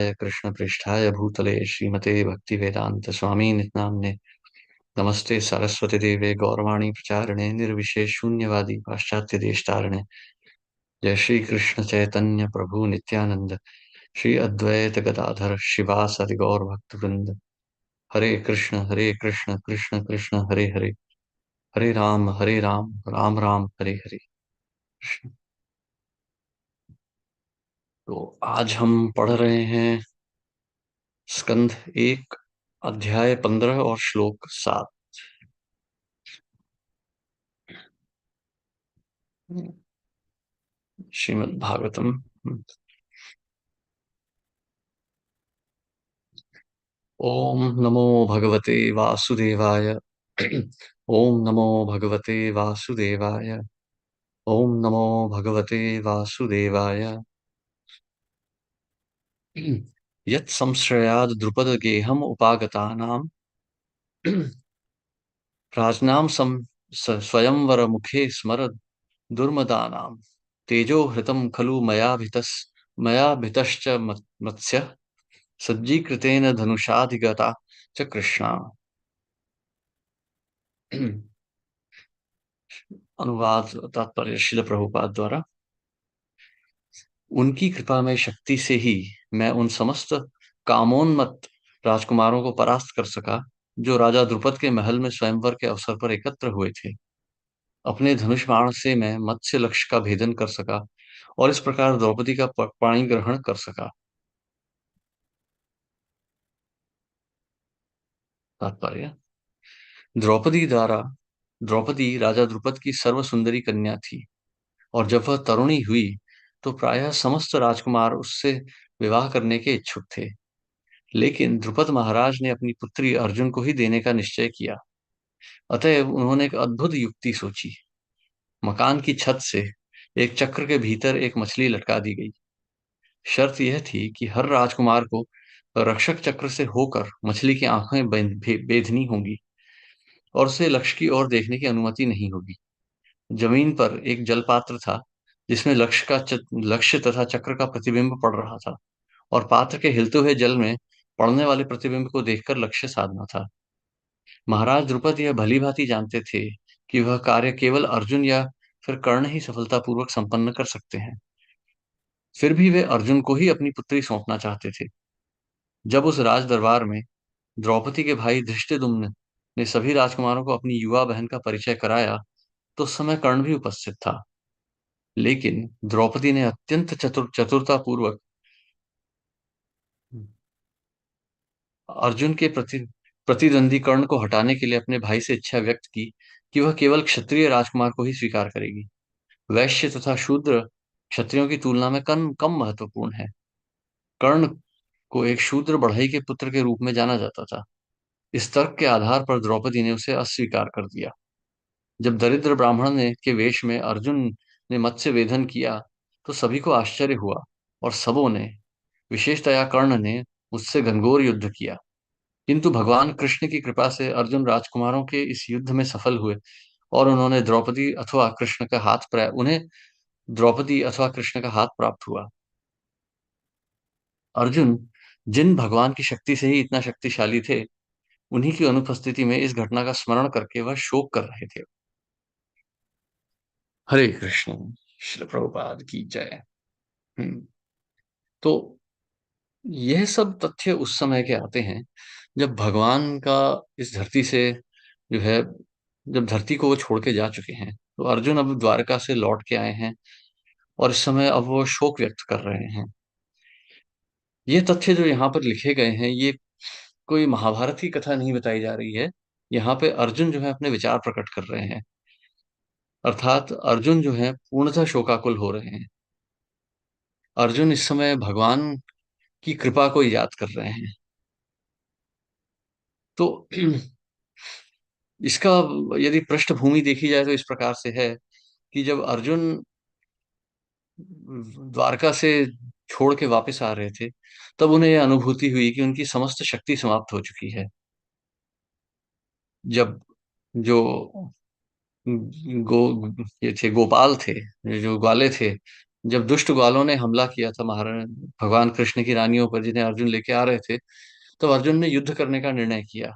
कृष्ण पृष्ठाय भूतले श्रीमते भक्ति वेदांत स्वामी नाम्ने नमस्ते सरस्वती देवे गौरवाणी प्रचारणे निर्विशेष शून्यवादी पाश्चात्य देशतारणे जय श्री कृष्ण चैतन्य प्रभु नित्यानंद श्री अद्वैत गदाधर शिवासरि गौर भक्त वृंद हरे कृष्ण कृष्ण कृष्ण हरे हरे हरे राम राम राम हरे हरे कृष्ण। तो आज हम पढ़ रहे हैं स्कंध एक अध्याय 15 और श्लोक 7। श्रीमद् भागवतम। ओम नमो भगवते वासुदेवाय। ओम नमो भगवते वासुदेवाय। ओम नमो भगवते वासुदेवाय। यत् संश्रयाद् द्रुपद गेहम उपागतानां प्राज्ञां स्वयंवर मुखे स्मर दुर्मदानां तेजो हृतं खलु मया भितश्च मत्स्य सज्जीकृतेन धनुषाधिगता च कृष्णा। अनुवाद तात्पर्य श्रील प्रभुपाद द्वारा। उनकी कृपा में शक्ति से ही मैं उन समस्त कामोन्मत्त राजकुमारों को परास्त कर सका जो राजा द्रुपद के महल में स्वयंवर के अवसर पर एकत्र हुए थे। अपने धनुष बाण से मैं मत्स्य लक्ष्य का भेदन कर सका और इस प्रकार द्रौपदी का पाणी ग्रहण कर सका। तात्पर्य। द्रौपदी द्वारा द्रौपदी राजा द्रुपद की सर्व सुंदरी कन्या थी और जब वह तरुणी हुई तो प्रायः समस्त राजकुमार उससे विवाह करने के इच्छुक थे। लेकिन द्रुपद महाराज ने अपनी पुत्री अर्जुन को ही देने का निश्चय किया। अतएव उन्होंने एक अद्भुत युक्ति सोची। मकान की छत से एक चक्र के भीतर एक मछली लटका दी गई। शर्त यह थी कि हर राजकुमार को रक्षक चक्र से होकर मछली की आंखें बेधनी होंगी और उसे लक्ष्य की ओर देखने की अनुमति नहीं होगी। जमीन पर एक जलपात्र था जिसमें लक्ष्य तथा चक्र का प्रतिबिंब पड़ रहा था और पात्र के हिलते हुए जल में पड़ने वाले प्रतिबिंब को देखकर लक्ष्य साधना था। महाराज द्रुपद यह भली भांति जानते थे कि वह कार्य केवल अर्जुन या फिर कर्ण ही सफलतापूर्वक संपन्न कर सकते हैं। फिर भी वे अर्जुन को ही अपनी पुत्री सौंपना चाहते थे। जब उस राज दरबार में द्रौपदी के भाई धृष्टद्युम्न ने सभी राजकुमारों को अपनी युवा बहन का परिचय कराया तो उस समय कर्ण भी उपस्थित था। लेकिन द्रौपदी ने अत्यंत चतुरता पूर्वक अर्जुन के प्रतिद्वंदी कर्ण को हटाने के लिए अपने भाई से इच्छा व्यक्त की कि वह केवल क्षत्रिय राजकुमार को ही स्वीकार करेगी। वैश्य तथा शूद्र क्षत्रियों की तुलना में कम कम महत्वपूर्ण है। कर्ण को एक शूद्र बढ़ई के पुत्र के रूप में जाना जाता था। इस तर्क के आधार पर द्रौपदी ने उसे अस्वीकार कर दिया। जब दरिद्र ब्राह्मण ने के वेश में अर्जुन ने मत्स्य वेधन किया तो सभी को आश्चर्य हुआ और सबों ने, विशेषतया कर्ण ने, मुझसे घनघोर युद्ध किया। किंतु भगवान कृष्ण की कृपा से अर्जुन राजकुमारों के इस युद्ध में सफल हुए और उन्हें द्रौपदी अथवा कृष्ण का हाथ प्राप्त हुआ। अर्जुन जिन भगवान की शक्ति से ही इतना शक्तिशाली थे, उन्हीं की अनुपस्थिति में इस घटना का स्मरण करके वह शोक कर रहे थे। हरे कृष्ण। श्री प्रभुपाद की जय। हम्म। तो यह सब तथ्य उस समय के आते हैं जब भगवान का इस धरती से जो है, जब धरती को वो छोड़ के जा चुके हैं तो अर्जुन अब द्वारका से लौट के आए हैं और इस समय अब वो शोक व्यक्त कर रहे हैं। ये तथ्य जो यहाँ पर लिखे गए हैं, ये कोई महाभारत की कथा नहीं बताई जा रही है। यहाँ पे अर्जुन जो है अपने विचार प्रकट कर रहे हैं। अर्थात अर्जुन जो है पूर्णतः शोकाकुल हो रहे हैं। अर्जुन इस समय भगवान की कृपा को याद कर रहे हैं। तो इसका यदि पृष्ठभूमि देखी जाए तो इस प्रकार से है कि जब अर्जुन द्वारका से छोड़ के वापस आ रहे थे तब उन्हें यह अनुभूति हुई कि उनकी समस्त शक्ति समाप्त हो चुकी है। जब जो ये थे गोपाल थे, जो ग्वाले थे, जब दुष्ट ग्वालों ने हमला किया था महाराज भगवान कृष्ण की रानियों पर, जिन्हें अर्जुन लेके आ रहे थे, तो अर्जुन ने युद्ध करने का निर्णय किया,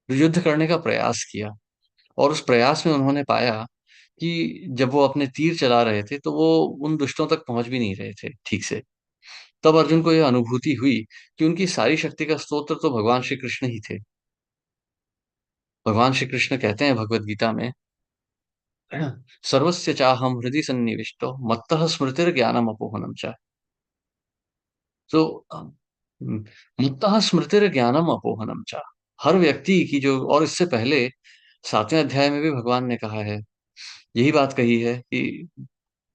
युद्ध करने का प्रयास किया। और उस प्रयास में उन्होंने पाया कि जब वो अपने तीर चला रहे थे तो वो उन दुष्टों तक पहुंच भी नहीं रहे थे ठीक से। तब अर्जुन को यह अनुभूति हुई कि उनकी सारी शक्ति का स्रोत तो भगवान श्री कृष्ण ही थे। भगवान श्री कृष्ण कहते हैं भगवत गीता में, सर्वस्य चाहम हृदि सन्निविष्टो मत्तः स्मृतिर ज्ञानम अपोहनम च। तो मत्तः स्मृतिर ज्ञानम अपोहनम च, हर व्यक्ति की जो, और इससे पहले 7वें अध्याय में भी भगवान ने कहा है, यही बात कही है कि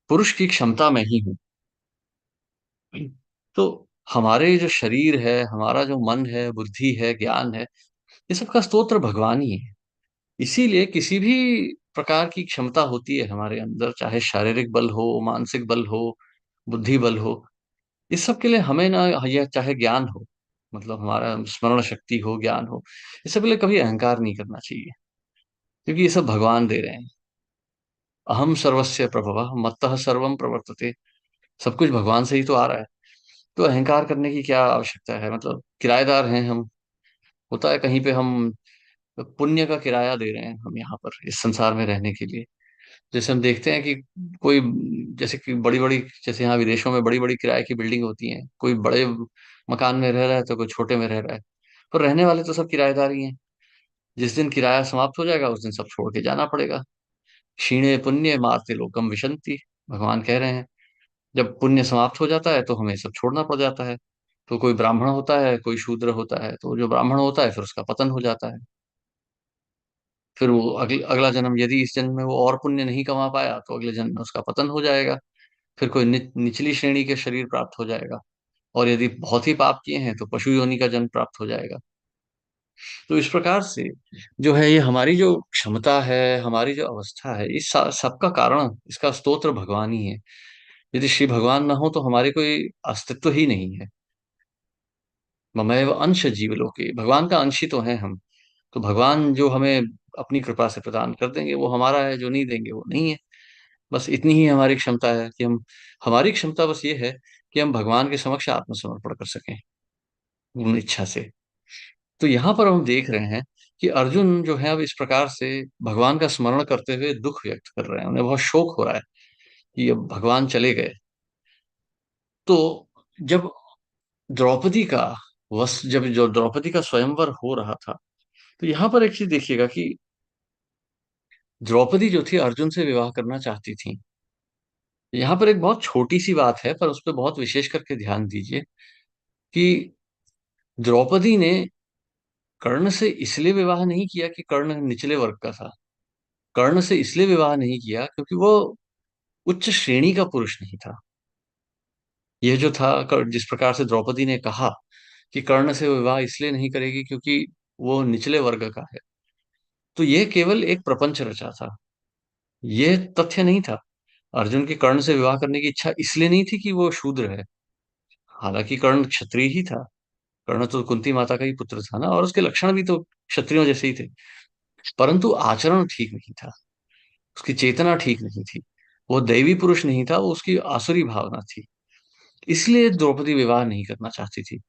पुरुष की क्षमता मैं ही हूँ। तो हमारे जो शरीर है, हमारा जो मन है, बुद्धि है, ज्ञान है, ये सब का स्रोत भगवान ही है। इसीलिए किसी भी प्रकार की क्षमता होती है हमारे अंदर, चाहे शारीरिक बल हो, मानसिक बल हो, बुद्धि बल हो, इस सब के लिए हमें ना, या चाहे ज्ञान हो, मतलब हमारा स्मरण शक्ति हो, ज्ञान हो, इस सब के लिए कभी अहंकार नहीं करना चाहिए, क्योंकि ये सब भगवान दे रहे हैं। अहम सर्वस्य प्रभवः मत्तः सर्वम प्रवर्तते, सब कुछ भगवान से ही तो आ रहा है। तो अहंकार करने की क्या आवश्यकता है? मतलब किराएदार हैं हम, होता है कहीं पे हम पुण्य का किराया दे रहे हैं हम यहाँ पर इस संसार में रहने के लिए। जैसे हम देखते हैं कि कोई, जैसे कि बड़ी बड़ी, जैसे यहाँ विदेशों में बड़ी बड़ी किराए की बिल्डिंग होती हैं, कोई बड़े मकान में रह रहा है तो कोई छोटे में रह रहा है, पर रहने वाले तो सब किराएदार ही हैं। जिस दिन किराया समाप्त हो जाएगा उस दिन सब छोड़ के जाना पड़ेगा। क्षीणे पुण्य मार्ते लोकम विशंति, भगवान कह रहे हैं, जब पुण्य समाप्त हो जाता है तो हमें सब छोड़ना पड़ जाता है। तो कोई ब्राह्मण होता है, कोई शूद्र होता है, तो जो ब्राह्मण होता है फिर उसका पतन हो जाता है। फिर वो अगला जन्म, यदि इस जन्म में वो और पुण्य नहीं कमा पाया तो अगले जन्म में उसका पतन हो जाएगा। फिर कोई निचली श्रेणी के शरीर प्राप्त हो जाएगा, और यदि बहुत ही पाप किए हैं तो पशु योनि का जन्म प्राप्त हो जाएगा। तो इस प्रकार से जो है, ये हमारी जो क्षमता है, हमारी जो अवस्था है, इस सबका कारण, इसका स्तोत्र भगवान ही है। यदि श्री भगवान ना हो तो हमारे कोई अस्तित्व ही नहीं है। ममैव अंश जीवलोके, भगवान का अंश ही तो है हम। तो भगवान जो हमें अपनी कृपा से प्रदान कर देंगे वो हमारा है, जो नहीं देंगे वो नहीं है। बस इतनी ही हमारी क्षमता है कि हम, हमारी क्षमता बस ये है कि हम भगवान के समक्ष आत्मसमर्पण कर सकें पूर्ण इच्छा से। तो यहाँ पर हम देख रहे हैं कि अर्जुन जो है अब इस प्रकार से भगवान का स्मरण करते हुए दुख व्यक्त कर रहे हैं, उन्हें बहुत शोक हो रहा है कि अब भगवान चले गए। तो जब द्रौपदी का जब जो द्रौपदी का स्वयंवर हो रहा था, तो यहाँ पर एक चीज देखिएगा कि द्रौपदी जो थी अर्जुन से विवाह करना चाहती थी। यहाँ पर एक बहुत छोटी सी बात है, पर उस पर बहुत विशेष करके ध्यान दीजिए कि द्रौपदी ने कर्ण से इसलिए विवाह नहीं किया कि कर्ण निचले वर्ग का था। कर्ण से इसलिए विवाह नहीं किया क्योंकि वो उच्च श्रेणी का पुरुष नहीं था। यह जो था, जिस प्रकार से द्रौपदी ने कहा कि कर्ण से वो विवाह इसलिए नहीं करेगी क्योंकि वो निचले वर्ग का है, तो यह केवल एक प्रपंच रचा था। यह तथ्य नहीं था। अर्जुन की कर्ण से विवाह करने की इच्छा इसलिए नहीं थी कि वो शूद्र है। हालांकि कर्ण क्षत्रिय ही था। कर्ण तो कुंती माता का ही पुत्र था ना, और उसके लक्षण भी तो क्षत्रियों जैसे ही थे, परंतु आचरण ठीक नहीं था, उसकी चेतना ठीक नहीं थी। वो दैवी पुरुष नहीं था, वो उसकी आसुरी भावना थी। इसलिए द्रौपदी विवाह नहीं करना चाहती थी।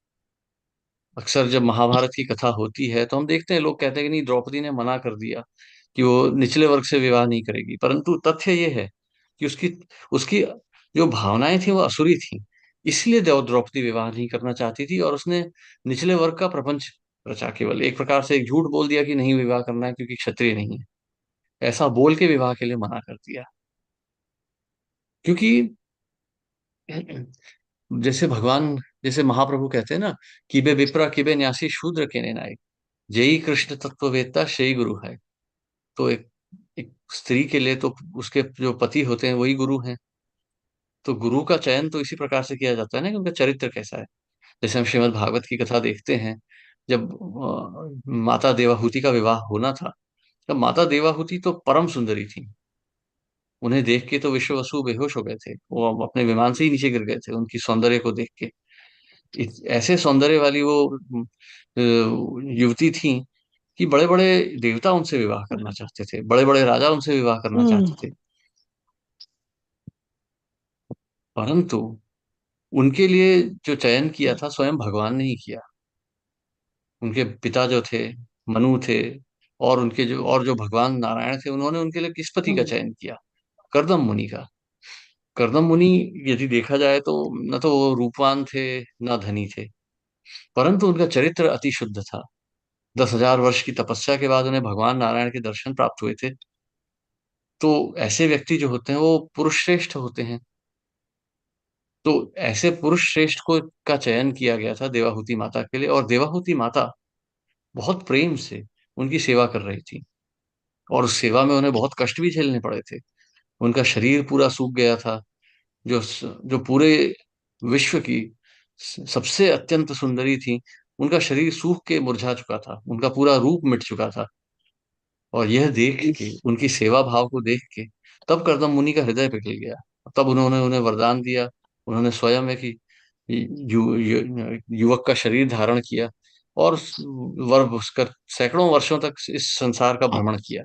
अक्सर जब महाभारत की कथा होती है तो हम देखते हैं लोग कहते हैं कि नहीं, द्रौपदी ने मना कर दिया कि वो निचले वर्ग से विवाह नहीं करेगी, परंतु तथ्य ये है कि उसकी उसकी जो भावनाएं थी वो असुरी थी। इसलिए द्रौपदी विवाह नहीं करना चाहती थी, और उसने निचले वर्ग का प्रपंच रचा, केवल एक प्रकार से एक झूठ बोल दिया कि नहीं विवाह करना है क्योंकि क्षत्रिय नहीं है, ऐसा बोल के विवाह के लिए मना कर दिया। क्योंकि जैसे भगवान, जैसे महाप्रभु कहते हैं ना, किबे विप्रा किबे न्यासी शूद्र के नाय, जयी कृष्ण तत्ववेत्ता शई गुरु है। तो एक स्त्री के लिए तो उसके जो पति होते हैं वही गुरु हैं। तो गुरु का चयन तो इसी प्रकार से किया जाता है ना कि उनका चरित्र कैसा है। जैसे हम श्रीमद् भागवत की कथा देखते हैं, जब माता देवाहुति का विवाह होना था, तब माता देवाहुति तो परम सुंदरी थी। उन्हें देख के तो विश्व वसु बेहोश हो गए थे, वो अपने विमान से ही नीचे गिर गए थे उनकी सौंदर्य को देख के। ऐसे सौंदर्य वाली वो युवती थी कि बड़े बड़े देवता उनसे विवाह करना चाहते थे, बड़े बड़े राजा उनसे विवाह करना हम्म। चाहते थे। परंतु उनके लिए जो चयन किया था स्वयं भगवान ने ही किया। उनके पिता जो थे, मनु थे, और उनके जो भगवान नारायण थे, उन्होंने उनके लिए किस पति का हम्म। चयन किया? कर्दम मुनि का। कर्दम मुनि, यदि देखा जाए तो न तो वो रूपवान थे, न धनी थे, परंतु उनका चरित्र अति शुद्ध था। 10,000 वर्ष की तपस्या के बाद उन्हें भगवान नारायण के दर्शन प्राप्त हुए थे। तो ऐसे व्यक्ति जो होते हैं वो पुरुष श्रेष्ठ होते हैं। तो ऐसे पुरुष श्रेष्ठ को का चयन किया गया था देवाहुति माता के लिए, और देवाहुति माता बहुत प्रेम से उनकी सेवा कर रही थी। और उस सेवा में उन्हें बहुत कष्ट भी झेलने पड़े थे। उनका शरीर पूरा सूख गया था। जो पूरे विश्व की सबसे अत्यंत सुंदरी थी, उनका शरीर सूख के मुरझा चुका था, उनका पूरा रूप मिट चुका था। और यह देख के, उनकी सेवा भाव को देख के, तब कर्दम मुनि का हृदय पिघल गया। तब उन्होंने उन्हें वरदान दिया। उन्होंने स्वयं एक युवक का शरीर धारण किया, और वर कर सैकड़ों वर्षों तक इस संसार का भ्रमण किया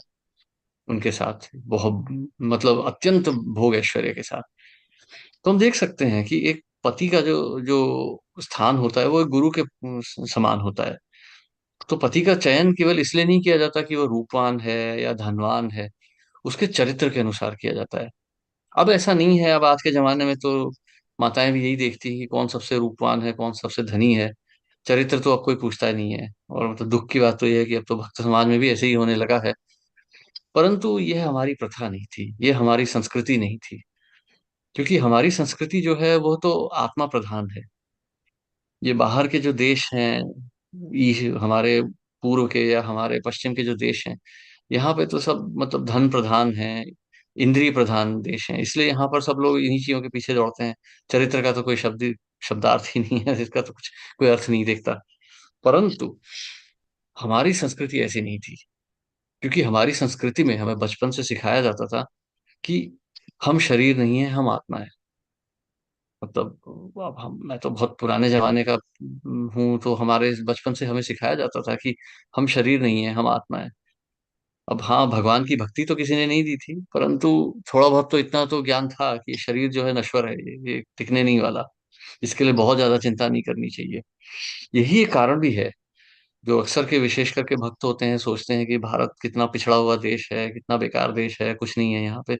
उनके साथ, बहुत मतलब अत्यंत भोग ऐश्वर्य के साथ। तो हम देख सकते हैं कि एक पति का जो जो स्थान होता है वो एक गुरु के समान होता है। तो पति का चयन केवल इसलिए नहीं किया जाता कि वो रूपवान है या धनवान है, उसके चरित्र के अनुसार किया जाता है। अब ऐसा नहीं है, अब आज के जमाने में तो माताएं भी यही देखती हैं कि कौन सबसे रूपवान है, कौन सबसे धनी है। चरित्र तो अब कोई पूछता ही नहीं है। और मतलब दुख की बात तो यह है कि अब तो भक्त समाज में भी ऐसे ही होने लगा है। परंतु यह हमारी प्रथा नहीं थी, ये हमारी संस्कृति नहीं थी। क्योंकि हमारी संस्कृति जो है वो तो आत्मा प्रधान है। ये बाहर के जो देश हैं, हमारे पूर्व के या हमारे पश्चिम के जो देश हैं, यहाँ पे तो सब मतलब धन प्रधान है, इंद्रिय प्रधान देश है, इसलिए यहाँ पर सब लोग इन्हीं चीजों के पीछे दौड़ते हैं। चरित्र का तो कोई शब्दार्थ ही नहीं है, इसका तो कुछ कोई अर्थ नहीं देखता। परंतु हमारी संस्कृति ऐसी नहीं थी। क्योंकि हमारी संस्कृति में हमें बचपन से सिखाया जाता था कि हम शरीर नहीं है, हम आत्मा है। मतलब अब हम मैं तो बहुत पुराने जमाने का हूँ, तो हमारे बचपन से हमें सिखाया जाता था कि हम शरीर नहीं है, हम आत्मा है। अब हाँ, भगवान की भक्ति तो किसी ने नहीं दी थी, परंतु थोड़ा बहुत तो इतना तो ज्ञान था कि शरीर जो है नश्वर है, ये टिकने नहीं वाला। इसके लिए बहुत ज्यादा चिंता नहीं करनी चाहिए। यही एक कारण भी है, जो अक्सर के विशेष करके भक्त होते हैं सोचते हैं कि भारत कितना पिछड़ा हुआ देश है, कितना बेकार देश है, कुछ नहीं है यहाँ पे।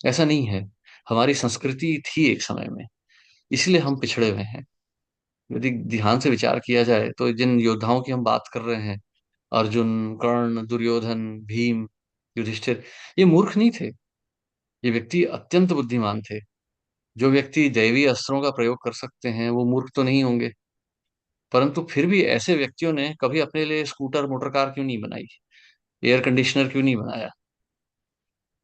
ऐसा नहीं है। हमारी संस्कृति थी एक समय में, इसलिए हम पिछड़े हुए हैं। यदि ध्यान से विचार किया जाए तो जिन योद्धाओं की हम बात कर रहे हैं, अर्जुन, कर्ण, दुर्योधन, भीम, युधिष्ठिर, ये मूर्ख नहीं थे। ये व्यक्ति अत्यंत बुद्धिमान थे। जो व्यक्ति दैवी अस्त्रों का प्रयोग कर सकते हैं वो मूर्ख तो नहीं होंगे। परंतु फिर भी ऐसे व्यक्तियों ने कभी अपने लिए स्कूटर मोटर कार क्यों नहीं बनाई, एयर कंडीशनर क्यों नहीं बनाया?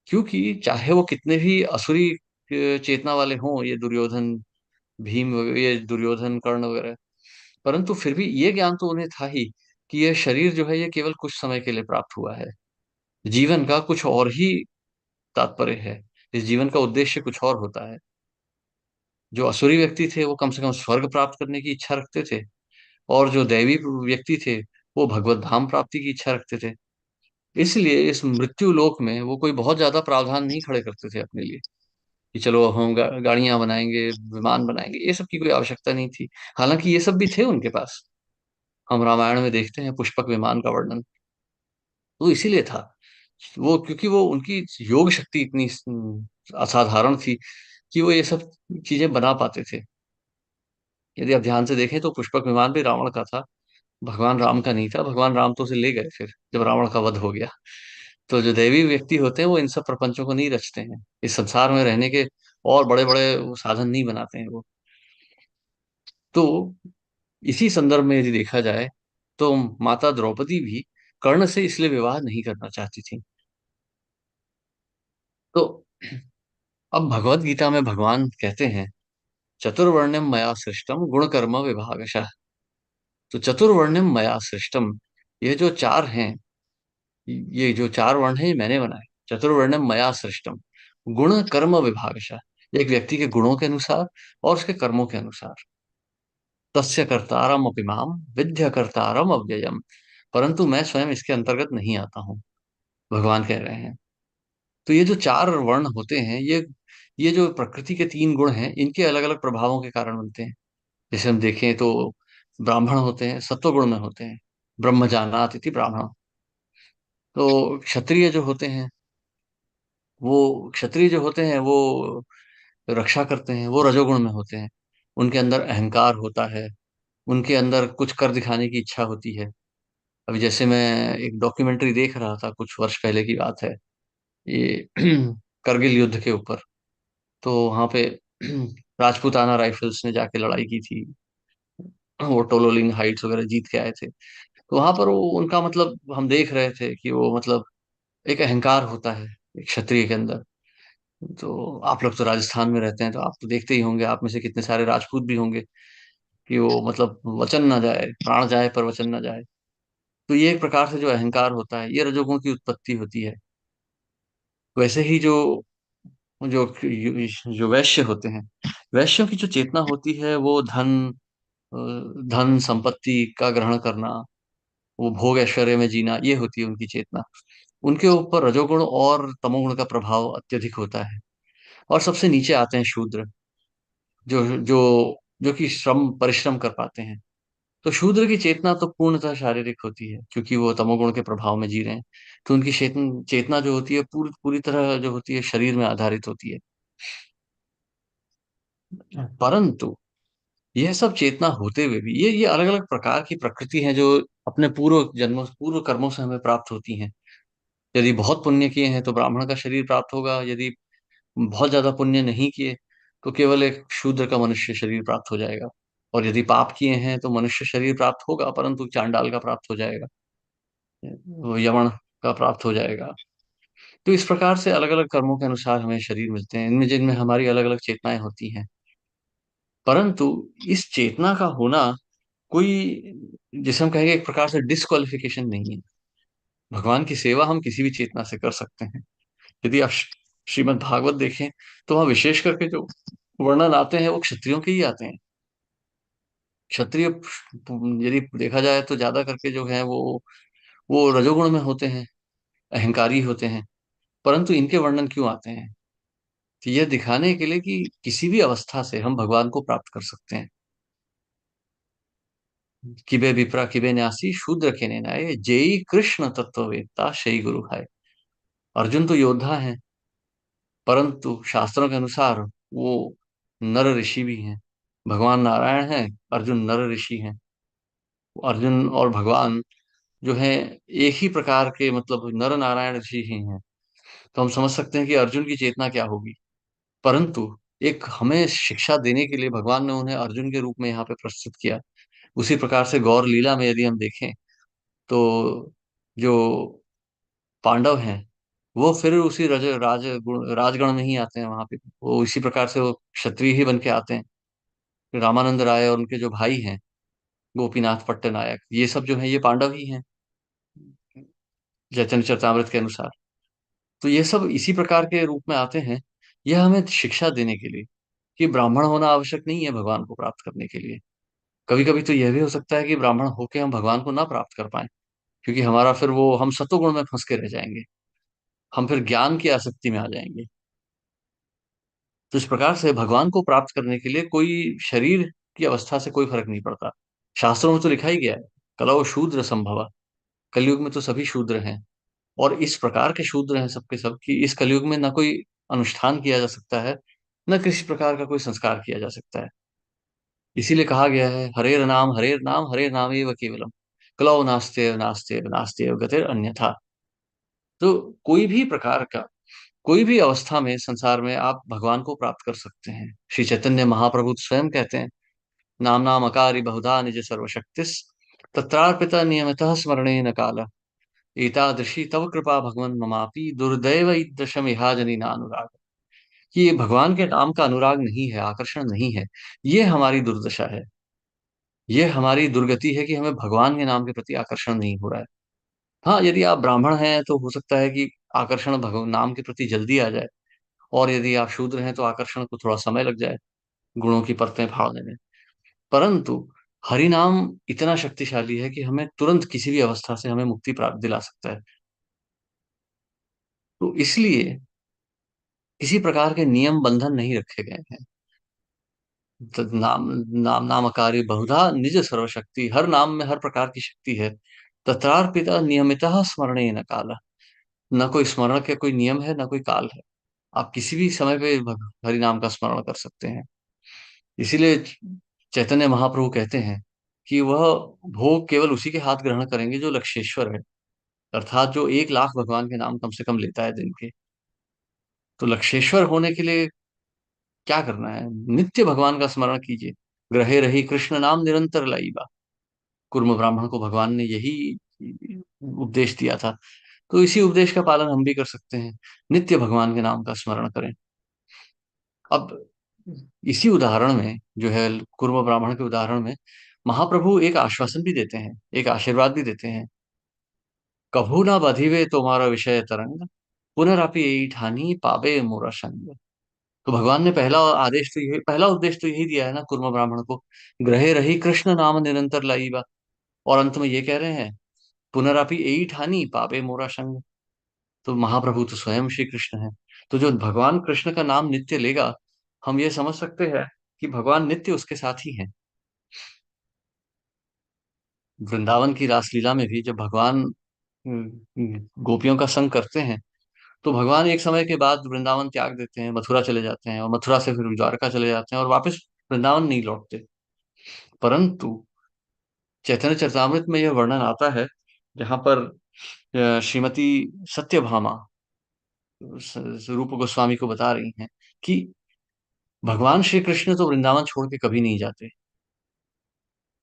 क्योंकि चाहे वो कितने भी असुरी चेतना वाले हों, ये दुर्योधन, भीम, ये दुर्योधन, कर्ण वगैरह, परंतु फिर भी ये ज्ञान तो उन्हें था ही कि यह शरीर जो है ये केवल कुछ समय के लिए प्राप्त हुआ है। जीवन का कुछ और ही तात्पर्य है। इस जीवन का उद्देश्य कुछ और होता है। जो असुरी व्यक्ति थे वो कम से कम स्वर्ग प्राप्त करने की इच्छा रखते थे, और जो दैवी व्यक्ति थे वो भगवत धाम प्राप्ति की इच्छा रखते थे। इसलिए इस मृत्यु लोक में वो कोई बहुत ज्यादा प्रावधान नहीं खड़े करते थे अपने लिए कि चलो हम गाड़ियां बनाएंगे, विमान बनाएंगे, ये सब की कोई आवश्यकता नहीं थी। हालांकि ये सब भी थे उनके पास। हम रामायण में देखते हैं पुष्पक विमान का वर्णन। तो इसीलिए था वो, क्योंकि वो उनकी योग शक्ति इतनी असाधारण थी कि वो ये सब चीजें बना पाते थे। यदि आप ध्यान से देखें तो पुष्पक विमान भी रावण का था, भगवान राम का नहीं था। भगवान राम तो उसे ले गए फिर जब रावण का वध हो गया। तो जो दैवी व्यक्ति होते हैं वो इन सब प्रपंचों को नहीं रचते हैं, इस संसार में रहने के और बड़े बड़े साधन नहीं बनाते हैं वो। तो इसी संदर्भ में यदि देखा जाए तो माता द्रौपदी भी कर्ण से इसलिए विवाह नहीं करना चाहती थी। तो अब भगवत गीता में भगवान कहते हैं, चतुर्वर्ण्यम मया सृष्टम गुण कर्म विभागशः। तो चतुर्वर्ण्यम मया सृष्टम, ये जो चार हैं, ये जो चार वर्ण हैं ये मैंने बनाए। चतुर्वर्ण्यम मया सृष्टम गुण कर्म विभागशः, एक व्यक्ति के गुणों के अनुसार और उसके कर्मों के अनुसार। तस्य कर्तारम अपि माम विद्य कर्तारम अव्ययम, परंतु मैं स्वयं इसके अंतर्गत नहीं आता हूँ, भगवान कह रहे हैं। तो ये जो चार वर्ण होते हैं, ये जो प्रकृति के तीन गुण हैं, इनके अलग अलग प्रभावों के कारण बनते हैं। जैसे हम देखें तो ब्राह्मण होते हैं, सत्व गुण में होते हैं। ब्रह्म जानाति इति ब्राह्मण। तो क्षत्रिय जो होते हैं, वो रक्षा करते हैं, वो रजोगुण में होते हैं। उनके अंदर अहंकार होता है, उनके अंदर कुछ कर दिखाने की इच्छा होती है। अभी जैसे मैं एक डॉक्यूमेंट्री देख रहा था, कुछ वर्ष पहले की बात है, ये करगिल युद्ध के ऊपर। तो वहां पे राजपूताना राइफल्स ने जाके लड़ाई की थी, वो टोलोलिंग हाइट्स वगैरह जीत के आए थे। तो वहां पर वो उनका मतलब हम देख रहे थे कि वो मतलब एक अहंकार होता है एक क्षत्रिय के अंदर। तो आप लोग तो राजस्थान में रहते हैं, तो आप तो देखते ही होंगे, आप में से कितने सारे राजपूत भी होंगे, कि वो मतलब वचन ना जाए, प्राण जाए पर वचन ना जाए। तो ये एक प्रकार से जो अहंकार होता है, ये रजोगुण की उत्पत्ति होती है। वैसे ही जो जो जो वैश्य होते हैं, वैश्यों की जो चेतना होती है, वो धन संपत्ति का ग्रहण करना, वो भोग ऐश्वर्य में जीना, ये होती है उनकी चेतना। उनके ऊपर रजोगुण और तमोगुण का प्रभाव अत्यधिक होता है। और सबसे नीचे आते हैं शूद्र, जो जो जो कि श्रम परिश्रम कर पाते हैं। तो शूद्र की चेतना तो पूर्णतः शारीरिक होती है, क्योंकि वो तमोगुण के प्रभाव में जी रहे हैं। तो उनकी चेतना चेतना जो होती है, पूरी पूरी तरह जो होती है, शरीर में आधारित होती है। परंतु यह सब चेतना होते हुए भी ये अलग अलग प्रकार की प्रकृति है, जो अपने पूर्व कर्मों से हमें प्राप्त होती हैं। यदि बहुत पुण्य किए हैं तो ब्राह्मण का शरीर प्राप्त होगा, यदि बहुत ज्यादा पुण्य नहीं किए तो केवल एक शूद्र का मनुष्य शरीर प्राप्त हो जाएगा। और यदि पाप किए हैं तो मनुष्य शरीर प्राप्त होगा, परंतु चांडाल का प्राप्त हो जाएगा, वो यवन का प्राप्त हो जाएगा। तो इस प्रकार से अलग अलग कर्मों के अनुसार हमें शरीर मिलते हैं, इनमें जिनमें हमारी अलग अलग चेतनाएं होती हैं। परंतु इस चेतना का होना कोई, जिसे हम कहेंगे एक प्रकार से डिस्क्वालिफिकेशन नहीं है। भगवान की सेवा हम किसी भी चेतना से कर सकते हैं। यदि आप श्रीमद् भागवत देखें, तो वहाँ विशेष करके जो वर्णन आते हैं वो क्षत्रियों के ही आते हैं। क्षत्रिय यदि देखा जाए तो ज्यादा करके जो है वो रजोगुण में होते हैं, अहंकारी होते हैं। परंतु इनके वर्णन क्यों आते हैं? तो यह दिखाने के लिए कि किसी भी अवस्था से हम भगवान को प्राप्त कर सकते हैं। किबे विप्रा किबे न्यासी शूद्र के नाये जेई कृष्ण तत्ववेत्ता शई गुरु है। अर्जुन तो योद्धा है, परंतु शास्त्रों के अनुसार वो नर ऋषि भी हैं। भगवान नारायण हैं, अर्जुन नर ऋषि हैं। अर्जुन और भगवान जो है एक ही प्रकार के, मतलब नर नारायण ऋषि ही हैं। तो हम समझ सकते हैं कि अर्जुन की चेतना क्या होगी। परंतु एक हमें शिक्षा देने के लिए भगवान ने उन्हें अर्जुन के रूप में यहाँ पे प्रस्तुत किया। उसी प्रकार से गौर लीला में यदि हम देखें, तो जो पांडव हैं, वो फिर उसी राजगण में ही आते हैं वहां पे। वो इसी प्रकार से वो क्षत्रिय ही बन के आते हैं। फिर रामानंद राय और उनके जो भाई हैं, गोपीनाथ पट्टनायक, ये सब जो है ये पांडव ही हैं, चैतन्य चरितमृत के अनुसार। तो ये सब इसी प्रकार के रूप में आते हैं, यह हमें शिक्षा देने के लिए कि ब्राह्मण होना आवश्यक नहीं है भगवान को प्राप्त करने के लिए। कभी कभी तो यह भी हो सकता है कि ब्राह्मण होके हम भगवान को ना प्राप्त कर पाए, क्योंकि हमारा फिर वो हम सत्वगुण में फंस के रह जाएंगे, हम फिर ज्ञान की आसक्ति में आ जाएंगे। तो इस प्रकार से भगवान को प्राप्त करने के लिए कोई शरीर की अवस्था से कोई फर्क नहीं पड़ता। शास्त्रों में तो लिखा ही गया है, कलौ शूद्र संभव। कलयुग में तो सभी शूद्र हैं, और इस प्रकार के शूद्र हैं सबके सब कि इस कलयुग में ना कोई अनुष्ठान किया जा सकता है, न किसी प्रकार का कोई संस्कार किया जा सकता है। इसीलिए कहा गया है, हरेर नाम हरेर नाम एव केवलम, कलौ नास्त्येव नास्त्येव नास्त्येव गतिर अन्यथा। तो कोई भी प्रकार का, कोई भी अवस्था में संसार में आप भगवान को प्राप्त कर सकते हैं। श्री चैतन्य महाप्रभु स्वयं कहते हैं, नाम नाम अकारी बहुधा निज सर्वशक्तिस, तत्रार्पिता नियमितः स्मरणे न काल, एतादृशी तव कृपा भगवन् ममापि दुर्दैव ईदृशम इहाजनी नानुराग। कि ये भगवान के नाम का अनुराग नहीं है, आकर्षण नहीं है, ये हमारी दुर्दशा है। ये हमारी दुर्गति है कि हमें भगवान के नाम के प्रति आकर्षण नहीं हो रहा है। हाँ, यदि आप ब्राह्मण हैं तो हो सकता है कि आकर्षण भगवान नाम के प्रति जल्दी आ जाए, और यदि आप शूद्र हैं तो आकर्षण को थोड़ा समय लग जाए गुणों की परतें फाड़ने में। परंतु हरि नाम इतना शक्तिशाली है कि हमें तुरंत किसी भी अवस्था से हमें मुक्ति प्राप्त दिला सकता है। तो इसलिए किसी प्रकार के नियम बंधन नहीं रखे गए हैं। नाम नाम नामकारी बहुधा निज सर्वशक्ति, हर नाम में हर प्रकार की शक्ति है। तत्रार्पिता नियमितः स्मरणे न काल, न कोई स्मरण के कोई नियम है, न कोई काल है। आप किसी भी समय पे हरि नाम का स्मरण कर सकते हैं। इसीलिए चैतन्य महाप्रभु कहते हैं कि वह भोग केवल उसी के हाथ ग्रहण करेंगे जो लक्षेश्वर है, अर्थात जो 1 लाख भगवान के नाम कम से कम लेता है दिन के। तो लक्षेश्वर होने के लिए क्या करना है? नित्य भगवान का स्मरण कीजिए। ग्रहे रही कृष्ण नाम निरंतर लाइबा। कुर्म ब्राह्मण को भगवान ने यही उपदेश दिया था। तो इसी उपदेश का पालन हम भी कर सकते हैं। नित्य भगवान के नाम का स्मरण करें। अब इसी उदाहरण में जो है, कुर्म ब्राह्मण के उदाहरण में महाप्रभु एक आश्वासन भी देते हैं, एक आशीर्वाद भी देते हैं। कभू ना बधिवे तुम्हारा विषय तरंग, पुनरापि यही ठानी पाबे मोरा संग। तो भगवान ने पहला उपदेश तो यही दिया है ना कुर्म ब्राह्मण को, ग्रहे रही कृष्ण नाम निरंतर लाइबा। और अंत में ये कह रहे हैं, पुनरापि यही ठानी पाबे मोरा संग। तो महाप्रभु तो स्वयं श्री कृष्ण है। तो जो भगवान कृष्ण का नाम नित्य लेगा, हम ये समझ सकते हैं कि भगवान नित्य उसके साथ ही हैं। वृंदावन की रासलीला में भी जब भगवान गोपियों का संग करते हैं, तो भगवान एक समय के बाद वृंदावन त्याग देते हैं, मथुरा चले जाते हैं, और मथुरा से फिर द्वारका चले जाते हैं और वापस वृंदावन नहीं लौटते। परंतु चैतन्य चरितामृत में यह वर्णन आता है, जहां पर श्रीमती सत्यभामा रूप गोस्वामी को बता रही हैं कि भगवान श्री कृष्ण तो वृंदावन छोड़ के कभी नहीं जाते।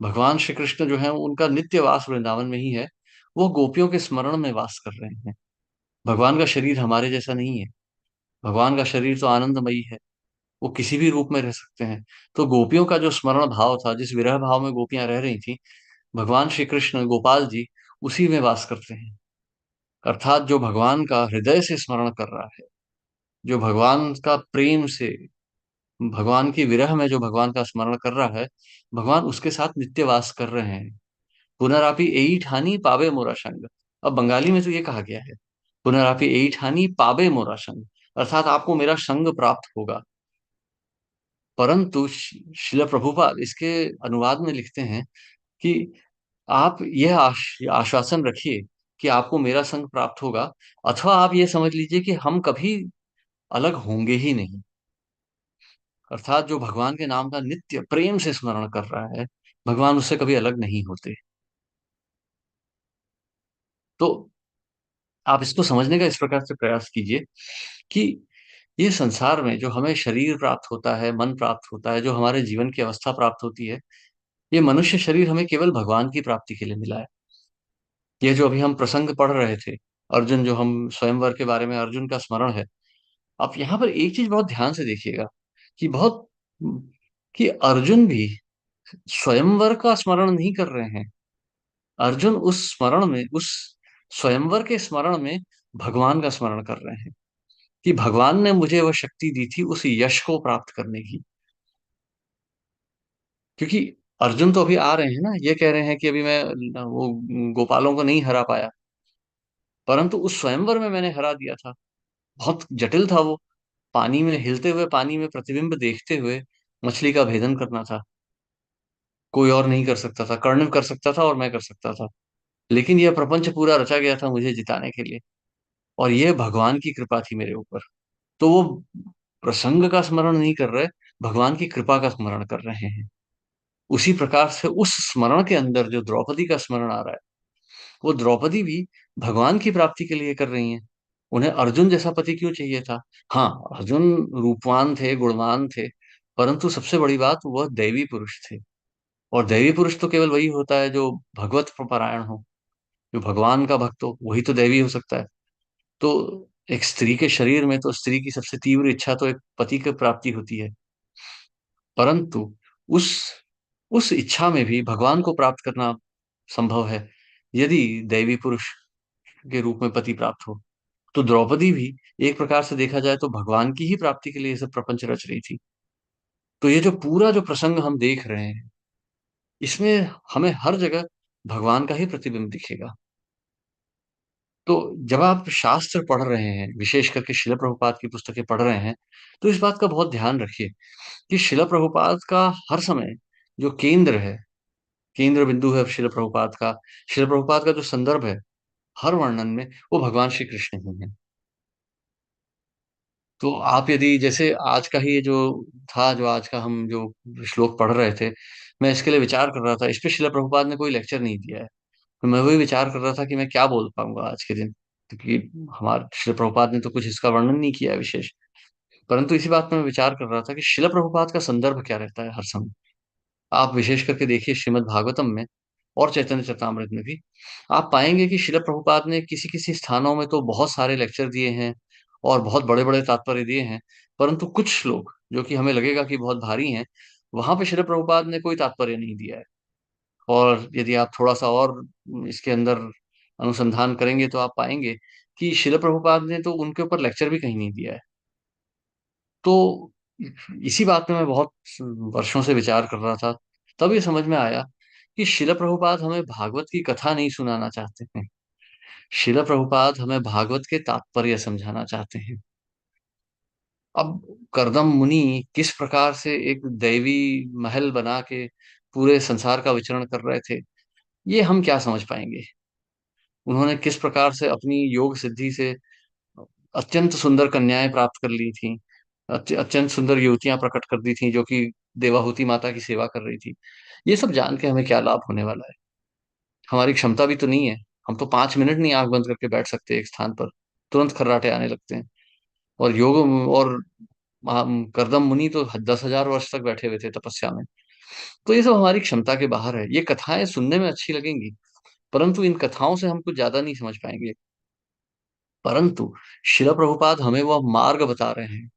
भगवान श्री कृष्ण जो है उनका नित्य वास वृंदावन में ही है। वो गोपियों के स्मरण में वास कर रहे हैं। भगवान का शरीर हमारे जैसा नहीं है। भगवान का शरीर तो आनंदमयी है। वो किसी भी रूप में रह सकते हैं। तो गोपियों का जो स्मरण भाव था, जिस विरह भाव में गोपियां रह रही थी, भगवान श्री कृष्ण गोपाल जी उसी में वास करते हैं। अर्थात जो भगवान का हृदय से स्मरण कर रहा है, जो भगवान का प्रेम से, भगवान की विरह में जो भगवान का स्मरण कर रहा है, भगवान उसके साथ नित्य वास कर रहे हैं। पुनरापि एई ठानी पावे मोरा संग। अब बंगाली में तो ये कहा गया है, पुनरापि एई ठानी पावे मोरा संग, अर्थात आपको मेरा संग प्राप्त होगा। परंतु शिला प्रभुपाद इसके अनुवाद में लिखते हैं कि आप यह आश्वासन रखिए कि आपको मेरा संग प्राप्त होगा, अथवा आप ये समझ लीजिए कि हम कभी अलग होंगे ही नहीं। अर्थात जो भगवान के नाम का नित्य प्रेम से स्मरण कर रहा है, भगवान उससे कभी अलग नहीं होते। तो आप इसको समझने का इस प्रकार से प्रयास कीजिए कि ये संसार में जो हमें शरीर प्राप्त होता है, मन प्राप्त होता है, जो हमारे जीवन की अवस्था प्राप्त होती है, ये मनुष्य शरीर हमें केवल भगवान की प्राप्ति के लिए मिला है। ये जो अभी हम प्रसंग पढ़ रहे थे, अर्जुन, जो हम स्वयंवर के बारे में अर्जुन का स्मरण है, आप यहाँ पर एक चीज बहुत ध्यान से देखिएगा कि बहुत कि अर्जुन भी स्वयंवर का स्मरण नहीं कर रहे हैं। अर्जुन उस स्मरण में, उस स्वयंवर के स्मरण में भगवान का स्मरण कर रहे हैं कि भगवान ने मुझे वह शक्ति दी थी उस यश को प्राप्त करने की। क्योंकि अर्जुन तो अभी आ रहे हैं ना, ये कह रहे हैं कि अभी मैं वो गोपालों को नहीं हरा पाया, परंतु उस स्वयंवर में मैंने हरा दिया था। बहुत जटिल था वो। पानी में हिलते हुए, पानी में प्रतिबिंब देखते हुए मछली का भेदन करना था। कोई और नहीं कर सकता था, कर्ण कर सकता था और मैं कर सकता था। लेकिन यह प्रपंच पूरा रचा गया था मुझे जिताने के लिए, और यह भगवान की कृपा थी मेरे ऊपर। तो वो प्रसंग का स्मरण नहीं कर रहे, भगवान की कृपा का स्मरण कर रहे हैं। उसी प्रकार से उस स्मरण के अंदर जो द्रौपदी का स्मरण आ रहा है, वो द्रौपदी भी भगवान की प्राप्ति के लिए कर रही हैं। उन्हें अर्जुन जैसा पति क्यों चाहिए था? हाँ, अर्जुन रूपवान थे, गुणवान थे, परंतु सबसे बड़ी बात, वह दैवी पुरुष थे। और दैवी पुरुष तो केवल वही होता है जो भगवत परायण हो, जो भगवान का भक्त हो, वही तो दैवी हो सकता है। तो एक स्त्री के शरीर में तो स्त्री की सबसे तीव्र इच्छा तो एक पति की प्राप्ति होती है। परंतु उस उस इच्छा में भी भगवान को प्राप्त करना संभव है, यदि दैवी पुरुष के रूप में पति प्राप्त हो। तो द्रौपदी भी एक प्रकार से देखा जाए तो भगवान की ही प्राप्ति के लिए ये सब प्रपंच रच रही थी। तो ये जो पूरा जो प्रसंग हम देख रहे हैं, इसमें हमें हर जगह भगवान का ही प्रतिबिंब दिखेगा। तो जब आप शास्त्र पढ़ रहे हैं, विशेष करके शिला प्रभुपाद की पुस्तकें पढ़ रहे हैं, तो इस बात का बहुत ध्यान रखिए कि शिला प्रभुपाद का हर समय जो केंद्र है, केंद्र बिंदु है शिला प्रभुपाद का, शिला प्रभुपाद का जो संदर्भ है हर वर्णन में, वो भगवान श्री कृष्ण ही है। तो आप यदि जैसे आज का ही ये जो था, जो आज का हम जो श्लोक पढ़ रहे थे, मैं इसके लिए विचार कर रहा था। इस पे शिला प्रभुपाद ने कोई लेक्चर नहीं दिया है। तो मैं वही विचार कर रहा था कि मैं क्या बोल पाऊंगा आज के दिन, क्योंकि हमारे शिला प्रभुपाद ने तो कुछ इसका वर्णन नहीं किया है विशेष। परंतु इसी बात पे मैं विचार कर रहा था कि शिला प्रभुपाद का संदर्भ क्या रहता है हर समय। आप विशेष करके देखिए श्रीमद् भागवतम में और चैतन्य चरितामृत में भी आप पाएंगे कि शिला प्रभुपाद ने किसी किसी स्थानों में तो बहुत सारे लेक्चर दिए हैं और बहुत बड़े बड़े तात्पर्य दिए हैं, परंतु कुछ श्लोक जो कि हमें लगेगा कि बहुत भारी हैं, वहां पे शिला प्रभुपाद ने कोई तात्पर्य नहीं दिया है। और यदि आप थोड़ा सा और इसके अंदर अनुसंधान करेंगे तो आप पाएंगे कि शिला प्रभुपाद ने तो उनके ऊपर लेक्चर भी कहीं नहीं दिया है। तो इसी बात पे मैं बहुत वर्षों से विचार कर रहा था। तब ये समझ में आया कि शिला प्रभुपाद हमें भागवत की कथा नहीं सुनाना चाहते हैं। शिला प्रभुपाद हमें भागवत के तात्पर्य समझाना चाहते हैं। अब करदम मुनि किस प्रकार से एक दैवी महल बना के पूरे संसार का विचरण कर रहे थे, ये हम क्या समझ पाएंगे। उन्होंने किस प्रकार से अपनी योग सिद्धि से अत्यंत सुंदर कन्याएं प्राप्त कर ली थी, अत्यंत सुंदर युवतियां प्रकट कर दी थी जो कि देवाहुति माता की सेवा कर रही थी। ये सब जान के हमें क्या लाभ होने वाला है। हमारी क्षमता भी तो नहीं है। हम तो 5 मिनट नहीं आंख बंद करके बैठ सकते एक स्थान पर, तुरंत खर्राटे आने लगते हैं। और योग और करदम मुनि तो 10,000 वर्ष तक बैठे हुए थे तपस्या में। तो ये सब हमारी क्षमता के बाहर है। ये कथाएं सुनने में अच्छी लगेंगी, परंतु इन कथाओं से हम कुछ ज्यादा नहीं समझ पाएंगे। परंतु शिला प्रभुपाद हमें वह मार्ग बता रहे हैं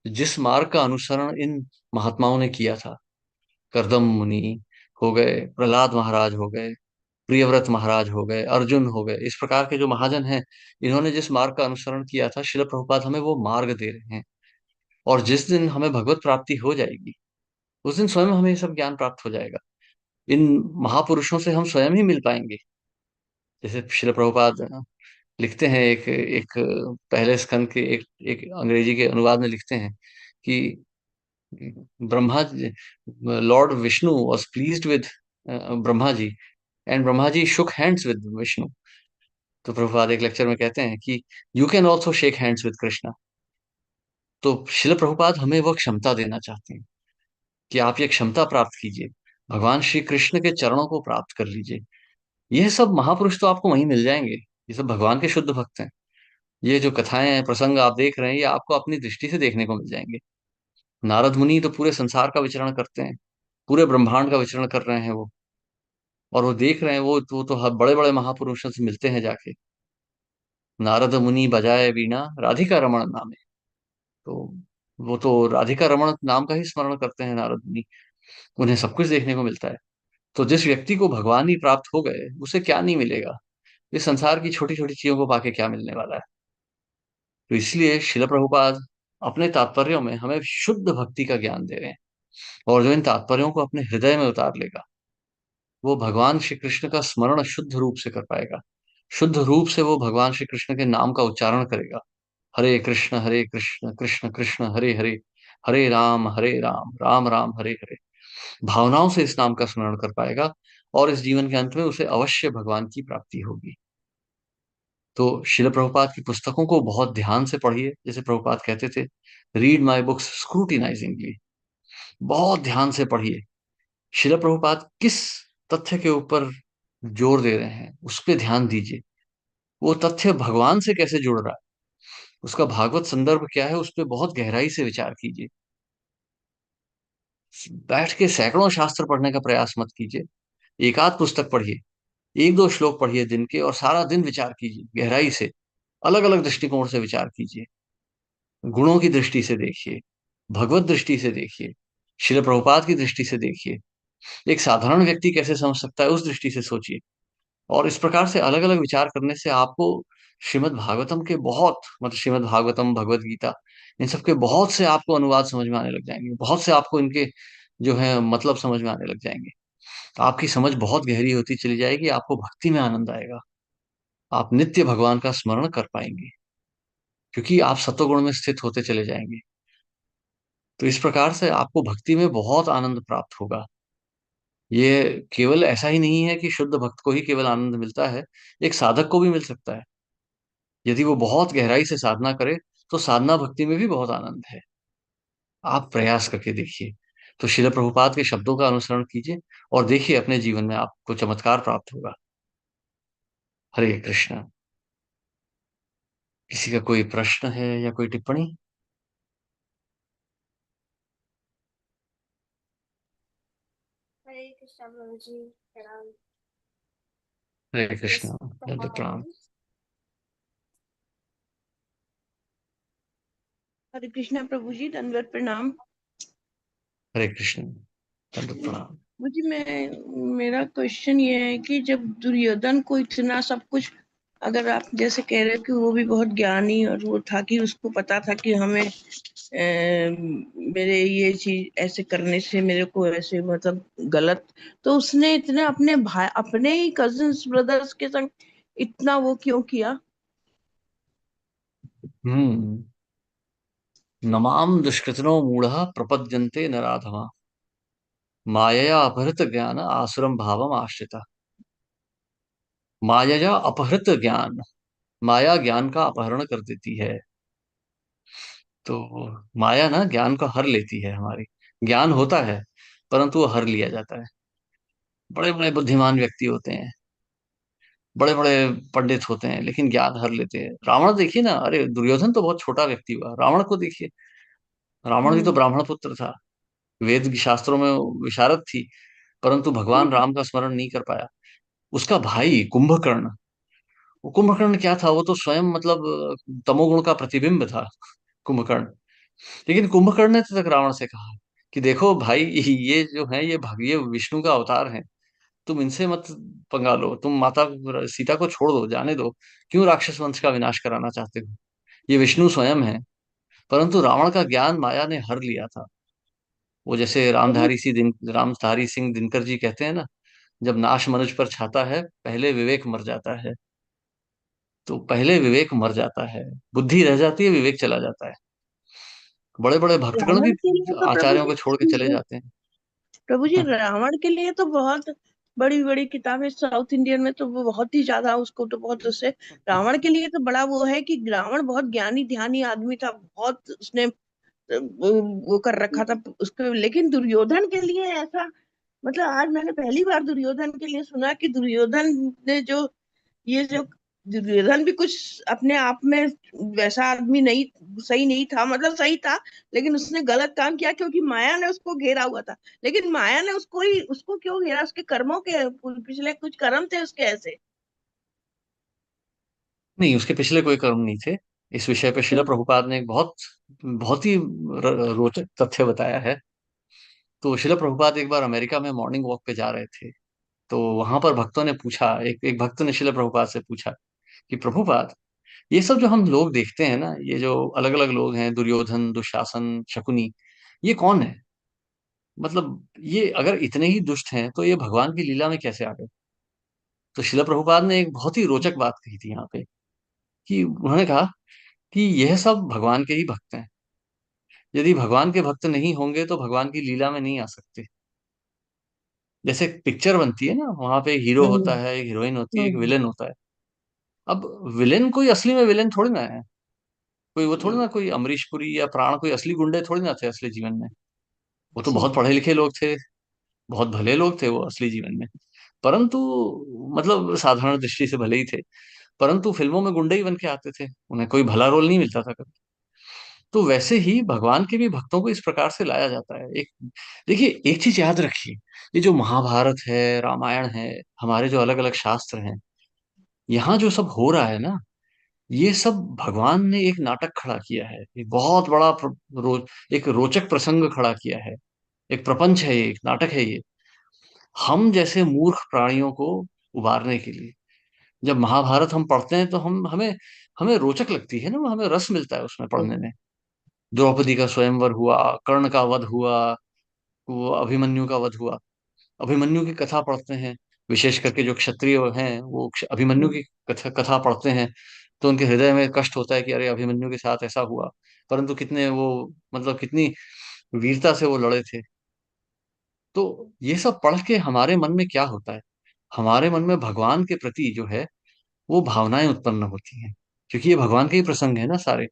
जिस मार्ग का अनुसरण इन महात्माओं ने किया था। करदम मुनि हो गए, प्रहलाद महाराज हो गए, प्रियव्रत महाराज हो गए, अर्जुन हो गए, इस प्रकार के जो महाजन हैं, इन्होंने जिस मार्ग का अनुसरण किया था, शिला प्रभुपाद हमें वो मार्ग दे रहे हैं। और जिस दिन हमें भगवत प्राप्ति हो जाएगी, उस दिन स्वयं हमें ये सब ज्ञान प्राप्त हो जाएगा। इन महापुरुषों से हम स्वयं ही मिल पाएंगे। जैसे शिला प्रभुपाद लिखते हैं, एक एक पहले स्कंद के एक एक अंग्रेजी के अनुवाद में लिखते हैं कि Brahma lord Vishnu was pleased with Brahma ji, and Brahma ji shook hands with Vishnu. तो प्रभुपाद एक लेक्चर में कहते हैं कि you can also shake hands with Krishna. तो शिल प्रभुपाद हमें वह क्षमता देना चाहते हैं कि आप ये क्षमता प्राप्त कीजिए, भगवान श्री कृष्ण के चरणों को प्राप्त कर लीजिए। यह सब महापुरुष तो आपको वहीं मिल जाएंगे, ये सब भगवान के शुद्ध भक्त हैं। ये जो कथाएं हैं, प्रसंग आप देख रहे हैं, ये आपको अपनी दृष्टि से देखने को मिल जाएंगे। नारद मुनि तो पूरे संसार का विचरण करते हैं, पूरे ब्रह्मांड का विचरण कर रहे हैं वो। और वो देख रहे हैं, वो तो बड़े बड़े महापुरुषों से मिलते हैं जाके। नारद मुनि बजाए वीणा राधिका रमण नामे। तो वो तो राधिका रमण नाम का ही स्मरण करते हैं नारद मुनि। उन्हें सब कुछ देखने को मिलता है। तो जिस व्यक्ति को भगवान ही प्राप्त हो गए, उसे क्या नहीं मिलेगा। इस संसार की छोटी छोटी चीजों को पाके क्या मिलने वाला है। तो इसलिए शिल प्रभुपाद अपने तात्पर्यों में हमें शुद्ध भक्ति का ज्ञान दे रहे हैं। और जो इन तात्पर्यों को अपने हृदय में उतार लेगा, वो भगवान श्री कृष्ण का स्मरण शुद्ध रूप से कर पाएगा। शुद्ध रूप से वो भगवान श्री कृष्ण के नाम का उच्चारण करेगा। हरे कृष्ण कृष्ण कृष्ण हरे हरे, हरे राम राम राम हरे हरे। भावनाओं से इस नाम का स्मरण कर पाएगा, और इस जीवन के अंत में उसे अवश्य भगवान की प्राप्ति होगी। तो शिल प्रभुपाद की पुस्तकों को बहुत ध्यान से पढ़िए। जैसे प्रभुपाद कहते थे, रीड माई बुक्स स्क्रूटिनाइजिंगली। बहुत ध्यान से पढ़िए। शिल प्रभुपाद किस तथ्य के ऊपर जोर दे रहे हैं, उस पर ध्यान दीजिए। वो तथ्य भगवान से कैसे जुड़ रहा है, उसका भागवत संदर्भ क्या है, उस पर बहुत गहराई से विचार कीजिए। बैठ के सैकड़ों शास्त्र पढ़ने का प्रयास मत कीजिए। एक आध पुस्तक पढ़िए, एक दो श्लोक पढ़िए दिन के, और सारा दिन विचार कीजिए गहराई से। अलग अलग दृष्टिकोण से विचार कीजिए। गुणों की दृष्टि से देखिए, भगवत दृष्टि से देखिए, शिल प्रभुपाद की दृष्टि से देखिए। एक साधारण व्यक्ति कैसे समझ सकता है, उस दृष्टि से सोचिए। और इस प्रकार से अलग अलग विचार करने से आपको श्रीमद् भागवतम के बहुत, मतलब श्रीमद् भागवतम, भगवत गीता, इन सब के बहुत से आपको अनुवाद समझ में आने लग जाएंगे। बहुत से आपको इनके जो है मतलब समझ में आने लग जाएंगे। आपकी समझ बहुत गहरी होती चली जाएगी, आपको भक्ति में आनंद आएगा। आप नित्य भगवान का स्मरण कर पाएंगे, क्योंकि आप सत्वगुण में स्थित होते चले जाएंगे। तो इस प्रकार से आपको भक्ति में बहुत आनंद प्राप्त होगा। ये केवल ऐसा ही नहीं है कि शुद्ध भक्त को ही केवल आनंद मिलता है, एक साधक को भी मिल सकता है। यदि वो बहुत गहराई से साधना करे तो साधना भक्ति में भी बहुत आनंद है। आप प्रयास करके देखिए। तो शिल प्रभुपाद के शब्दों का अनुसरण कीजिए और देखिए अपने जीवन में आपको चमत्कार प्राप्त होगा। हरे कृष्णा। किसी का कोई प्रश्न है या कोई टिप्पणी? हरे कृष्णा प्रभु जी, प्रणाम। हरे बस कृष्णा। दंड कहाँ प्रणाम। हूँ? हरे कृष्णा प्रभु जी, दंडवत प्रणाम। हरे कृष्ण। दंड प्रणाम। मुझे मेरा क्वेश्चन ये है कि जब दुर्योधन को इतना सब कुछ, अगर आप जैसे कह रहे हो कि वो भी बहुत ज्ञानी और वो था कि उसको पता था कि हमें मेरे ये चीज ऐसे करने से मेरे को ऐसे मतलब गलत, तो उसने इतने अपने भाई, अपने ही कजिन्स ब्रदर्स के संग इतना वो क्यों किया? हम्म। नमाम दुष्कृतिनो मूढ़ प्रपद्यन्ते नराधमा, मायया अपहृत ज्ञान आसुरम भावम आश्रिता। मायया अपहृत ज्ञान, माया ज्ञान का अपहरण कर देती है। तो माया ना ज्ञान को हर लेती है हमारी। ज्ञान होता है परंतु वो हर लिया जाता है। बड़े बड़े बुद्धिमान व्यक्ति होते हैं, बड़े बड़े पंडित होते हैं, लेकिन ज्ञान हर लेते हैं। रावण देखिए ना, अरे दुर्योधन तो बहुत छोटा व्यक्ति हुआ, रावण को देखिए। रावण भी तो हम्म। ब्राह्मण पुत्र था, वेद की शास्त्रों में विशारद थी, परंतु भगवान राम का स्मरण नहीं कर पाया। उसका भाई कुंभकर्ण, वो कुंभकर्ण क्या था, वो तो स्वयं मतलब तमोगुण का प्रतिबिंब था कुंभकर्ण। लेकिन कुंभकर्ण ने तो तक रावण से कहा कि देखो भाई, ये जो है ये विष्णु का अवतार है, तुम इनसे मत पंगा लो, तुम माता सीता को छोड़ दो, जाने दो। क्यों राक्षस वंश का विनाश कराना चाहते हो? ये विष्णु स्वयं है। परंतु रावण का ज्ञान माया ने हर लिया था। वो जैसे रामधारी सिंह दिनकर जी कहते हैं ना, जब नाश मनुज पर छाता है पहले विवेक मर जाता है। तो पहले विवेक मर जाता है, बुद्धि रह जाती है, विवेक चला जाता है। बड़े बड़े भक्तगण भी रावण के लिए तो प्रभु आचार्यों जी, को छोड़ के चले जाते हैं। प्रभु जी रावण के लिए तो बहुत बड़ी बड़ी किताबें, साउथ इंडियन में तो वो बहुत ही ज्यादा, उसको तो बहुत उससे, रावण के लिए तो बड़ा वो है कि रावण बहुत ज्ञानी ध्यानी आदमी था, बहुत उसने वो कर रखा था उसको। लेकिन दुर्योधन के लिए ऐसा, मतलब आज मैंने पहली बार दुर्योधन के लिए सुना कि दुर्योधन ने जो ये जो दुर्योधन भी कुछ अपने आप में वैसा आदमी नहीं, सही नहीं था, मतलब सही था लेकिन उसने गलत काम किया क्योंकि माया ने उसको घेरा हुआ था। लेकिन माया ने उसको क्यों घेरा? उसके कर्मों के पिछले कुछ कर्म थे उसके ऐसे। नहीं, उसके पिछले कोई कर्म नहीं थे। इस विषय पे शिला प्रभुपाद ने एक बहुत बहुत ही रोचक तथ्य बताया है। तो शिला प्रभुपाद एक बार अमेरिका में मॉर्निंग वॉक पे जा रहे थे। तो वहां पर भक्तों ने पूछा, एक एक भक्त ने शिला प्रभुपाद से पूछा कि प्रभुपाद, ये सब जो हम लोग देखते हैं ना, ये जो अलग अलग लोग हैं, दुर्योधन, दुशासन, शकुनी, ये कौन है? मतलब ये अगर इतने ही दुष्ट हैं तो ये भगवान की लीला में कैसे आ गए? तो शिला प्रभुपाद ने एक बहुत ही रोचक बात कही थी यहाँ पे, कि उन्होंने कहा कि यह सब भगवान के ही भक्त हैं। यदि भगवान के भक्त नहीं होंगे तो भगवान की लीला में नहीं आ सकते। जैसे पिक्चर बनती है ना, वहां पे हीरो हम्म। होता है, एक हीरोइन होती है, एक हम्म। विलेन होता है। अब विलेन कोई असली में विलेन थोड़ी ना है। कोई वो थोड़ी ना, कोई अमरीश पुरी या प्राण कोई असली गुंडे थोड़ी ना थे असली जीवन में। वो तो बहुत जी। पढ़े लिखे लोग थे, बहुत भले लोग थे वो असली जीवन में। परंतु मतलब साधारण दृष्टि से भले ही थे, परंतु फिल्मों में गुंडे ही बन के आते थे, उन्हें कोई भला रोल नहीं मिलता था कभी। तो वैसे ही भगवान के भी भक्तों को इस प्रकार से लाया जाता है। एक देखिए, एक चीज याद रखिए, ये जो महाभारत है, रामायण है, हमारे जो अलग अलग शास्त्र हैं, यहाँ जो सब हो रहा है ना, ये सब भगवान ने एक नाटक खड़ा किया है, एक बहुत बड़ा एक रोचक प्रसंग खड़ा किया है। एक प्रपंच है ये, एक नाटक है ये, हम जैसे मूर्ख प्राणियों को उबारने के लिए। जब महाभारत हम पढ़ते हैं तो हम हमें हमें रोचक लगती है ना, वो हमें रस मिलता है उसमें पढ़ने में। द्रौपदी का स्वयंवर हुआ, कर्ण का वध हुआ, वो अभिमन्यु का वध हुआ। अभिमन्यु की कथा पढ़ते हैं, विशेष करके जो क्षत्रिय हैं वो अभिमन्यु की कथा कथा पढ़ते हैं, तो उनके हृदय में कष्ट होता है कि अरे अभिमन्यु के साथ ऐसा हुआ। परंतु कितने वो, मतलब कितनी वीरता से वो लड़े थे। तो ये सब पढ़ के हमारे मन में क्या होता है, हमारे मन में भगवान के प्रति जो है वो भावनाएं उत्पन्न होती हैं, क्योंकि ये भगवान के ही प्रसंग है ना सारे।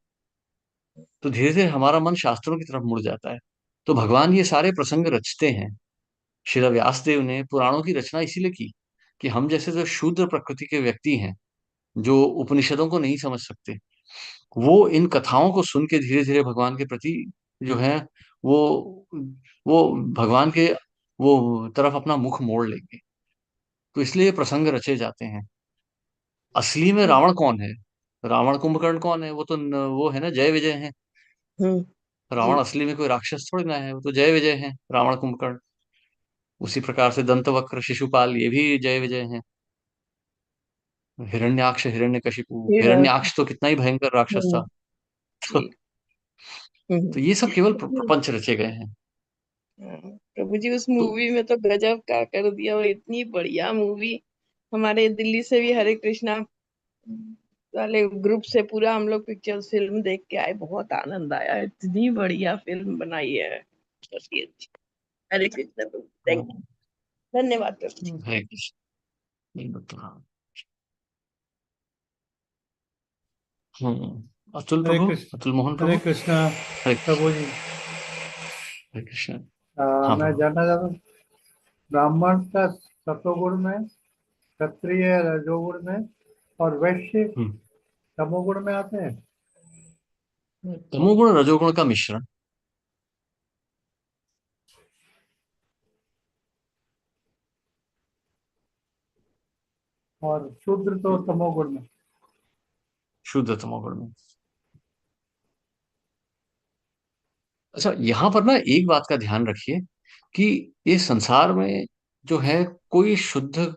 तो धीरे धीरे हमारा मन शास्त्रों की तरफ मुड़ जाता है। तो भगवान ये सारे प्रसंग रचते हैं। श्रील व्यास देव ने पुराणों की रचना इसीलिए की कि हम जैसे जो शूद्र प्रकृति के व्यक्ति हैं, जो उपनिषदों को नहीं समझ सकते, वो इन कथाओं को सुन के धीरे धीरे भगवान के प्रति जो है वो वो भगवान के वो तरफ अपना मुख मोड़ लेंगे। तो इसलिए ये प्रसंग रचे जाते हैं। असली में रावण कौन है, रावण कुंभकर्ण कौन है, वो तो वो है ना जय विजय है। हम्म। रावण जी। असली में कोई राक्षस थोड़ी ना है, वो तो जय विजय है रावण कुंभकर्ण। उसी प्रकार से दंतवक्र शिशुपाल ये भी जय विजय हैं। हिरण्याक्ष हिरण्यकशिपु, फिर हिरण्याक्ष तो कितना ही भयंकर राक्षस हम्म। था। तो, जी। हम्म। तो ये सब केवल प्रपंच रचे गए हैं। हाँ, प्रभु जी उस तो मूवी में तो गजब का कर दिया, वो इतनी बढ़िया मूवी। हमारे दिल्ली से भी हरे कृष्णा वाले ग्रुप से पूरा हम लोग पिक्चर फिल्म देख के आए, बहुत आनंद आया, इतनी बढ़िया फिल्म बनाई है, अच्छी अच्छी। हरे कृष्णा प्रभु, थैंक हाँ, यू, धन्यवाद प्रभु जी। है कृष्ण, नहीं तो हाँ। अतुल हरे प्रभु, कृष्ण। अतुल मोहन हरे प्रभु। कृष्णा हरे प्रभु कृष्ण। जी। हरे कृष्ण। हाँ मैं प्रभु। जानना चाहता हूँ, ब्राह्मण का सत्वगुण में, क्षत्रिय रजोगुण में, और वैश्य हम्म। तमोगुण में आते हैं। तमोगुण रजोगुण का मिश्रण। और शूद्र तो तमोगुण में। शुद्ध तमोगुण में। अच्छा, यहाँ पर ना एक बात का ध्यान रखिए कि ये संसार में जो है कोई शुद्ध,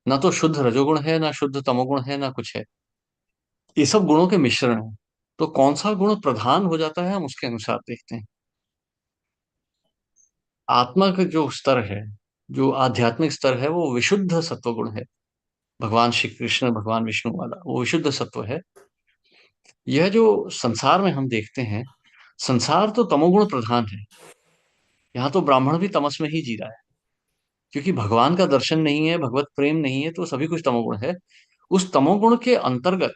ना तो शुद्ध रजोगुण है, ना शुद्ध तमोगुण है, ना कुछ है। ये सब गुणों के मिश्रण है। तो कौन सा गुण प्रधान हो जाता है हम उसके अनुसार देखते हैं। आत्मा का जो स्तर है, जो आध्यात्मिक स्तर है, वो विशुद्ध सत्व गुण है। भगवान श्री कृष्ण, भगवान विष्णु वाला वो विशुद्ध सत्व है। यह जो संसार में हम देखते हैं, संसार तो तमोगुण प्रधान है। यहाँ तो ब्राह्मण भी तमस में ही जी रहा है, क्योंकि भगवान का दर्शन नहीं है, भगवत प्रेम नहीं है, तो सभी कुछ तमोगुण है। उस तमोगुण के अंतर्गत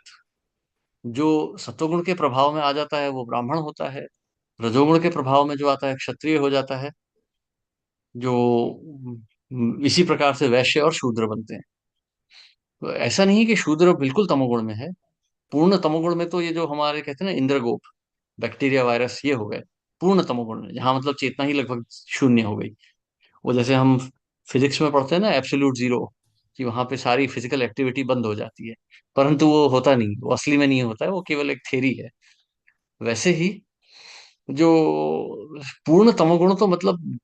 जो सत्वगुण के प्रभाव में आ जाता है वो ब्राह्मण होता है। रजोगुण के प्रभाव में जो आता है क्षत्रिय हो जाता है। जो इसी प्रकार से वैश्य और शूद्र बनते हैं। तो ऐसा नहीं है कि शूद्र बिल्कुल तमोगुण में है। पूर्ण तमोगुण में तो ये जो हमारे कहते हैं ना इंद्रगोप, बैक्टीरिया वायरस, ये हो गए पूर्ण तमोगुण में, जहाँ मतलब चेतना ही लगभग शून्य हो गई। वो जैसे हम फिजिक्स में पढ़ते हैं ना एब्सोल्यूट जीरो, कि वहां पे सारी फिजिकल एक्टिविटी बंद हो जाती है। परंतु वो होता नहीं, वो असली में नहीं होता है, वो केवल एक थ्योरी है। वैसे ही जो पूर्ण तमोगुण तो मतलब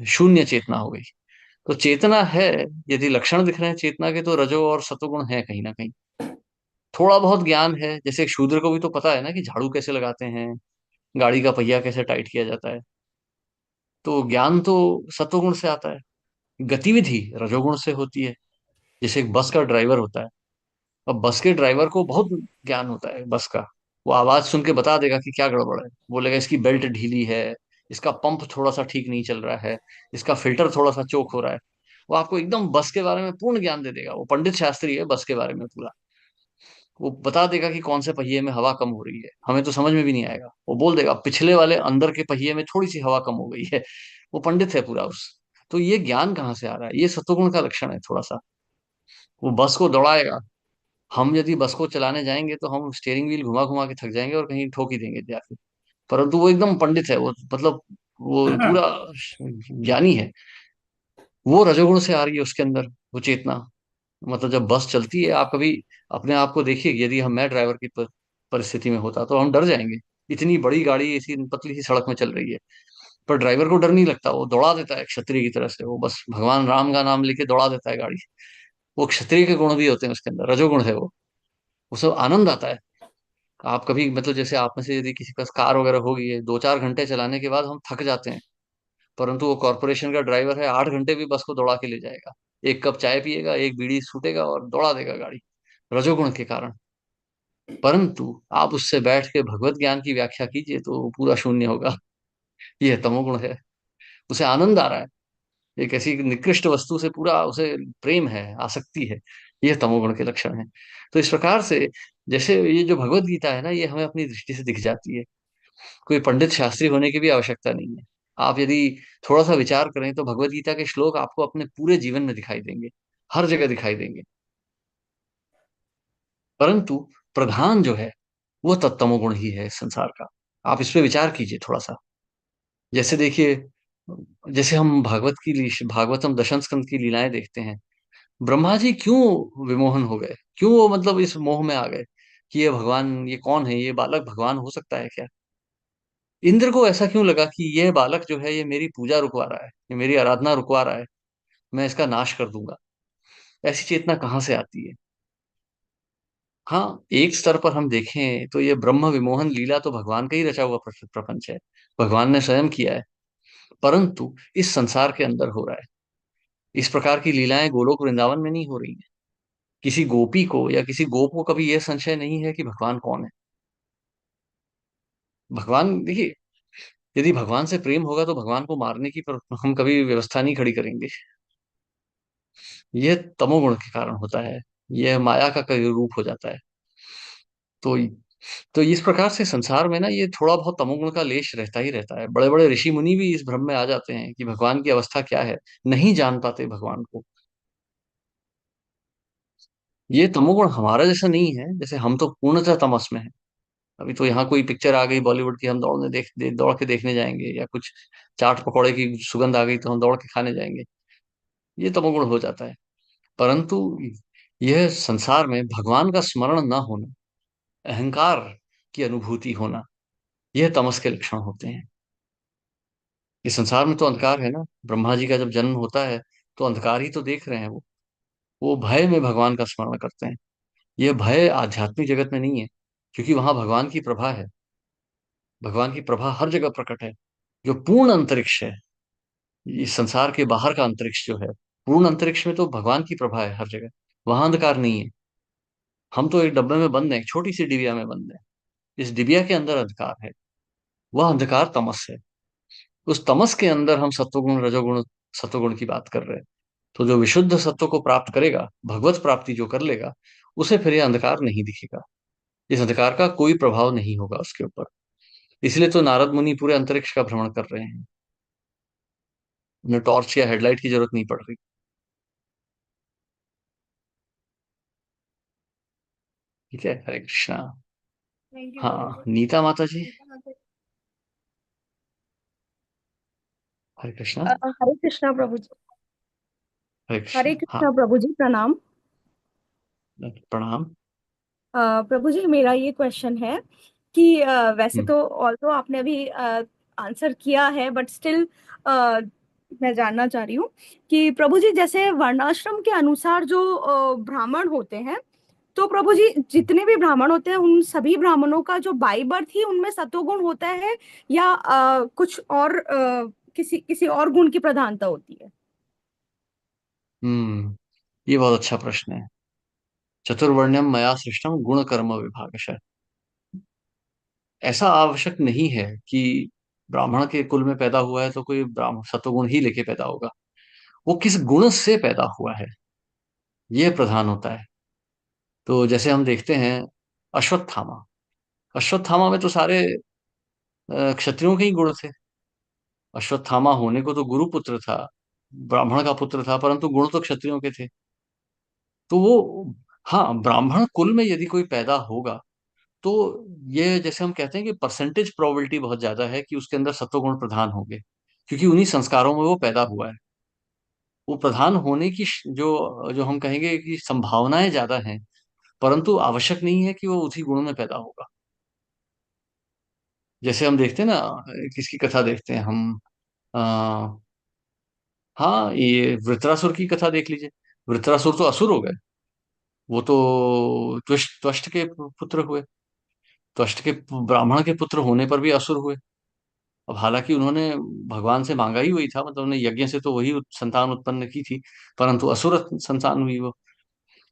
शून्य चेतना हो गई। तो चेतना है, यदि लक्षण दिख रहे हैं चेतना के, तो रजो और सतोगुण है कहीं ना कहीं। थोड़ा बहुत ज्ञान है, जैसे एक शूद्र को भी तो पता है ना कि झाड़ू कैसे लगाते हैं, गाड़ी का पहिया कैसे टाइट किया जाता है। तो ज्ञान तो सत्वगुण से आता है। गतिविधि रजोगुण से होती है। जैसे एक बस का ड्राइवर होता है, अब बस के ड्राइवर को बहुत ज्ञान होता है बस का। वो आवाज सुन के बता देगा कि क्या गड़बड़ है, बोलेगा इसकी बेल्ट ढीली है, इसका पंप थोड़ा सा ठीक नहीं चल रहा है, इसका फिल्टर थोड़ा सा चोक हो रहा है। वो आपको एकदम बस के बारे में पूर्ण ज्ञान दे देगा, वो पंडित शास्त्री है बस के बारे में पूरा। वो बता देगा कि कौन से पहिए में हवा कम हो रही है, हमें तो समझ में भी नहीं आएगा। वो बोल देगा पिछले वाले अंदर के पहिए में थोड़ी सी हवा कम हो गई है। वो पंडित है पूरा उस। तो ये ज्ञान कहाँ से आ रहा है, ये सत्वगुण का लक्षण है थोड़ा सा। वो बस को दौड़ाएगा। हम यदि बस को चलाने जाएंगे तो हम स्टीयरिंग व्हील घुमा घुमा के थक जाएंगे और कहीं ठोक ही देंगे जाके। परंतु वो एकदम पंडित है, वो मतलब वो पूरा ज्ञानी है। वो रजोगुण से आ रही है उसके अंदर, वो चेतना। मतलब जब बस चलती है, आप कभी अपने आप को देखिए, यदि हम मैं ड्राइवर की परिस्थिति में होता तो हम डर जाएंगे। इतनी बड़ी गाड़ी इसी पतली सी सड़क में चल रही है, पर ड्राइवर को डर नहीं लगता, वो दौड़ा देता है क्षत्रिय की तरह से। वो बस भगवान राम का नाम लेके दौड़ा देता है गाड़ी। वो क्षत्रिय के गुण भी होते हैं उसके अंदर, रजोगुण है वो सब आनंद आता है। आप कभी मतलब जैसे आप में से यदि किसी के पास कार वगैरह होगी है, 2-4 घंटे चलाने के बाद हम थक जाते हैं। परंतु वो कॉरपोरेशन का ड्राइवर है, 8 घंटे भी बस को दौड़ा के ले जाएगा। एक कप चाय पिएगा, एक बीड़ी सूटेगा और दौड़ा देगा गाड़ी, रजोगुण के कारण। परंतु आप उससे बैठ के भगवत ज्ञान की व्याख्या कीजिए तो वो पूरा शून्य होगा। यह तमोगुण है। उसे आनंद आ रहा है, एक ऐसी निकृष्ट वस्तु से पूरा उसे प्रेम है, आसक्ति है। यह तमोगुण के लक्षण है। तो इस प्रकार से, जैसे ये जो भगवत गीता है ना, ये हमें अपनी दृष्टि से दिख जाती है। कोई पंडित शास्त्री होने की भी आवश्यकता नहीं है। आप यदि थोड़ा सा विचार करें तो भगवत गीता के श्लोक आपको अपने पूरे जीवन में दिखाई देंगे, हर जगह दिखाई देंगे। परंतु प्रधान जो है वो तत्तमोगुण ही है इस संसार का। आप इस पे विचार कीजिए थोड़ा सा। जैसे देखिए, जैसे हम भागवतम दशम स्कंद की लीलाएं देखते हैं। ब्रह्मा जी क्यों विमोहन हो गए, क्यों वो मतलब इस मोह में आ गए कि ये भगवान, ये कौन है, ये बालक भगवान हो सकता है क्या? इंद्र को ऐसा क्यों लगा कि यह बालक जो है ये मेरी पूजा रुकवा रहा है, ये मेरी आराधना रुकवा रहा है, मैं इसका नाश कर दूंगा? ऐसी चेतना कहाँ से आती है? हाँ, एक स्तर पर हम देखें तो ये ब्रह्म विमोहन लीला तो भगवान का ही रचा हुआ प्रपंच है, भगवान ने स्वयं किया है। परंतु इस संसार के अंदर हो रहा है। इस प्रकार की लीलाएं गोलोक वृंदावन में नहीं हो रही हैं। किसी गोपी को या किसी गोप को कभी यह संशय नहीं है कि भगवान कौन है। भगवान देखिए, यदि भगवान से प्रेम होगा तो भगवान को मारने की हम कभी व्यवस्था नहीं खड़ी करेंगे। यह तमोगुण के कारण होता है, यह माया का कोई रूप हो जाता है। तो तो इस प्रकार से संसार में ना ये थोड़ा बहुत तमोगुण का लेश रहता ही रहता है। बड़े बड़े ऋषि मुनि भी इस भ्रम में आ जाते हैं कि भगवान की अवस्था क्या है, नहीं जान पाते भगवान को। ये तमोगुण हमारा जैसा नहीं है, जैसे हम तो पूर्णतः तमस में है। अभी तो यहाँ कोई पिक्चर आ गई बॉलीवुड की, हम दौड़ के देखने जाएंगे, या कुछ चाट पकौड़े की सुगंध आ गई तो हम दौड़ के खाने जाएंगे। ये तमोगुण हो जाता है। परंतु यह संसार में भगवान का स्मरण न होना, अहंकार की अनुभूति होना, यह तमस के लक्षण होते हैं। इस संसार में तो अंधकार है ना। ब्रह्मा जी का जब जन्म होता है तो अंधकार ही तो देख रहे हैं वो भय में भगवान का स्मरण करते हैं। यह भय आध्यात्मिक जगत में नहीं है, क्योंकि वहां भगवान की प्रभा है। भगवान की प्रभा हर जगह प्रकट है। जो पूर्ण अंतरिक्ष है, इस संसार के बाहर का अंतरिक्ष जो है, पूर्ण अंतरिक्ष में तो भगवान की प्रभा है हर जगह। वहां अंधकार नहीं है। हम तो एक डब्बे में बंद हैं, एक छोटी सी डिबिया में बंद हैं। इस डिबिया के अंदर अंधकार है, वह अंधकार तमस है। उस तमस के अंदर हम सत्वगुण रजोगुण सत्वगुण की बात कर रहे हैं। तो जो विशुद्ध सत्व को प्राप्त करेगा, भगवत प्राप्ति जो कर लेगा, उसे फिर यह अंधकार नहीं दिखेगा। इस अंधकार का कोई प्रभाव नहीं होगा उसके ऊपर। इसलिए तो नारद मुनि पूरे अंतरिक्ष का भ्रमण कर रहे हैं। उन्हें टॉर्च या हेडलाइट की जरूरत नहीं पड़ रही। ठीक है, हरे कृष्णा। थैंक यू हाँ, गुरुजी। नीता माता जी। हरे कृष्णा। हरे कृष्णा प्रभु जी। हरे हरे कृष्णा, हाँ। कृष्णा प्रभु जी, प्रणाम। प्रणाम। प्रभु जी, मेरा ये क्वेश्चन है कि वैसे हम्म, तो ऑल्दो आपने अभी आंसर किया है, बट स्टिल मैं जानना चाह रही हूँ कि प्रभु जी, जैसे वर्णाश्रम के अनुसार जो ब्राह्मण होते हैं, तो प्रभु जी जितने भी ब्राह्मण होते हैं उन सभी ब्राह्मणों का जो बाई बर्थ ही उनमें सत्वगुण होता है, या कुछ और किसी किसी और गुण की प्रधानता होती है? ये बहुत अच्छा प्रश्न है। चतुर्वर्ण्यम मया सृष्टम गुण कर्म विभागशः। ऐसा आवश्यक नहीं है कि ब्राह्मण के कुल में पैदा हुआ है तो कोई ब्राह्मण सत्वगुण ही लेके पैदा होगा। वो किस गुण से पैदा हुआ है, ये प्रधान होता है। तो जैसे हम देखते हैं अश्वत्थामा। अश्वत्थामा में तो सारे क्षत्रियों के ही गुण थे। अश्वत्थामा होने को तो गुरु पुत्र था, ब्राह्मण का पुत्र था, परंतु गुण तो क्षत्रियों के थे। तो वो, हाँ, ब्राह्मण कुल में यदि कोई पैदा होगा तो ये, जैसे हम कहते हैं कि परसेंटेज प्रोबेबिलिटी बहुत ज्यादा है कि उसके अंदर सत्वगुण प्रधान होंगे, क्योंकि उन्हीं संस्कारों में वो पैदा हुआ है। वो प्रधान होने की जो जो हम कहेंगे कि संभावनाएं ज्यादा हैं, परंतु आवश्यक नहीं है कि वो उसी गुण में पैदा होगा। जैसे हम देखते हैं ना, किसकी कथा देखते हैं हम, आ, हाँ, ये वृत्रासुर की कथा देख लीजिए। वृत्रासुर तो असुर हो गए। वो तो त्वष्ट त्वष्ट के पुत्र हुए। त्वष्ट के ब्राह्मण के पुत्र होने पर भी असुर हुए। अब हालांकि उन्होंने भगवान से मांगा ही वही था, मतलब उन्होंने यज्ञ से तो वही संतान उत्पन्न की थी, परंतु असुर संतान हुई वो।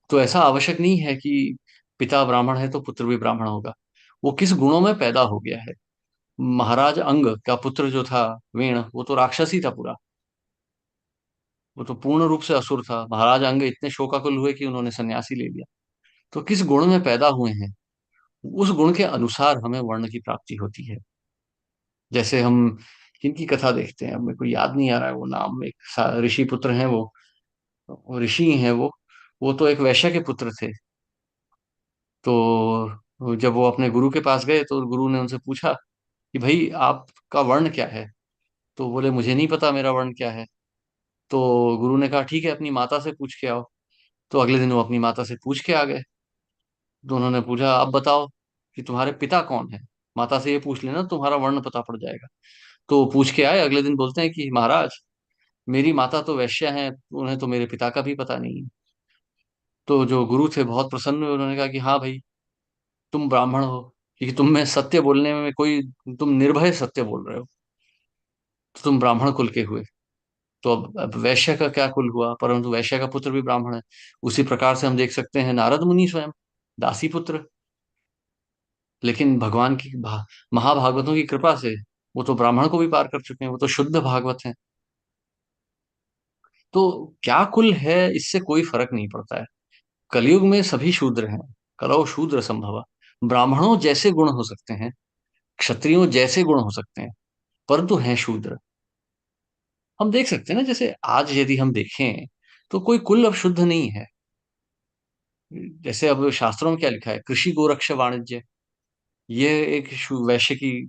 तो ऐसा आवश्यक नहीं है कि पिता ब्राह्मण है तो पुत्र भी ब्राह्मण होगा। वो किस गुणों में पैदा हो गया है। महाराज अंग का पुत्र जो था वेण, वो तो राक्षस ही था पूरा, वो तो पूर्ण रूप से असुर था। महाराज अंग इतने शोकाकुल हुए कि उन्होंने सन्यासी ले लिया। तो किस गुण में पैदा हुए हैं, उस गुण के अनुसार हमें वर्ण की प्राप्ति होती है। जैसे हम किनकी कथा देखते हैं, अब मेरे को याद नहीं आ रहा है वो नाम, एक ऋषि पुत्र हैं वो ऋषि ही हैं वो तो एक वैश्य के पुत्र थे। तो जब वो अपने गुरु के पास गए तो गुरु ने उनसे पूछा कि भाई आपका वर्ण क्या है। तो बोले मुझे नहीं पता मेरा वर्ण क्या है। तो गुरु ने कहा ठीक है अपनी माता से पूछ के आओ। तो अगले दिन वो अपनी माता से पूछ के आ गए। तो उन्होंने पूछा अब बताओ कि तुम्हारे पिता कौन है। माता से ये पूछ लेना तुम्हारा वर्ण पता पड़ जाएगा। तो वो पूछ के आए, अगले दिन बोलते हैं कि महाराज मेरी माता तो वैश्य हैं, उन्हें तो मेरे पिता का भी पता नहीं है। तो जो गुरु थे बहुत प्रसन्न हुए, उन्होंने कहा कि हाँ भाई तुम ब्राह्मण हो, क्योंकि तुम में सत्य बोलने में कोई, तुम निर्भय सत्य बोल रहे हो, तो तुम ब्राह्मण कुल के हुए। तो अब वैश्य का क्या कुल हुआ, परंतु वैश्य का पुत्र भी ब्राह्मण है। उसी प्रकार से हम देख सकते हैं नारद मुनि स्वयं दासी पुत्र, लेकिन भगवान की महाभागवतों की कृपा से वो तो ब्राह्मण को भी पार कर चुके हैं, वो तो शुद्ध भागवत हैं। तो क्या कुल है इससे कोई फर्क नहीं पड़ता है। कलयुग में सभी शूद्र हैं, कलौ शूद्र संभव। ब्राह्मणों जैसे गुण हो सकते हैं, क्षत्रियों जैसे गुण हो सकते हैं, परंतु हैं शूद्र। हम देख सकते हैं ना, जैसे आज यदि हम देखें तो कोई कुल अब शुद्ध नहीं है। जैसे अब शास्त्रों में क्या लिखा है, कृषि गोरक्ष वाणिज्य, ये एक वैश्य की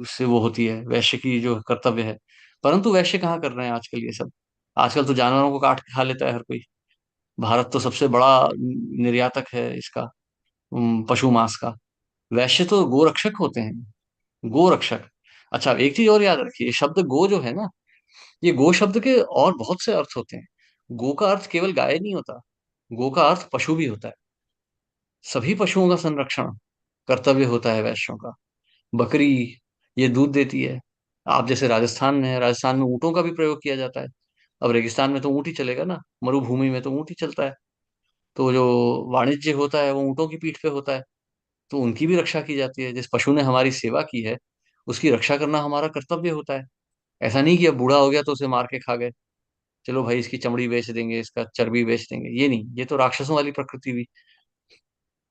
से वो होती है, वैश्य की जो कर्तव्य है। परंतु वैश्य कहाँ कर रहे हैं आजकल ये सब। आजकल तो जानवरों को काट के खा लेता है हर कोई। भारत तो सबसे बड़ा निर्यातक है इसका, पशु मांस का। वैश्य तो गोरक्षक होते हैं, गोरक्षक। अच्छा एक चीज और याद रखिए, शब्द गो जो है ना, ये गो शब्द के और बहुत से अर्थ होते हैं। गो का अर्थ केवल गाय नहीं होता, गो का अर्थ पशु भी होता है। सभी पशुओं का संरक्षण कर्तव्य होता है वैश्यों का। बकरी ये दूध देती है। आप जैसे राजस्थान में है, राजस्थान में ऊँटों का भी प्रयोग किया जाता है। अब रेगिस्तान में तो ऊँट ही चलेगा ना, मरुभूमि में तो ऊँट ही चलता है। तो जो वाणिज्य होता है वो ऊँटों की पीठ पे होता है। तो उनकी भी रक्षा की जाती है। जिस पशु ने हमारी सेवा की है उसकी रक्षा करना हमारा कर्तव्य होता है। ऐसा नहीं कि अब बूढ़ा हो गया तो उसे मार के खा गए, चलो भाई इसकी चमड़ी बेच देंगे, इसका चर्बी बेच देंगे, ये नहीं, ये तो राक्षसों वाली प्रकृति हुई।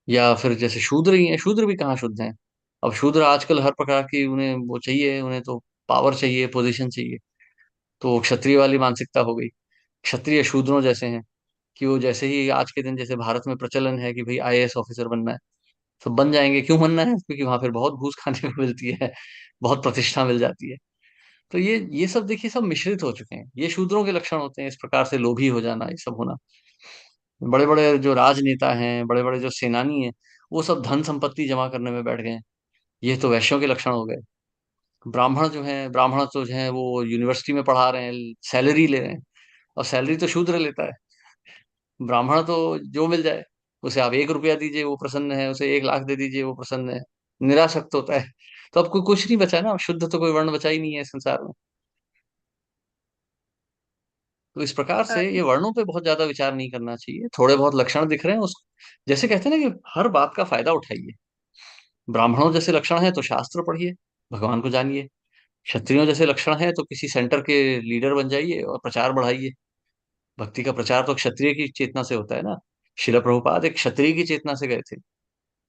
या फिर जैसे शूद्र ही हैं, शूद्र भी कहाँ शुद्ध हैं। अब शूद्र आजकल हर प्रकार की उन्हें वो चाहिए, उन्हें तो पावर चाहिए, पोजीशन चाहिए। तो क्षत्रिय वाली मानसिकता हो गई। क्षत्रिय शूद्रों जैसे हैं, कि वो जैसे ही आज के दिन जैसे भारत में प्रचलन है कि भाई आईएएस ऑफिसर बनना है, तो बन जाएंगे। क्यों बनना है, क्योंकि वहां फिर बहुत घूस खाने को मिलती है, बहुत प्रतिष्ठा मिल जाती है। तो ये सब देखिए सब मिश्रित हो चुके हैं, ये शूद्रों के लक्षण होते हैं, इस प्रकार से लोभी हो जाना, ये सब होना। बड़े बड़े जो राजनेता हैं, बड़े बड़े जो सेनानी हैं, वो सब धन संपत्ति जमा करने में बैठ गए हैं। ये तो वैश्यों के लक्षण हो गए। ब्राह्मण जो हैं, ब्राह्मण तो जो है वो यूनिवर्सिटी में पढ़ा रहे हैं, सैलरी ले रहे हैं। और सैलरी तो शूद्र लेता है। ब्राह्मण तो जो मिल जाए, उसे आप 1 रुपया दीजिए वो प्रसन्न है, उसे 1 लाख दे दीजिए वो प्रसन्न है, निरासक्त होता है। तो अब कोई कुछ नहीं बचा ना, अब शुद्ध तो कोई वर्ण बचा ही नहीं है इस संसार में। तो इस प्रकार से ये वर्णों पे बहुत ज्यादा विचार नहीं करना चाहिए। थोड़े बहुत लक्षण दिख रहे हैं उस, जैसे कहते हैं ना कि हर बात का फायदा उठाइए। ब्राह्मणों जैसे लक्षण है तो शास्त्र पढ़िए, भगवान को जानिए। क्षत्रियों जैसे लक्षण है तो किसी सेंटर के लीडर बन जाइए और प्रचार बढ़ाइए। भक्ति का प्रचार तो क्षत्रिय की चेतना से होता है ना। शिला प्रभुपाद एक क्षत्रिय की चेतना से गए थे,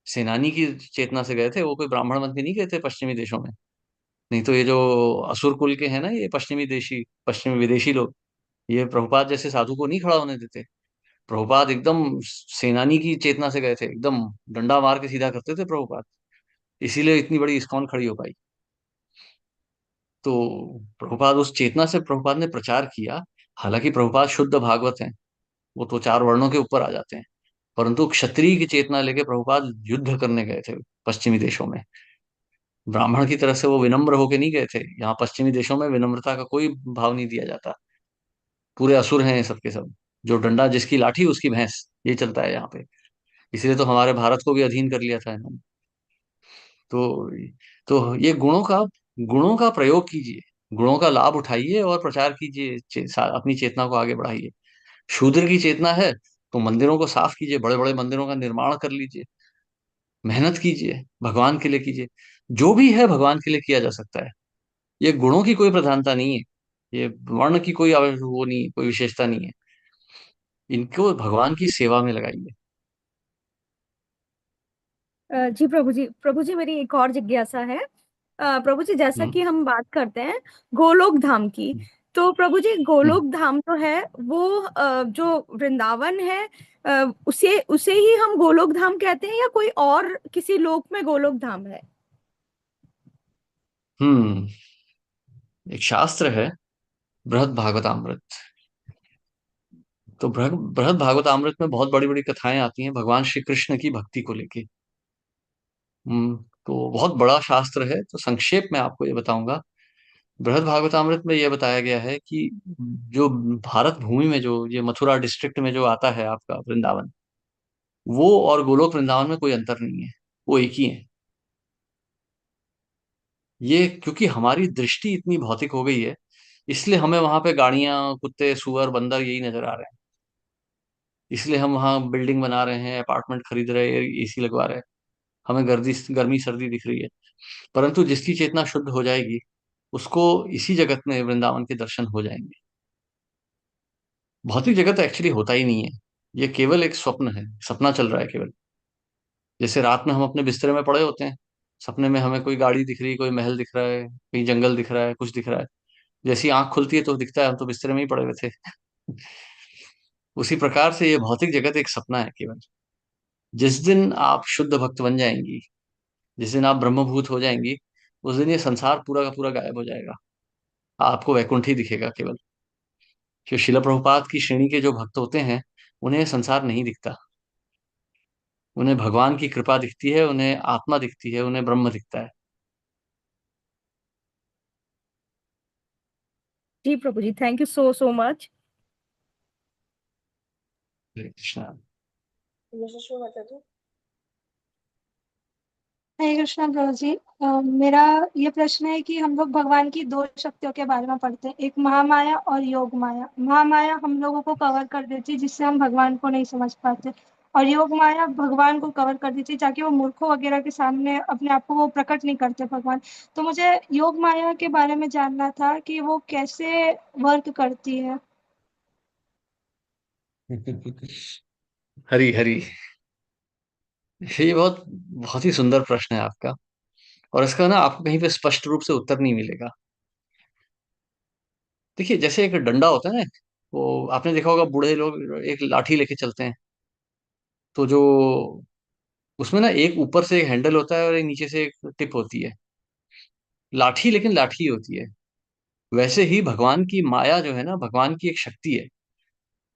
सेनानी की चेतना से गए थे, वो कोई ब्राह्मण बन के नहीं गए थे पश्चिमी देशों में। नहीं तो ये जो असुर कुल के हैं ना, ये पश्चिमी विदेशी लोग, ये प्रभुपाद जैसे साधु को नहीं खड़ा होने देते। प्रभुपाद एकदम सेनानी की चेतना से गए थे, एकदम डंडा मार के सीधा करते थे प्रभुपाद। इसीलिए इतनी बड़ी इस्कॉन खड़ी हो पाई। तो प्रभुपाद उस चेतना से प्रभुपाद ने प्रचार किया। हालांकि प्रभुपाद शुद्ध भागवत हैं, वो तो 4 वर्णों के ऊपर आ जाते हैं। परंतु क्षत्रिय की चेतना लेके प्रभुपाद युद्ध करने गए थे पश्चिमी देशों में। ब्राह्मण की तरह से वो विनम्र होके नहीं गए थे। यहाँ पश्चिमी देशों में विनम्रता का कोई भाव नहीं दिया जाता। पूरे असुर हैं ये सब के सब। जो डंडा जिसकी लाठी उसकी भैंस, ये चलता है यहाँ पे। इसलिए तो हमारे भारत को भी अधीन कर लिया था इन्होंने। तो ये गुणों का गुणों का प्रयोग कीजिए, गुणों का लाभ उठाइए और प्रचार कीजिए, अपनी चेतना को आगे बढ़ाइए। शूद्र की चेतना है तो मंदिरों को साफ कीजिए, बड़े बड़े मंदिरों का निर्माण कर लीजिए, मेहनत कीजिए, भगवान के लिए कीजिए। जो भी है भगवान के लिए किया जा सकता है। ये गुणों की कोई प्रधानता नहीं है, ये वर्ण की कोई वो नहीं, कोई विशेषता नहीं है। इनको भगवान की सेवा में लगाइए। जी प्रभु जी मेरी एक और जिज्ञासा है। प्रभु जी जैसा हम्म कि हम बात करते हैं गोलोक धाम की, तो प्रभु जी हम्म गोलोक धाम तो है वो जो वृंदावन है, उसे उसे ही हम गोलोक धाम कहते हैं या कोई और किसी लोक में गोलोक धाम है? हम्म एक शास्त्र है, बृहद भागवतामृत। तो बृहद भागवतामृत में बहुत बड़ी बड़ी कथाएं आती हैं भगवान श्री कृष्ण की भक्ति को लेके। तो बहुत बड़ा शास्त्र है, तो संक्षेप में आपको ये बताऊंगा। बृहद भागवतामृत में यह बताया गया है कि जो भारत भूमि में जो ये मथुरा डिस्ट्रिक्ट में जो आता है आपका वृंदावन, वो और गोलोक वृंदावन में कोई अंतर नहीं है, वो एक ही है। ये क्योंकि हमारी दृष्टि इतनी भौतिक हो गई है, इसलिए हमें वहां पे गाड़ियां, कुत्ते, सुअर, बंदर यही नजर आ रहे हैं। इसलिए हम वहाँ बिल्डिंग बना रहे हैं, अपार्टमेंट खरीद रहे हैं, एसी लगवा रहे हैं, हमें गर्दी गर्मी सर्दी दिख रही है। परंतु जिसकी चेतना शुद्ध हो जाएगी, उसको इसी जगत में वृंदावन के दर्शन हो जाएंगे। भौतिक जगत एक्चुअली होता ही नहीं है, ये केवल एक स्वप्न है, सपना चल रहा है केवल। जैसे रात में हम अपने बिस्तर में पड़े होते हैं, सपने में हमें कोई गाड़ी दिख रही है, कोई महल दिख रहा है, कहीं जंगल दिख रहा है, कुछ दिख रहा है। जैसी आंख खुलती है तो दिखता है हम तो बिस्तर में ही पड़े हुए थे। उसी प्रकार से ये भौतिक जगत एक सपना है केवल। जिस दिन आप शुद्ध भक्त बन जाएंगी, जिस दिन आप ब्रह्मभूत हो जाएंगी, उस दिन ये संसार पूरा का पूरा गायब हो जाएगा। आपको वैकुंठ ही दिखेगा केवल। जो शिला प्रभुपाद की श्रेणी के जो भक्त होते हैं, उन्हें संसार नहीं दिखता, उन्हें भगवान की कृपा दिखती है, उन्हें आत्मा दिखती है, उन्हें ब्रह्म दिखता है। जी प्रभु जी, thank you so so much. Hare Krishna. Yashasvi बता दो। हरे कृष्णा प्रभु जी। मेरा ये प्रश्न है कि हम लोग भगवान की दो शक्तियों के बारे में पढ़ते हैं, एक महामाया और योग माया। महामाया हम लोगों को कवर कर देती है जिससे हम भगवान को नहीं समझ पाते, और योग माया भगवान को कवर कर देती है ताकि वो मूर्खों वगैरह के सामने अपने आप को वो प्रकट नहीं करते भगवान। तो मुझे योग माया के बारे में जानना था कि वो कैसे वर्क करती है। हरी हरी, ये बहुत बहुत ही सुंदर प्रश्न है आपका। और इसका ना आपको कहीं पे स्पष्ट रूप से उत्तर नहीं मिलेगा। देखिए, जैसे एक डंडा होता है ना, वो आपने देखा होगा, बूढ़े लोग एक लाठी लेके चलते हैं। तो जो उसमें ना एक ऊपर से एक हैंडल होता है और एक नीचे से एक टिप होती है। लाठी लेकिन लाठी होती है। वैसे ही भगवान की माया जो है ना, भगवान की एक शक्ति है।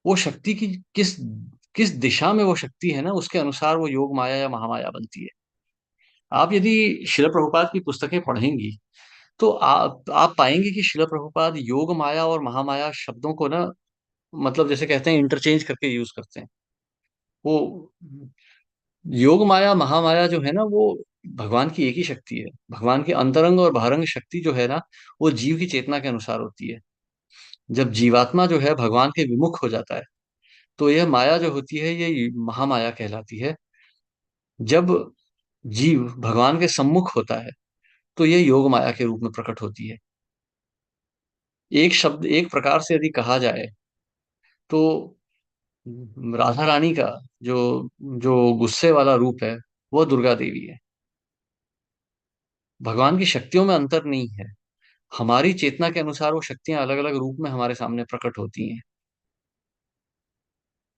वो शक्ति की किस किस दिशा में वो शक्ति है ना, उसके अनुसार वो योग माया या महामाया बनती है। आप यदि शिला प्रभुपाद की पुस्तकें पढ़ेंगी, तो आप पाएंगे कि शिला प्रभुपाद योग माया और महामाया शब्दों को ना, मतलब जैसे कहते हैं इंटरचेंज करके यूज करते हैं। वो योग माया महामाया जो है ना, वो भगवान की एक ही शक्ति है। भगवान की अंतरंग और बहिरंग शक्ति जो है ना, वो जीव की चेतना के अनुसार होती है। जब जीवात्मा जो है भगवान के विमुख हो जाता है, तो यह माया जो होती है ये महामाया कहलाती है। जब जीव भगवान के सम्मुख होता है, तो यह योग माया के रूप में प्रकट होती है। एक शब्द एक प्रकार से यदि कहा जाए, तो राधा रानी का जो जो गुस्से वाला रूप है, वो दुर्गा देवी है। भगवान की शक्तियों में अंतर नहीं है। हमारी चेतना के अनुसार वो शक्तियां अलग अलग रूप में हमारे सामने प्रकट होती हैं।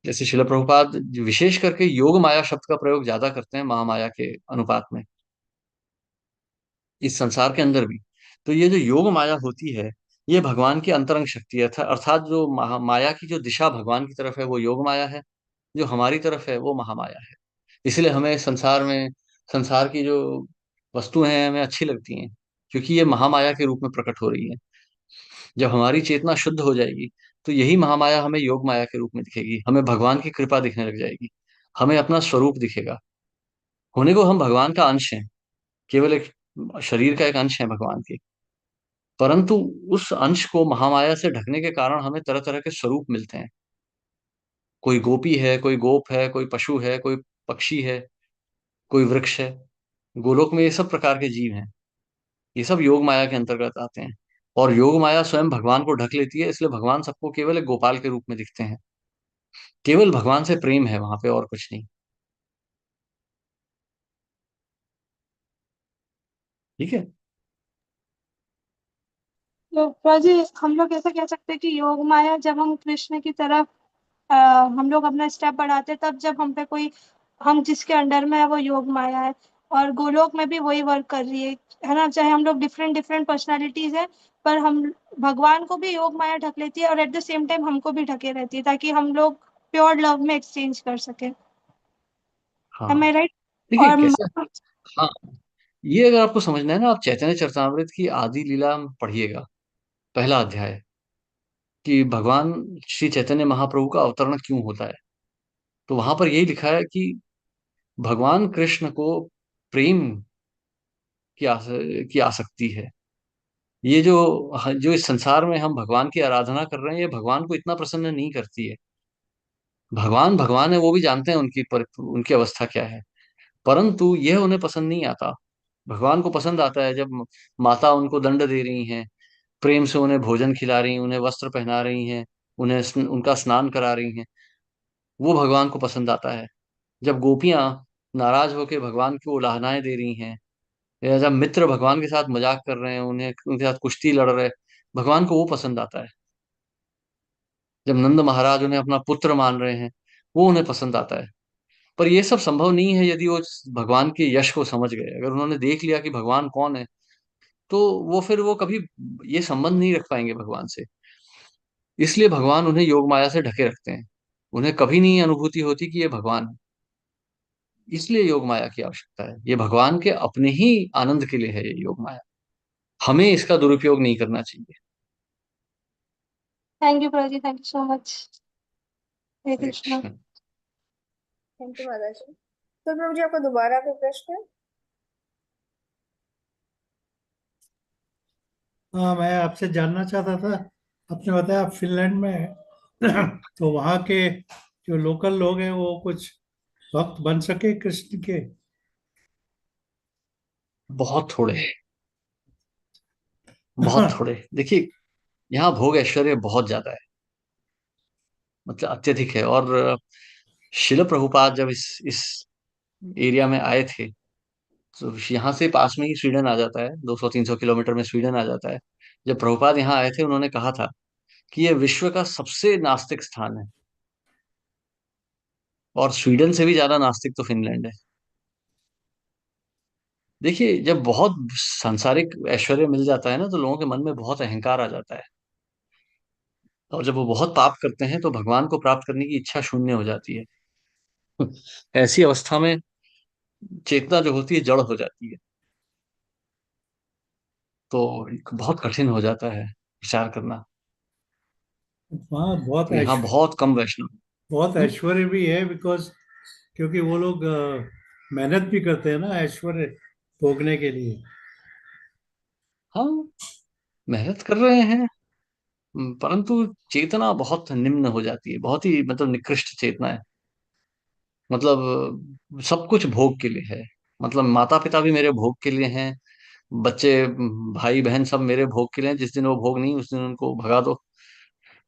जैसे शिला प्रभुपाद विशेष करके योग माया शब्द का प्रयोग ज्यादा करते हैं महामाया के अनुपात में, इस संसार के अंदर भी। तो ये जो योग माया होती है, ये भगवान की अंतरंग शक्ति है, अर्थात जो माया की जो दिशा भगवान की तरफ है वो योग माया है, जो हमारी तरफ है वो महामाया है। इसलिए हमें संसार की जो वस्तुएं हैं हमें अच्छी लगती हैं, क्योंकि ये महामाया के रूप में प्रकट हो रही है। जब हमारी चेतना शुद्ध हो जाएगी, तो यही महामाया हमें योग माया के रूप में दिखेगी, हमें भगवान की कृपा दिखने लग जाएगी, हमें अपना स्वरूप दिखेगा। होने को हम भगवान का अंश हैं, केवल एक शरीर का एक अंश है भगवान के। परंतु उस अंश को महामाया से ढकने के कारण हमें तरह तरह के स्वरूप मिलते हैं। कोई गोपी है, कोई गोप है, कोई पशु है, कोई पक्षी है, कोई वृक्ष है। गोलोक में ये सब प्रकार के जीव हैं। ये सब योग माया के अंतर्गत आते हैं। और योग माया स्वयं भगवान को ढक लेती है, इसलिए भगवान सबको केवल एक गोपाल के रूप में दिखते हैं। केवल भगवान से प्रेम है वहां पे, और कुछ नहीं। ठीक है। तो प्रभु जी, हम लोग ऐसा कह सकते हैं कि योग माया जब हम कृष्ण की तरफ अ, हम लोग अपना स्टेप बढ़ाते हैं, तब जब हम पे कोई, हम जिसके अंडर में है वो योग माया है, और गोलोक में भी वही वर्क कर रही है ना। चाहे हम लोग डिफरेंट डिफरेंट पर्सनालिटीज है, पर हम भगवान को भी योग माया ढक लेती है, और एट द सेम टाइम हमको भी ढके रहती है, ताकि हम लोग प्योर लव में एक्सचेंज कर सके। एम हाँ, आई राइट? देखिए और कैसा। हाँ, ये अगर आपको समझना है ना, आप चैतन्य चरितमृत की आदि लीला पढ़िएगा, पहला अध्याय, कि भगवान श्री चैतन्य महाप्रभु का अवतरण क्यों होता है। तो वहां पर यही लिखा है कि भगवान कृष्ण को प्रेम की आसक्ति है। ये जो जो इस संसार में हम भगवान की आराधना कर रहे हैं, ये भगवान को इतना प्रसन्न नहीं करती है। भगवान भगवान है, वो भी जानते हैं उनकी अवस्था क्या है, परंतु यह उन्हें पसंद नहीं आता। भगवान को पसंद आता है जब माता उनको दंड दे रही हैं, प्रेम से उन्हें भोजन खिला रही हैं, उन्हें वस्त्र पहना रही हैं, उनका स्नान करा रही हैं। वो भगवान को पसंद आता है। जब गोपियां नाराज होकर भगवान को उलाहनाएं दे रही हैं, या जब मित्र भगवान के साथ मजाक कर रहे हैं, उन्हें उनके साथ कुश्ती लड़ रहे हैं, भगवान को वो पसंद आता है। जब नंद महाराज उन्हें अपना पुत्र मान रहे हैं, वो उन्हें पसंद आता है। पर ये सब संभव नहीं है यदि वो भगवान के यश को समझ गए। अगर उन्होंने देख लिया कि भगवान कौन है, तो वो कभी ये संबंध नहीं रख पाएंगे भगवान से। इसलिए भगवान उन्हें योग माया से ढके रखते हैं। उन्हें कभी नहीं अनुभूति होती कि ये भगवान है। इसलिए योग माया की आवश्यकता है। ये भगवान के अपने ही आनंद के लिए है ये योग माया। हमें इसका दुरुपयोग नहीं करना चाहिए। थैंक यू प्रभु जी, thank you so much. Hare Hare Krishna. Krishna. Thank you माता जी। तो प्रभु जी, आपका दोबारा कोई प्रश्न है? हाँ, मैं आपसे जानना चाहता था। आपने बताया आप फिनलैंड में हैं। तो वहाँ के जो लोकल लोग हैं वो कुछ भक्त बन सके कृष्ण के? बहुत थोड़े, बहुत थोड़े। देखिए, यहाँ भोग ऐश्वर्य बहुत ज्यादा है, मतलब अत्यधिक है। और शिल प्रभुपाद जब इस एरिया में आए थे, तो यहाँ से पास में ही स्वीडन आ जाता है, 200-300 किलोमीटर में स्वीडन आ जाता है। जब प्रभुपाद यहाँ आए थे, उन्होंने कहा था कि यह विश्व का सबसे नास्तिक स्थान है, और स्वीडन से भी ज्यादा नास्तिक तो फिनलैंड है। देखिए, जब बहुत सांसारिक ऐश्वर्य मिल जाता है ना, तो लोगों के मन में बहुत अहंकार आ जाता है। और जब वो बहुत पाप करते हैं, तो भगवान को प्राप्त करने की इच्छा शून्य हो जाती है। ऐसी अवस्था में चेतना जो होती है जड़ हो जाती है। तो बहुत कठिन हो जाता है विचार करना। वहाँ बहुत तो यहाँ बहुत कम वैष्णव। बहुत हम्म? ऐश्वर्य भी है, बिकॉज क्योंकि वो लोग मेहनत भी करते हैं ना ऐश्वर्य भोगने के लिए। हाँ, मेहनत कर रहे हैं, परंतु चेतना बहुत निम्न हो जाती है, बहुत ही मतलब निकृष्ट चेतना है। मतलब सब कुछ भोग के लिए है। मतलब माता पिता भी मेरे भोग के लिए हैं, बच्चे, भाई बहन सब मेरे भोग के लिए हैं। जिस दिन वो भोग नहीं, उस दिन उनको भगा दो।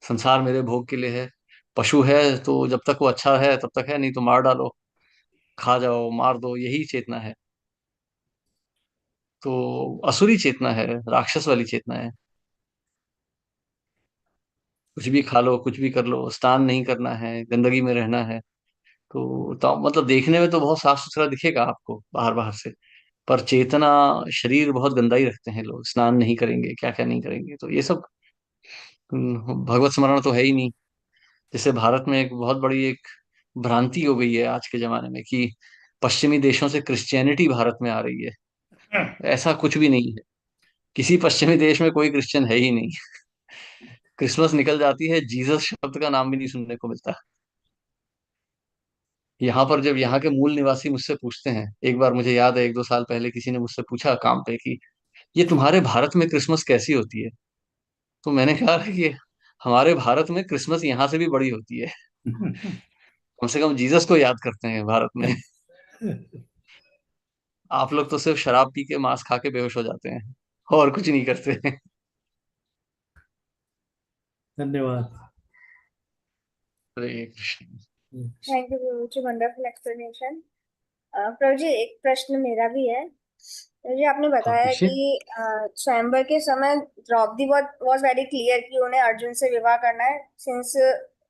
संसार मेरे भोग के लिए है। पशु है तो जब तक वो अच्छा है तब तक है, नहीं तो मार डालो, खा जाओ, मार दो, यही चेतना है। तो असुरी चेतना है, राक्षस वाली चेतना है। कुछ भी खा लो, कुछ भी कर लो, स्नान नहीं करना है, गंदगी में रहना है। तो मतलब देखने में तो बहुत साफ सुथरा दिखेगा आपको बाहर बाहर से, पर चेतना, शरीर बहुत गंदा ही रखते हैं लोग। स्नान नहीं करेंगे, क्या क्या नहीं करेंगे, तो ये सब भगवत स्मरण तो है ही नहीं। जैसे भारत में एक बहुत बड़ी एक भ्रांति हो गई है आज के जमाने में, कि पश्चिमी देशों से क्रिश्चियनिटी भारत में आ रही है। ऐसा कुछ भी नहीं है। किसी पश्चिमी देश में कोई क्रिश्चियन है ही नहीं। क्रिसमस निकल जाती है, जीसस शब्द का नाम भी नहीं सुनने को मिलता। यहाँ पर जब यहाँ के मूल निवासी मुझसे पूछते हैं, एक बार मुझे याद है 1-2 साल पहले किसी ने मुझसे पूछा काम पे कि ये तुम्हारे भारत में क्रिसमस कैसी होती है? तो मैंने कहा कि हमारे भारत में क्रिसमस यहाँ से भी बड़ी होती है। कम से कम जीसस को याद करते हैं भारत में। आप लोग तो सिर्फ शराब पी के मांस खा के बेहोश हो जाते हैं और कुछ नहीं करते। धन्यवाद। हरे कृष्ण। थैंक यू प्रभु जी, वंडरफुल एक्सप्लेनेशन। प्रभु जी एक प्रश्न मेरा भी है। प्रभु जी आपने हाँ बताया पूछिए। कि स्वयंवर के समय द्रौपदी वॉज वेरी क्लियर कि उन्हें अर्जुन से विवाह करना है, सिंस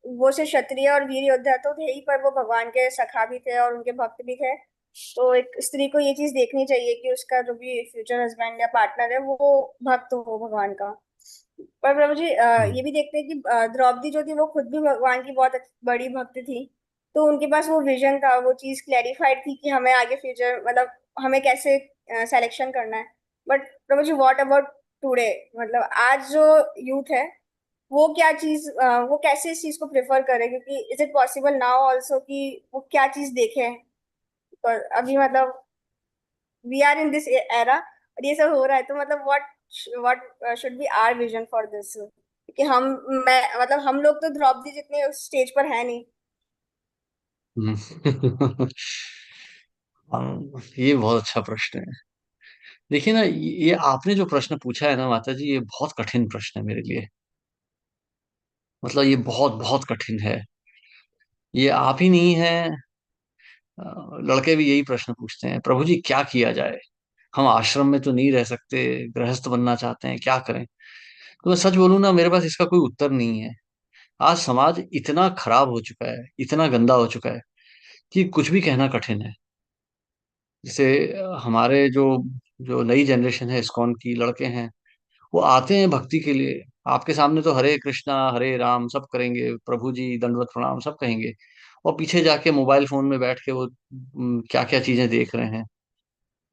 वो से क्षत्रिय और वीर योद्धा तो थे ही, पर वो भगवान के सखा भी थे और उनके भक्त भी थे। तो एक स्त्री को ये चीज देखनी चाहिए कि उसका जो भी फ्यूचर हस्बैंड या पार्टनर है वो भक्त हो भगवान का। पर प्रभु जी हम्म। ये भी देखते हैं कि द्रौपदी जो थी वो खुद भी भगवान की बहुत बड़ी भक्त थी। तो उनके पास वो विजन था, वो चीज क्लैरिफाइड थी कि हमें आगे फ्यूचर मतलब हमें कैसे सिलेक्शन करना है। बट प्रभु जी व्हाट अबाउट टुडे, मतलब आज जो यूथ है वो क्या चीज वो कैसे इस चीज को प्रेफर करे, क्योंकि is it possible now also कि वो क्या चीज देखे। पर अभी मतलब we are in this era और ये सब हो रहा है, तो मतलब what should be our vision for this, कि हम मैं मतलब हम लोग तो द्रौपदी जितने उस स्टेज पर है नहीं। हम्म। ये बहुत अच्छा प्रश्न है। देखिए ना, ये आपने जो प्रश्न पूछा है ना माता जी, ये बहुत कठिन प्रश्न है मेरे लिए। मतलब ये बहुत बहुत कठिन है। ये आप ही नहीं है, लड़के भी यही प्रश्न पूछते हैं, प्रभु जी क्या किया जाए? हम आश्रम में तो नहीं रह सकते, गृहस्थ बनना चाहते हैं, क्या करें? तो मैं सच बोलूं ना, मेरे पास इसका कोई उत्तर नहीं है। आज समाज इतना खराब हो चुका है, इतना गंदा हो चुका है कि कुछ भी कहना कठिन है। जैसे हमारे जो जो नई जनरेशन है, इस्कॉन की लड़के हैं, वो आते हैं भक्ति के लिए, आपके सामने तो हरे कृष्णा हरे राम सब करेंगे, प्रभु जी दंडवत प्रणाम सब कहेंगे, और पीछे जाके मोबाइल फोन में बैठ के वो क्या क्या चीजें देख रहे हैं।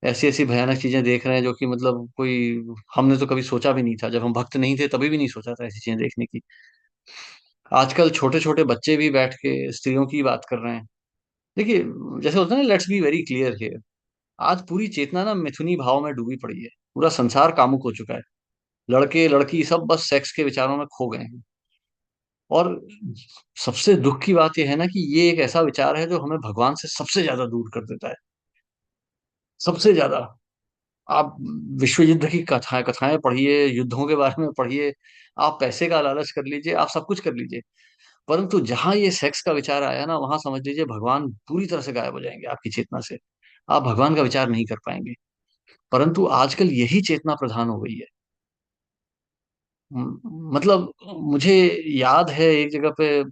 ऐसी ऐसी भयानक चीजें देख रहे हैं जो कि मतलब कोई, हमने तो कभी सोचा भी नहीं था, जब हम भक्त नहीं थे तभी भी नहीं सोचा था ऐसी चीजें देखने की। आजकल छोटे छोटे बच्चे भी बैठ के स्त्रियों की बात कर रहे हैं। देखिए, जैसे होता है ना, let's be very clear here. आज पूरी चेतना ना मिथुनी भाव में डूबी पड़ी है। पूरा संसार कामुक हो चुका है। लड़के लड़की सब बस सेक्स के विचारों में खो गए हैं। और सबसे दुख की बात यह है ना कि ये एक ऐसा विचार है जो हमें भगवान से सबसे ज्यादा दूर कर देता है। सबसे ज्यादा। आप विश्व युद्ध की कथाएं कथाएं पढ़िए, युद्धों के बारे में पढ़िए, आप पैसे का लालच कर लीजिए, आप सब कुछ कर लीजिए, परंतु जहां ये सेक्स का विचार आया ना, वहां समझ लीजिए भगवान पूरी तरह से गायब हो जाएंगे आपकी चेतना से। आप भगवान का विचार नहीं कर पाएंगे। परंतु आजकल यही चेतना प्रधान हो गई है। मतलब मुझे याद है एक जगह पे,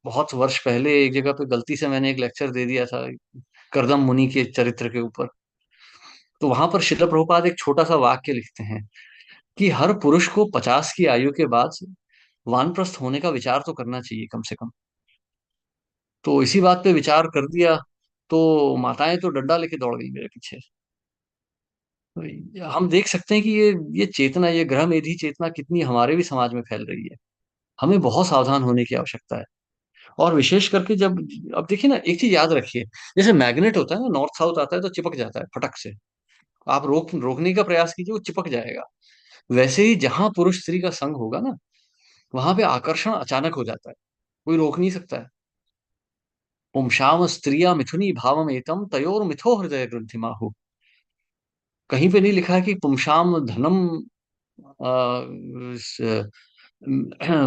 बहुत वर्ष पहले एक जगह पे गलती से मैंने एक लेक्चर दे दिया था करदम मुनि के चरित्र के ऊपर। तो वहां पर शिला प्रभुपाद एक छोटा सा वाक्य लिखते हैं कि हर पुरुष को 50 की आयु के बाद वानप्रस्थ होने का विचार तो करना चाहिए कम से कम। तो इसी बात पे विचार कर दिया, तो माताएं तो डंडा लेके दौड़ गई मेरे पीछे। तो हम देख सकते हैं कि ये चेतना, ये ग्रह मेधी चेतना कितनी हमारे भी समाज में फैल रही है। हमें बहुत सावधान होने की आवश्यकता है। और विशेष करके जब, अब देखिए ना, एक चीज याद रखिए, जैसे मैग्नेट होता है ना, नॉर्थ साउथ आता है तो चिपक जाता है फटक से। आप रोकने का प्रयास कीजिए, वो चिपक जाएगा। वैसे ही जहां पुरुष स्त्री का संग होगा ना, वहां पे आकर्षण अचानक हो जाता है, कोई रोक नहीं सकता है। पुंसाम स्त्रिया मिथुनी भावम एतम तयोर मिथो हृदय ग्रंथिमाहु। कहीं पे नहीं लिखा है कि पुंसाम धनम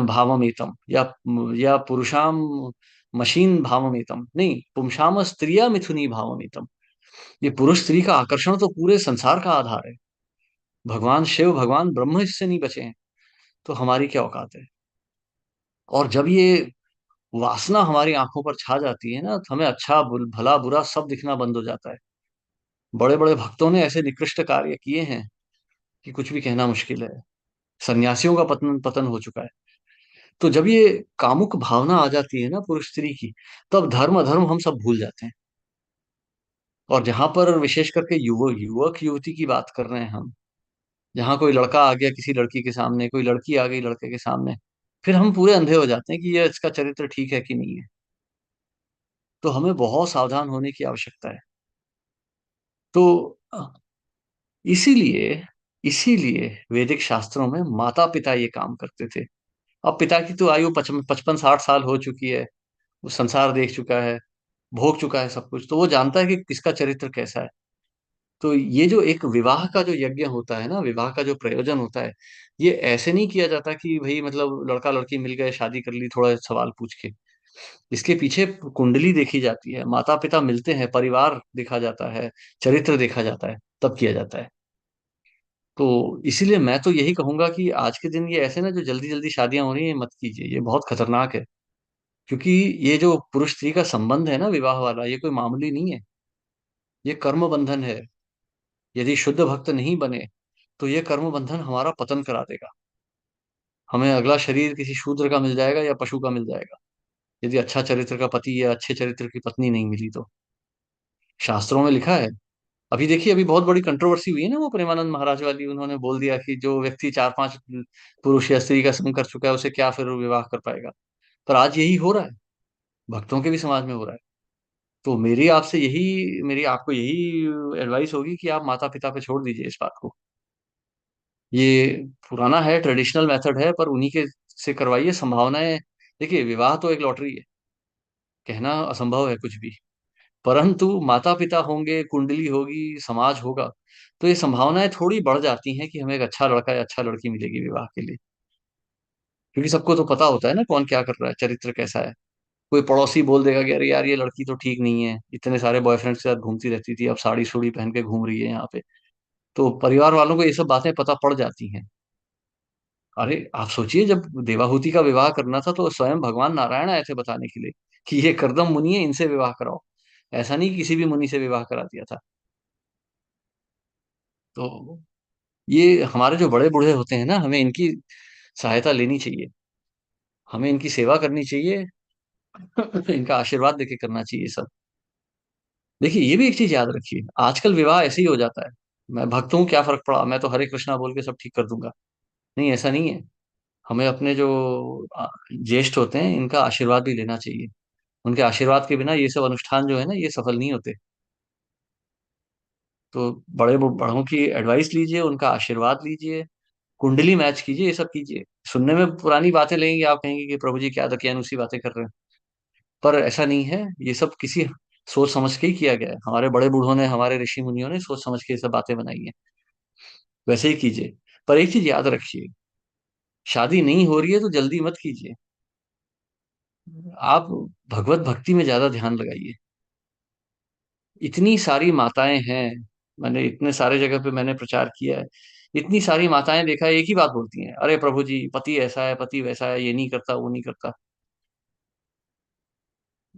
भावमेतम, या पुरुषाम मशीन भावमेतम, नहीं, पुंसाम स्त्रिया मिथुनी भावमेतम। ये पुरुष स्त्री का आकर्षण तो पूरे संसार का आधार है। भगवान शिव, भगवान ब्रह्म इससे नहीं बचे हैं, तो हमारी क्या औकात है? और जब ये वासना हमारी आंखों पर छा जाती है ना, तो हमें अच्छा भला बुरा सब दिखना बंद हो जाता है। बड़े बड़े भक्तों ने ऐसे निकृष्ट कार्य किए हैं कि कुछ भी कहना मुश्किल है। सन्यासियों का पतन पतन हो चुका है। तो जब ये कामुक भावना आ जाती है ना पुरुष स्त्री की, तब धर्म अधर्म हम सब भूल जाते हैं। और जहां पर विशेष करके युवक युवती की बात कर रहे हैं हम, जहां कोई लड़का आ गया किसी लड़की के सामने, कोई लड़की आ गई लड़के के सामने, फिर हम पूरे अंधे हो जाते हैं कि ये इसका चरित्र ठीक है कि नहीं है। तो हमें बहुत सावधान होने की आवश्यकता है। तो इसीलिए इसीलिए वैदिक शास्त्रों में माता पिता ये काम करते थे। अब पिता की तो आयु 55-60 साल हो चुकी है, वो संसार देख चुका है, भोग चुका है सब कुछ, तो वो जानता है कि किसका चरित्र कैसा है। तो ये जो एक विवाह का जो यज्ञ होता है ना, विवाह का जो प्रयोजन होता है, ये ऐसे नहीं किया जाता कि भाई मतलब लड़का लड़की मिल गए, शादी कर ली थोड़ा सवाल पूछ के। इसके पीछे कुंडली देखी जाती है, माता पिता मिलते हैं, परिवार देखा जाता है, चरित्र देखा जाता है, तब किया जाता है। तो इसीलिए मैं तो यही कहूंगा कि आज के दिन ये ऐसे ना जो जल्दी जल्दी शादियां हो रही हैं, मत कीजिए, ये बहुत खतरनाक है। क्योंकि ये जो पुरुष स्त्री का संबंध है ना विवाह वाला, ये कोई मामूली नहीं है, ये कर्म बंधन है। यदि शुद्ध भक्त नहीं बने तो ये कर्म बंधन हमारा पतन करा देगा। हमें अगला शरीर किसी शूद्र का मिल जाएगा या पशु का मिल जाएगा, यदि अच्छा चरित्र का पति या अच्छे चरित्र की पत्नी नहीं मिली तो। शास्त्रों में लिखा है। अभी देखिए, अभी बहुत बड़ी कंट्रोवर्सी हुई है ना, वो प्रेमानंद महाराज वाली, उन्होंने बोल दिया कि जो व्यक्ति 4-5 पुरुष या स्त्री का संग कर चुका है, उसे क्या फिर विवाह कर पाएगा। पर आज यही हो रहा है, भक्तों के भी समाज में हो रहा है। तो मेरी आपको यही एडवाइस होगी कि आप माता पिता पे छोड़ दीजिए इस बात को। ये पुराना है, ट्रेडिशनल मेथड है, पर उन्हीं के से करवाइए। संभावनाएं, देखिए विवाह तो एक लॉटरी है, कहना असंभव है कुछ भी। परंतु माता पिता होंगे, कुंडली होगी, समाज होगा, तो ये संभावनाएं थोड़ी बढ़ जाती हैं कि हमें एक अच्छा लड़का या अच्छा लड़की मिलेगी विवाह के लिए। क्योंकि सबको तो पता होता है ना कौन क्या कर रहा है, चरित्र कैसा है। कोई पड़ोसी बोल देगा कि अरे यार ये लड़की तो ठीक नहीं है, इतने सारे बॉयफ्रेंड के साथ घूमती रहती थी, अब साड़ी सूड़ी पहन के घूम रही है यहाँ पे। तो परिवार वालों को ये सब बातें पता पड़ जाती हैं। अरे आप सोचिए, जब देवाहूति का विवाह करना था तो स्वयं भगवान नारायण आए थे बताने के लिए कि ये कर्दम मुनि है, इनसे विवाह कराओ। ऐसा नहीं कि किसी भी मुनि से विवाह करा दिया था। तो ये हमारे जो बड़े बूढ़े होते हैं ना, हमें इनकी सहायता लेनी चाहिए, हमें इनकी सेवा करनी चाहिए, इनका आशीर्वाद देके करना चाहिए सब। देखिए ये भी एक चीज याद रखिए, आजकल विवाह ऐसे ही हो जाता है, मैं भक्त हूँ क्या फर्क पड़ा, मैं तो हरे कृष्णा बोल के सब ठीक कर दूंगा। नहीं, ऐसा नहीं है। हमें अपने जो ज्येष्ठ होते हैं इनका आशीर्वाद भी लेना चाहिए। उनके आशीर्वाद के बिना ये सब अनुष्ठान जो है ना, ये सफल नहीं होते। तो बड़ों की एडवाइस लीजिए, उनका आशीर्वाद लीजिए, कुंडली मैच कीजिए, ये सब कीजिए। सुनने में पुरानी बातें लगेंगी, आप कहेंगे कि प्रभु जी क्या दकियानुसी बातें कर रहे हैं, पर ऐसा नहीं है। ये सब किसी सोच समझ के ही किया गया है, हमारे बड़े बूढ़ों ने, हमारे ऋषि मुनियों ने सोच समझ के ये सब बातें बनाई हैं। वैसे ही कीजिए। पर एक चीज याद रखिए, शादी नहीं हो रही है तो जल्दी मत कीजिए। आप भगवत भक्ति में ज्यादा ध्यान लगाइए। इतनी सारी माताएं हैं, मैंने इतने सारे जगह पे मैंने प्रचार किया है, इतनी सारी माताएं देखा है, एक ही बात बोलती हैं, अरे प्रभु जी पति ऐसा है, पति वैसा है, ये नहीं करता, वो नहीं करता।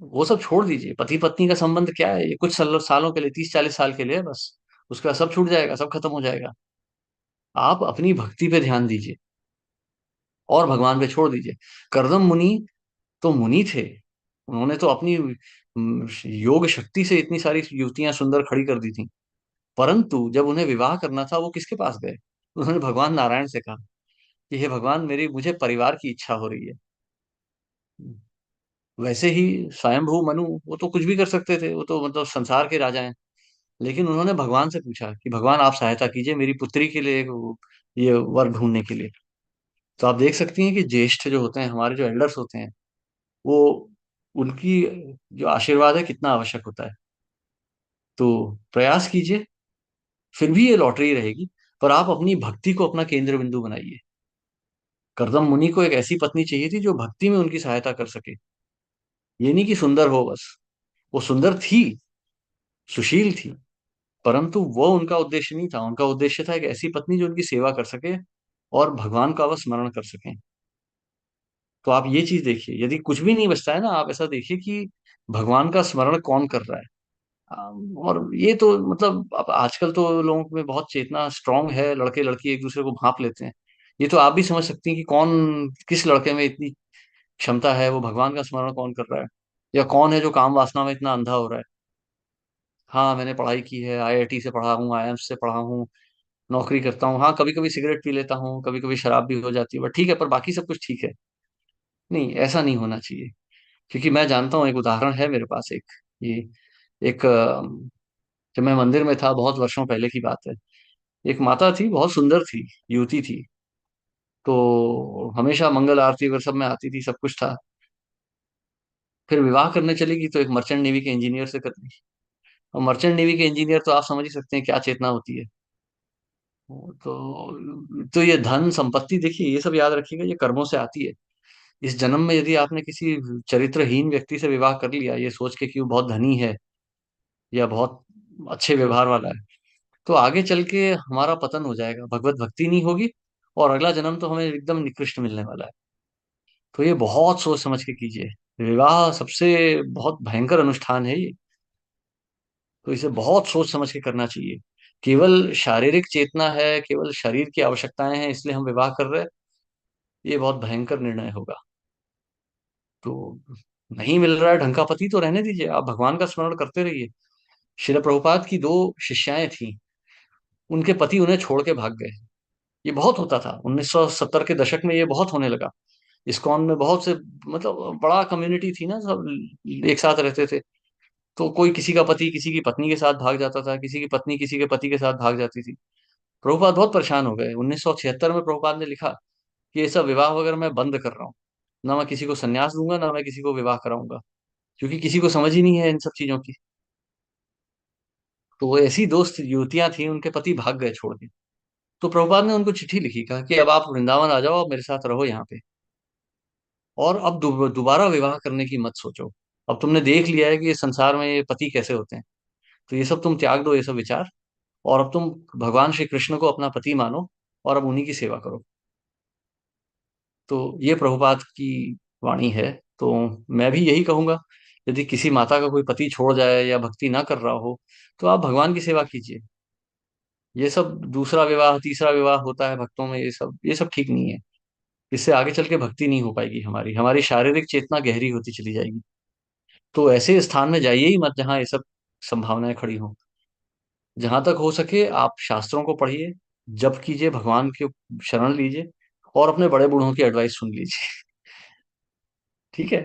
वो सब छोड़ दीजिए, पति पत्नी का संबंध क्या है, ये कुछ सालों के लिए, 30-40 साल के लिए है बस। उसके बाद सब छूट जाएगा, सब खत्म हो जाएगा। आप अपनी भक्ति पे ध्यान दीजिए और भगवान पे छोड़ दीजिए। करदम मुनि तो मुनि थे, उन्होंने तो अपनी योग शक्ति से इतनी सारी युवतियां सुंदर खड़ी कर दी थी। परंतु जब उन्हें विवाह करना था, वो किसके पास गए? उन्होंने भगवान नारायण से कहा कि हे भगवान, मेरी मुझे परिवार की इच्छा हो रही है। वैसे ही स्वयंभू मनु, वो तो कुछ भी कर सकते थे, वो तो मतलब संसार के राजा हैं। लेकिन उन्होंने भगवान से पूछा कि भगवान आप सहायता कीजिए मेरी पुत्री के लिए ये वर ढूंढने के लिए। तो आप देख सकती हैं कि ज्येष्ठ जो होते हैं, हमारे जो एल्डर्स होते हैं, वो उनकी जो आशीर्वाद है कितना आवश्यक होता है। तो प्रयास कीजिए, फिर भी ये लॉटरी रहेगी, पर आप अपनी भक्ति को अपना केंद्र बिंदु बनाइए। करदम मुनि को एक ऐसी पत्नी चाहिए थी जो भक्ति में उनकी सहायता कर सके। ये नहीं कि सुंदर हो बस, वो सुंदर थी, सुशील थी, परंतु वो उनका उद्देश्य नहीं था। उनका उद्देश्य था एक ऐसी पत्नी जो उनकी सेवा कर सके और भगवान का वह स्मरण कर सके। तो आप ये चीज देखिए, यदि कुछ भी नहीं बचता है ना, आप ऐसा देखिए कि भगवान का स्मरण कौन कर रहा है। और ये तो मतलब अब आजकल तो लोगों में बहुत चेतना स्ट्रांग है, लड़के लड़की एक दूसरे को भांप लेते हैं। ये तो आप भी समझ सकती हैं कि कौन किस लड़के में इतनी क्षमता है, वो भगवान का स्मरण कौन कर रहा है, या कौन है जो काम वासना में इतना अंधा हो रहा है। हाँ मैंने पढ़ाई की है, आईआईटी से पढ़ा हूँ, आईएम्स से पढ़ा हूँ, नौकरी करता हूँ, हाँ कभी कभी सिगरेट पी लेता हूँ, कभी कभी शराब भी हो जाती है, बट ठीक है, पर बाकी सब कुछ ठीक है। नहीं, ऐसा नहीं होना चाहिए। क्योंकि मैं जानता हूँ, एक उदाहरण है मेरे पास, एक ये एक जब मैं मंदिर में था, बहुत वर्षों पहले की बात है, एक माता थी, बहुत सुंदर थी, युवती थी। तो हमेशा मंगल आरती वगैरह सब में आती थी, सब कुछ था। फिर विवाह करने चलेगी तो एक मर्चेंट नेवी के इंजीनियर से कर ली। और मर्चेंट नेवी के इंजीनियर तो आप समझ ही सकते हैं क्या चेतना होती है। तो ये धन संपत्ति, देखिए ये सब याद रखिएगा, ये कर्मों से आती है। इस जन्म में यदि आपने किसी चरित्रहीन व्यक्ति से विवाह कर लिया, ये सोच के कि वो बहुत धनी है या बहुत अच्छे व्यवहार वाला है, तो आगे चल के हमारा पतन हो जाएगा, भगवत भक्ति नहीं होगी, और अगला जन्म तो हमें एकदम निकृष्ट मिलने वाला है। तो ये बहुत सोच समझ के कीजिए। विवाह सबसे बहुत भयंकर अनुष्ठान है ये। तो इसे बहुत सोच समझ के करना चाहिए। केवल शारीरिक चेतना है, केवल शरीर की आवश्यकताएं हैं इसलिए हम विवाह कर रहे हैं, ये बहुत भयंकर निर्णय होगा। तो नहीं मिल रहा है ढंग का पति तो रहने दीजिए, आप भगवान का स्मरण करते रहिए। शिला प्रभुपाद की दो शिष्याएं थीं, उनके पति उन्हें छोड़ के भाग गए। ये बहुत होता था 1970 के दशक में, ये बहुत होने लगा। इस्कॉन में बहुत से, मतलब बड़ा कम्युनिटी थी ना, सब एक साथ रहते थे। तो कोई किसी का पति किसी की पत्नी के साथ भाग जाता था, किसी की पत्नी किसी के पति के साथ भाग जाती थी। प्रभुपाद बहुत परेशान हो गए। 1976 में प्रभुपाद ने लिखा कि ये सब विवाह वगैरह मैं बंद कर रहा हूँ, ना मैं किसी को संन्यास दूंगा, ना मैं किसी को विवाह कराऊंगा, क्योंकि किसी को समझ ही नहीं है इन सब चीजों की। तो वो ऐसी दोस्त युवतियां थी, उनके पति भाग गए छोड़ के। तो प्रभुपाद ने उनको चिट्ठी लिखी, कहा कि अब आप वृंदावन आ जाओ, आप मेरे साथ रहो यहाँ पे, और अब दोबारा विवाह करने की मत सोचो। अब तुमने देख लिया है कि इस संसार में ये पति कैसे होते हैं, तो ये सब तुम त्याग दो, ये सब विचार, और अब तुम भगवान श्री कृष्ण को अपना पति मानो, और अब उन्हीं की सेवा करो। तो ये प्रभुपाद की वाणी है। तो मैं भी यही कहूंगा, यदि किसी माता का कोई पति छोड़ जाए या भक्ति ना कर रहा हो, तो आप भगवान की सेवा कीजिए। ये सब दूसरा विवाह तीसरा विवाह होता है भक्तों में, ये सब ठीक नहीं है। इससे आगे चल के भक्ति नहीं हो पाएगी, हमारी हमारी शारीरिक चेतना गहरी होती चली जाएगी। तो ऐसे स्थान में जाइए ही मत जहाँ ये सब संभावनाएं खड़ी हों। जहां तक हो सके आप शास्त्रों को पढ़िए, जप कीजिए, भगवान के शरण लीजिए, और अपने बड़े बूढ़ों की एडवाइस सुन लीजिए। ठीक है।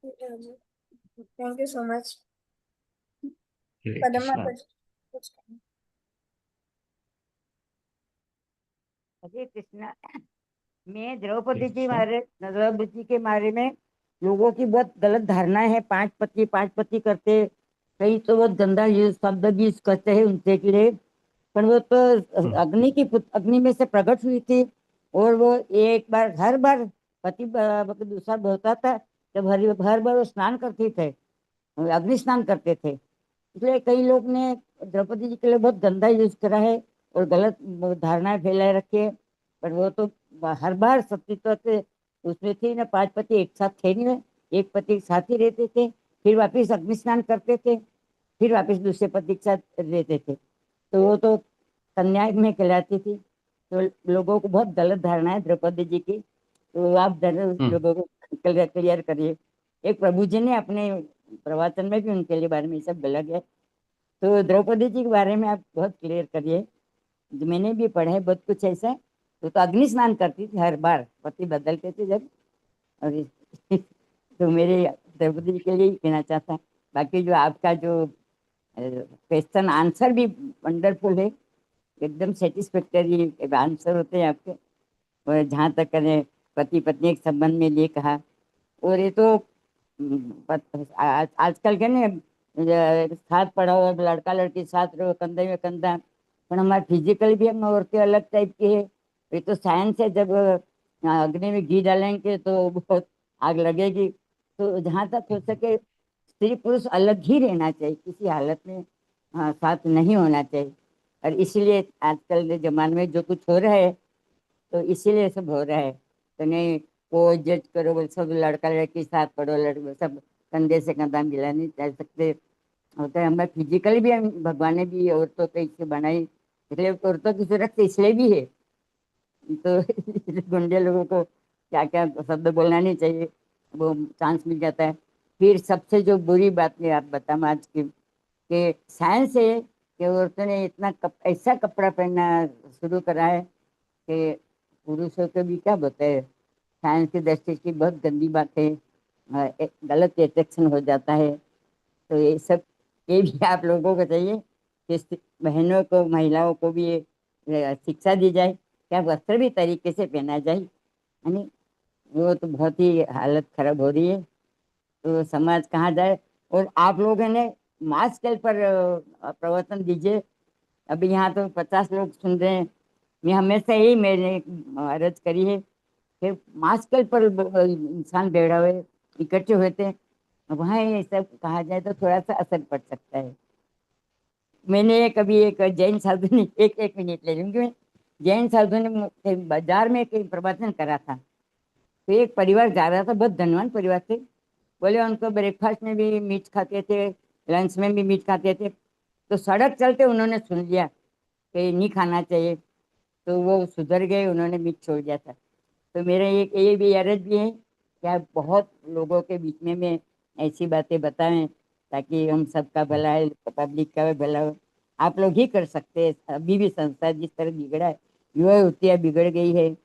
Thank you so much. Hare Padam Krishna. माता जी, कुछ हरे कृष्णा। मैं हरे कृष्णा। द्रौपदी जी के बारे में लोगों की बहुत गलत धारणाएं है। पांच पति करते, कई तो बहुत गंदा यूज शब्द भी यूज करते हैं उनके के लिए। पर वो तो हम्म। अग्नि में से प्रकट हुई थी। और वो एक बार हर बार पति दूसरा होता था, जब हर बार वो स्नान करते थे, अग्नि स्नान करते थे। इसलिए कई लोग ने द्रौपदी जी के लिए बहुत गंदा यूज करा है और गलत धारणाएं फैलाए रखी है। पर वो तो हर बार सती तो उसमें थी ना, पांच पति एक साथ थे नहीं वे, एक पति के साथ ही रहते थे, फिर वापिस अग्नि स्नान करते थे, फिर वापिस दूसरे पति के साथ रहते थे। तो वो तो कन्या में कहलाती थी। तो लोगों को बहुत गलत धारणा है द्रौपदी जी की। तो आप जरूर हम्म। लोगों को क्लियर करिए। एक प्रभु जी ने अपने प्रवचन में भी उनके लिए बारे में ये सब बोला गया है। तो द्रौपदी जी के बारे में आप बहुत क्लियर करिए। जो मैंने भी पढ़ा है बहुत कुछ ऐसा। तो अग्नि स्नान करती थी हर बार, पति बदलते थे जब। और तो मेरे द्रौपदी जी के लिए ही कहना चाहता। बाकी जो आपका जो क्वेश्चन आंसर भी वंडरफुल है, एकदम सेटिस्फैक्टरी आंसर होते हैं आपके। और जहाँ तक करें पति पत्नी के संबंध में ये कहा। और ये तो आजकल के ना साथ पढ़ा हुआ लड़का लड़की साथ रहो कंधे में कंधा। पर हमारे फिजिकल भी हम औरतें अलग टाइप की है। ये तो साइंस है, जब अग्नि में घी डालेंगे तो बहुत आग लगेगी। तो जहाँ तक हो सके स्त्री पुरुष अलग ही रहना चाहिए, किसी हालत में साथ नहीं होना चाहिए। और इसीलिए आजकल के जमाने में जो कुछ हो रहा है, तो इसीलिए सब हो रहा है। तो नहीं को जज करो, बोल सब लड़का लड़की साथ पढ़ो, लड़के सब कंधे से कंधा मिला नहीं जा सकते। होता है हमें फिजिकली भी, हम भगवान ने भी औरतों को इससे बनाई, इसलिए औरतों की सुरक्षा इसलिए भी है। तो गुंडे लोगों को क्या क्या शब्द बोलना नहीं चाहिए, वो चांस मिल जाता है। फिर सबसे जो बुरी बात है आप बता आज की, कि साइंस है कि औरतों ने इतना ऐसा कपड़ा पहनना शुरू करा है कि पुरुषों को भी क्या बोलते हैं, साइंस की दृष्टि की बहुत गंदी बात है। गलत अट्रैक्शन हो जाता है। तो ये सब ये भी आप लोगों को चाहिए कि बहनों को, महिलाओं को भी ये शिक्षा दी जाए, क्या वस्त्र भी तरीके से पहना जाए, है नी? वो तो बहुत ही हालत खराब हो रही है, तो समाज कहाँ जाए। और आप लोगों ने मास स्केल पर प्रवचन दीजिए। अभी यहाँ तो 50 लोग सुन रहे हैं। मैं हमेशा यही मैंने अर्ज करी है कि मास स्केल पर इंसान बैठा हुए, इकट्ठे हुए थे, वहाँ ये सब कहा जाए तो थोड़ा सा असर पड़ सकता है। मैंने कभी एक जैन साधु ने, एक एक मिनट ले लूंगी मैं, जैन साधु ने बाजार में एक प्रवचन करा था। तो एक परिवार जा रहा था, बहुत धनवान परिवार थे। बोले उनको ब्रेकफास्ट में भी मीट खाते थे, लंच में भी मीट खाते थे। तो सड़क चलते उन्होंने सुन लिया कि नहीं खाना चाहिए, तो वो सुधर गए, उन्होंने मीट छोड़ दिया था। तो मेरा एक ये भी अर्ज भी है कि आप बहुत लोगों के बीच में ऐसी बातें बताएं ताकि हम सबका भला है, पब्लिक का भी भला हो। आप लोग ही कर सकते हैं। अभी भी संसार जिस तरह बिगड़ा है, युवा युवतियाँ बिगड़ गई है।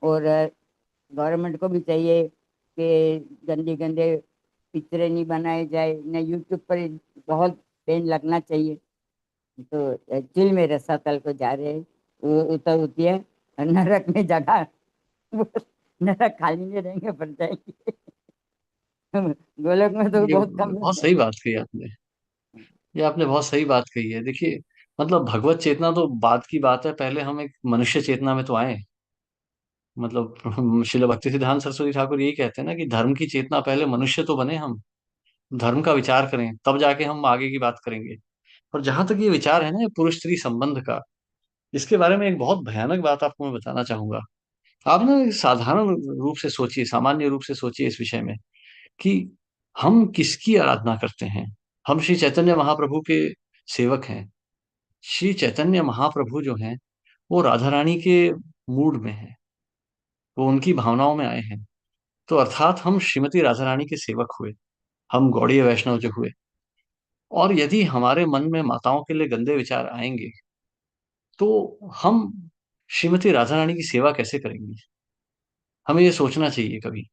और गवर्नमेंट को भी चाहिए कि गंदे गंदे पिक्चरें नहीं बनाए जाए, न यूट्यूब पर बहुत बैन लगना चाहिए। तो एक्चुअली में रसातल को जा रहे हैं, वो उतर होती है, नरक में जगह, वो नरक खाली नहीं रहेंगे, भर जाएंगे। गोलोक में तो ये बहुत कम बहुत है। सही बात कही आपने। ये आपने बहुत सही बात कही है। देखिए, मतलब भगवत चेतना तो बात की बात है, पहले हम एक मनुष्य चेतना में तो आए। मतलब श्रील भक्ति सिद्धांत सरस्वती ठाकुर यही कहते हैं ना कि धर्म की चेतना पहले मनुष्य तो बने हम, धर्म का विचार करें, तब जाके हम आगे की बात करेंगे। और जहां तक ये विचार है ना, ये पुरुष स्त्री संबंध का, इसके बारे में एक बहुत भयानक बात आपको मैं बताना चाहूंगा। आप ना साधारण रूप से सोचिए, सामान्य रूप से सोचिए इस विषय में कि हम किसकी आराधना करते हैं। हम श्री चैतन्य महाप्रभु के सेवक हैं। श्री चैतन्य महाप्रभु जो हैं, वो राधा रानी के मूड में हैं, वो उनकी भावनाओं में आए हैं। तो अर्थात हम श्रीमती राधा रानी के सेवक हुए, हम गौड़ीय वैष्णव जो हुए। और यदि हमारे मन में माताओं के लिए गंदे विचार आएंगे, तो हम श्रीमती राधा रानी की सेवा कैसे करेंगे? हमें ये सोचना चाहिए कभी।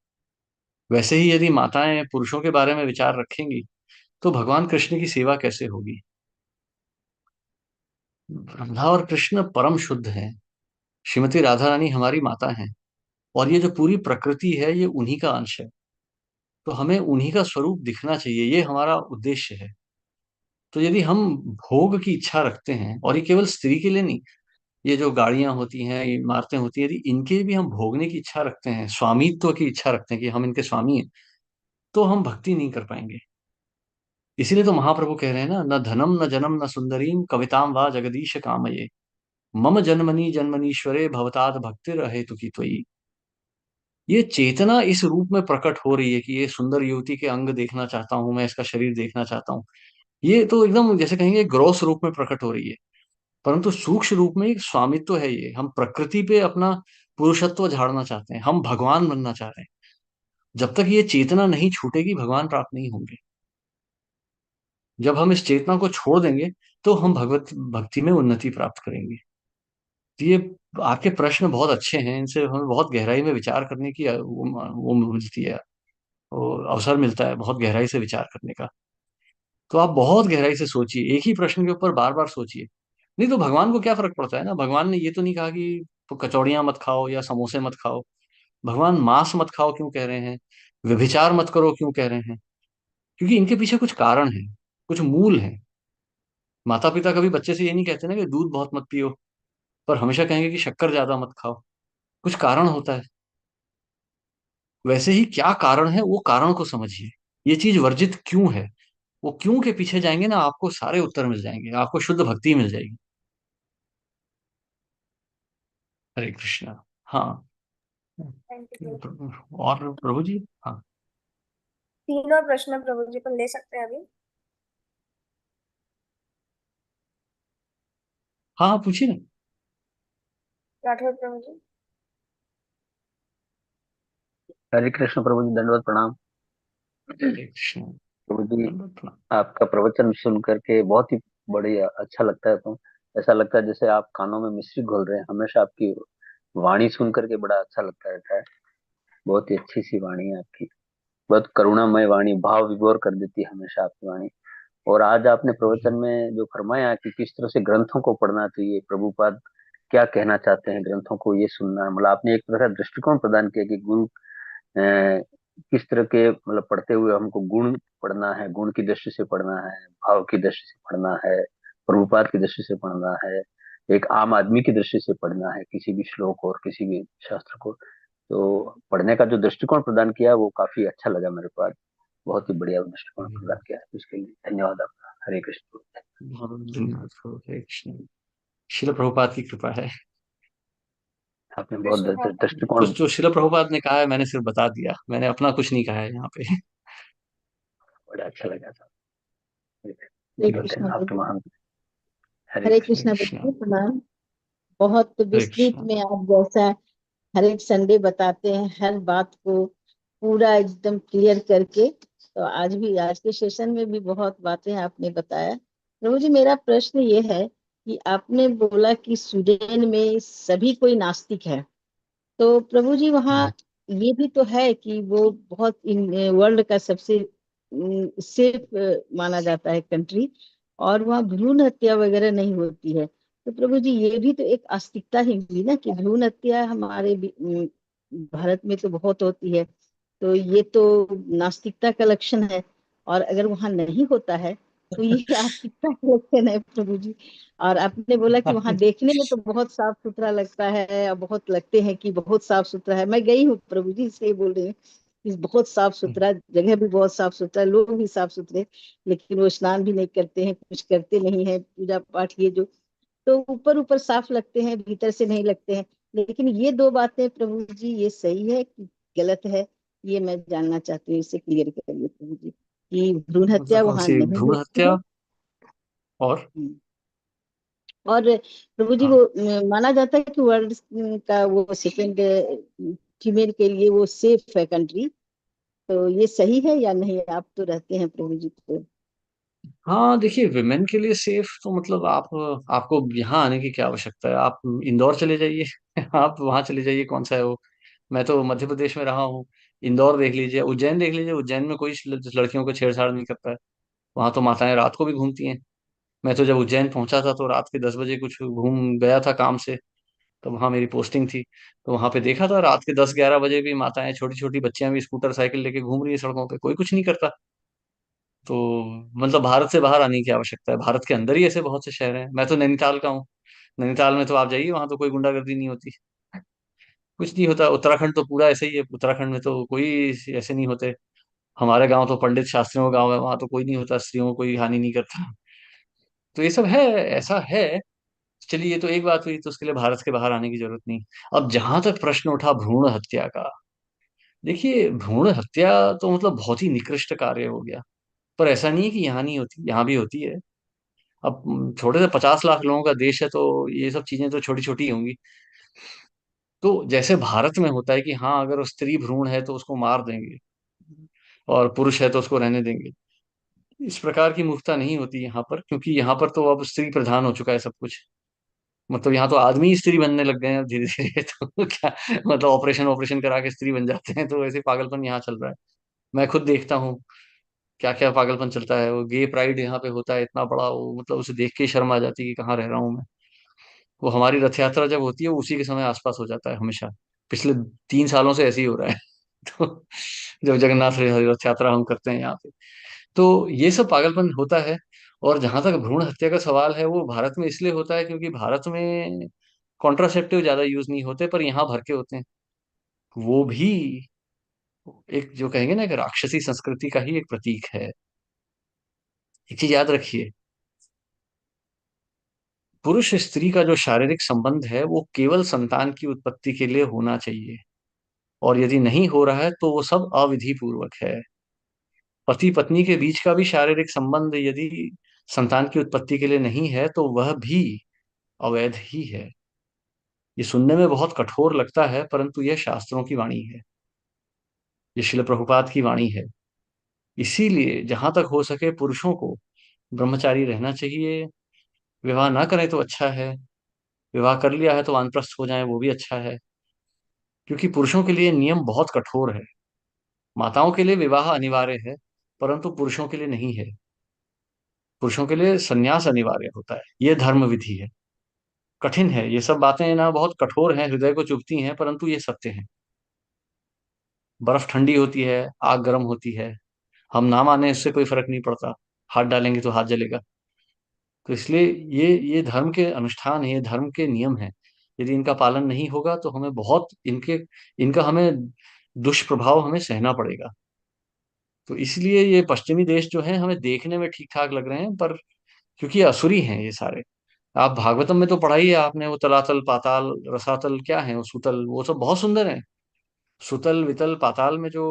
वैसे ही यदि माताएं पुरुषों के बारे में विचार रखेंगी, तो भगवान कृष्ण की सेवा कैसे होगी? राधा और कृष्ण परम शुद्ध हैं। श्रीमती राधा रानी हमारी माता हैं, और ये जो पूरी प्रकृति है, ये उन्हीं का अंश है। तो हमें उन्हीं का स्वरूप दिखना चाहिए, ये हमारा उद्देश्य है। तो यदि हम भोग की इच्छा रखते हैं, और ये केवल स्त्री के लिए नहीं, ये जो गाड़ियां होती हैं, ये इमारतें होती हैं, यदि इनके भी हम भोगने की इच्छा रखते हैं, स्वामित्व की इच्छा रखते हैं कि हम इनके स्वामी हैं, तो हम भक्ति नहीं कर पाएंगे। इसीलिए तो महाप्रभु कह रहे हैं ना, न धनम न जनम न सुंदरीम कविताम वा जगदीश कामये, मम जन्मनि जन्मनीश्वरे भवताद भक्तिर अहेतु की त्वयि। ये चेतना इस रूप में प्रकट हो रही है कि ये सुंदर युवती के अंग देखना चाहता हूं, मैं इसका शरीर देखना चाहता हूँ। ये तो एकदम जैसे कहेंगे ग्रॉस रूप में प्रकट हो रही है। परंतु सूक्ष्म रूप में एक स्वामित्व है। ये हम प्रकृति पे अपना पुरुषत्व झाड़ना चाहते हैं, हम भगवान बनना चाह रहे हैं। जब तक ये चेतना नहीं छूटेगी, भगवान प्राप्त नहीं होंगे। जब हम इस चेतना को छोड़ देंगे, तो हम भगवत भक्ति में उन्नति प्राप्त करेंगे। तो ये आपके प्रश्न बहुत अच्छे हैं, इनसे हमें बहुत गहराई में विचार करने की वो मिलती है, वो अवसर मिलता है बहुत गहराई से विचार करने का। तो आप बहुत गहराई से सोचिए, एक ही प्रश्न के ऊपर बार बार सोचिए। नहीं तो भगवान को क्या फर्क पड़ता है ना, भगवान ने ये तो नहीं कहा कि तो कचौड़ियां मत खाओ या समोसे मत खाओ। भगवान मांस मत खाओ क्यों कह रहे हैं, व्यभिचार मत करो क्यों कह रहे हैं? क्योंकि इनके पीछे कुछ कारण है, कुछ मूल है। माता पिता कभी बच्चे से ये नहीं कहते ना कि दूध बहुत मत पियो, पर हमेशा कहेंगे कि शक्कर ज्यादा मत खाओ। कुछ कारण होता है। वैसे ही क्या कारण है, वो कारण को समझिए। ये चीज वर्जित क्यों है, वो क्यों के पीछे जाएंगे ना, आपको सारे उत्तर मिल जाएंगे, आपको शुद्ध भक्ति मिल जाएगी। हरे कृष्णा। हाँ। Thank you. और प्रभु जी। हाँ। तीनों प्रश्न प्रभु जी को ले सकते हैं अभी। हाँ हाँ, पूछिए ना। राठौर प्रभु जी। हरे कृष्ण प्रभु जी, दंडवत प्रणाम। हरे कृष्णा। प्रभु जी, दंडवत प्रणाम। आपका प्रवचन सुन करके बहुत ही बढ़िया अच्छा लगता है। तो ऐसा लगता है जैसे आप कानों में मिश्री घोल रहे हैं। हमेशा आपकी वाणी सुन करके बड़ा अच्छा लगता रहता है। बहुत ही अच्छी सी वाणी है आपकी, बहुत करुणामय वाणी, भाव विभोर कर देती है हमेशा आपकी वाणी। और आज आपने प्रवचन में जो फरमाया कि किस तरह से ग्रंथों को पढ़ना चाहिए, प्रभुपाद क्या कहना चाहते हैं ग्रंथों को ये सुनना, मतलब आपने एक तरह का दृष्टिकोण प्रदान किया कि गुरु किस तरह के, मतलब पढ़ते हुए हमको गुण पढ़ना है, गुण की दृष्टि से पढ़ना है, भाव की दृष्टि से पढ़ना है, प्रभुपाद की दृष्टि से पढ़ना है, एक आम आदमी की दृष्टि से पढ़ना है किसी भी श्लोक और किसी भी शास्त्र को। तो पढ़ने का जो दृष्टिकोण प्रदान किया वो काफी अच्छा लगा मेरे को आज। बहुत ही बढ़िया दृष्टिकोण प्रदान किया है, उसके लिए धन्यवाद आपका। हरे कृष्ण। बहुत बहुत धन्यवाद प्रभु। हरे कृष्ण। शिल प्रभुपाद की कृपा है। आपने बहुत कृष्ण भक्त। दृष्टिकोण। कुछ जो शिल प्रभुपाद ने कहा है मैंने सिर्फ बता दिया, मैंने अपना कुछ नहीं कहा है यहाँ पे। बड़ा अच्छा लगा था। हरे बोलते हैं कृष्णा आपके प्रभु। महान। हरे हरे कृष्ण। हरे कृष्णा कृष्ण। प्रभु प्रणाम। बहुत हरे विस्तृत कृष्ण। में आप जैसा हर एक संडे बताते हैं, हर बात को पूरा एकदम क्लियर करके, तो आज भी आज के सेशन में भी बहुत बातें आपने बताया। प्रभु जी, मेरा प्रश्न ये है कि आपने बोला कि स्वीडन में सभी कोई नास्तिक है, तो प्रभु जी वहाँ ये भी तो है कि वो बहुत वर्ल्ड का सबसे सेफ माना जाता है कंट्री, और वहाँ भ्रूण हत्या वगैरह नहीं होती है। तो प्रभु जी ये भी तो एक आस्तिकता ही हुई ना, कि भ्रूण हत्या हमारे भारत में तो बहुत होती है, तो ये तो नास्तिकता का लक्षण है। और अगर वहाँ नहीं होता है तो ये आस्तिकता का लक्षण है प्रभु जी। और आपने बोला कि वहाँ देखने में तो बहुत साफ सुथरा लगता है, और बहुत लगते हैं कि बहुत साफ सुथरा है। मैं गई हूँ प्रभु जी, इसलिए बोल रही हूँ कि बहुत साफ सुथरा जगह, भी बहुत साफ सुथरा, लोग भी साफ सुथरे, लेकिन वो स्नान भी नहीं करते हैं, कुछ करते नहीं है पूजा पाठ, ये जो तो ऊपर ऊपर साफ लगते हैं, भीतर से नहीं लगते हैं। लेकिन ये दो बातें प्रभु जी, ये सही है कि गलत है? ये मैं जानना चाहती हूँ, इससे क्लियर करिए प्रभु जी कि भ्रूण मतलब हत्या कौन वहां सी नहीं भ्रूण होती है। हत्या? और और प्रभु जी वो हाँ, माना जाता है कि वर्ल्ड का वो सेकंड फीमेल के लिए वो सेफ है कंट्री, तो ये सही है या नहीं? आप तो रहते हैं प्रभु जी, तो हाँ देखिए, विमेन के लिए सेफ तो मतलब आप, आपको यहाँ आने की क्या आवश्यकता है? आप इंदौर चले जाइए। आप वहाँ चले जाइए, कौन सा है वो। मैं तो मध्य प्रदेश में रहा हूँ। इंदौर देख लीजिए, उज्जैन देख लीजिए, उज्जैन में कोई लड़कियों को छेड़छाड़ नहीं करता है। वहां तो माताएं रात को भी घूमती हैं। मैं तो जब उज्जैन पहुंचा था तो रात के 10 बजे कुछ घूम गया था काम से, तो वहां मेरी पोस्टिंग थी। तो वहां पे देखा था रात के 10-11 बजे भी माताएं, छोटी छोटी बच्चियां भी स्कूटर साइकिल लेके घूम रही है सड़कों पे, कोई कुछ नहीं करता। तो मतलब भारत से बाहर आने की आवश्यकता है, भारत के अंदर ही ऐसे बहुत से शहर हैं। मैं तो नैनीताल का हूँ। नैनीताल में तो आप जाइए, वहां तो कोई गुंडागर्दी नहीं होती, कुछ नहीं होता। उत्तराखंड तो पूरा ऐसे ही है, उत्तराखंड में तो कोई ऐसे नहीं होते। हमारे गांव तो पंडित शास्त्रियों का गांव है, वहां तो कोई नहीं होता, स्त्रियों को कोई हानि नहीं करता। तो ये सब है, ऐसा है। चलिए, ये तो एक बात हुई, तो उसके लिए भारत के बाहर आने की जरूरत नहीं। अब जहां तक प्रश्न उठा भ्रूण हत्या का, देखिए भ्रूण हत्या तो मतलब बहुत ही निकृष्ट कार्य हो गया। पर ऐसा नहीं है कि यहाँ नहीं होती, यहाँ भी होती है। अब छोटे से 50 लाख लोगों का देश है, तो ये सब चीजें तो छोटी छोटी होंगी। तो जैसे भारत में होता है कि हाँ, अगर वो स्त्री भ्रूण है तो उसको मार देंगे, और पुरुष है तो उसको रहने देंगे, इस प्रकार की मूर्खता नहीं होती यहाँ पर, क्योंकि यहाँ पर तो अब स्त्री प्रधान हो चुका है सब कुछ। मतलब यहाँ तो आदमी ही स्त्री बनने लग गए हैं धीरे धीरे। तो क्या मतलब, ऑपरेशन ऑपरेशन करा के स्त्री बन जाते हैं, तो ऐसे पागलपन यहाँ चल रहा है। मैं खुद देखता हूँ क्या क्या पागलपन चलता है। वो गे प्राइड यहाँ पे होता है इतना बड़ा, वो मतलब उसे देख के ही शर्म आ जाती है कि कहाँ रह रहा हूँ मैं। वो हमारी रथ यात्रा जब होती है वो उसी के समय आसपास हो जाता है हमेशा। पिछले 3 सालों से ऐसे ही हो रहा है। तो जब जगन्नाथ रथ यात्रा हम करते हैं यहाँ पे, तो ये सब पागलपन होता है। और जहां तक भ्रूण हत्या का सवाल है, वो भारत में इसलिए होता है क्योंकि भारत में कॉन्ट्रासेप्टिव ज्यादा यूज नहीं होते, पर यहाँ भर के होते हैं। वो भी एक जो कहेंगे ना, कि राक्षसी संस्कृति का ही एक प्रतीक है। एक चीज याद रखिए, पुरुष स्त्री का जो शारीरिक संबंध है वो केवल संतान की उत्पत्ति के लिए होना चाहिए। और यदि नहीं हो रहा है तो वो सब अविधि पूर्वक है। पति पत्नी के बीच का भी शारीरिक संबंध यदि संतान की उत्पत्ति के लिए नहीं है तो वह भी अवैध ही है। ये सुनने में बहुत कठोर लगता है, परंतु यह शास्त्रों की वाणी है, ये शिल प्रभुपाद की वाणी है। इसीलिए जहां तक हो सके पुरुषों को ब्रह्मचारी रहना चाहिए। विवाह ना करें तो अच्छा है, विवाह कर लिया है तो वानप्रस्थ हो जाएं, वो भी अच्छा है। क्योंकि पुरुषों के लिए नियम बहुत कठोर है। माताओं के लिए विवाह अनिवार्य है, परंतु पुरुषों के लिए नहीं है। पुरुषों के लिए संन्यास अनिवार्य होता है, ये धर्म विधि है। कठिन है, ये सब बातें ना बहुत कठोर हैं, हृदय को चुभती हैं, परंतु ये सत्य है। बर्फ ठंडी होती है, आग गर्म होती है, हम ना माने इससे कोई फर्क नहीं पड़ता, हाथ डालेंगे तो हाथ जलेगा। तो इसलिए ये धर्म के अनुष्ठान है, ये धर्म के नियम है। यदि इनका पालन नहीं होगा तो हमें बहुत इनका हमें दुष्प्रभाव हमें सहना पड़ेगा। तो इसलिए ये पश्चिमी देश जो है हमें देखने में ठीक ठाक लग रहे हैं, पर क्योंकि ये असुरी हैं ये सारे। आप भागवतम में तो पढ़ा ही है आपने, वो तलातल पाताल रसातल क्या है, वो सुतल, वो सब बहुत सुंदर है। सुतल वितल पाताल में जो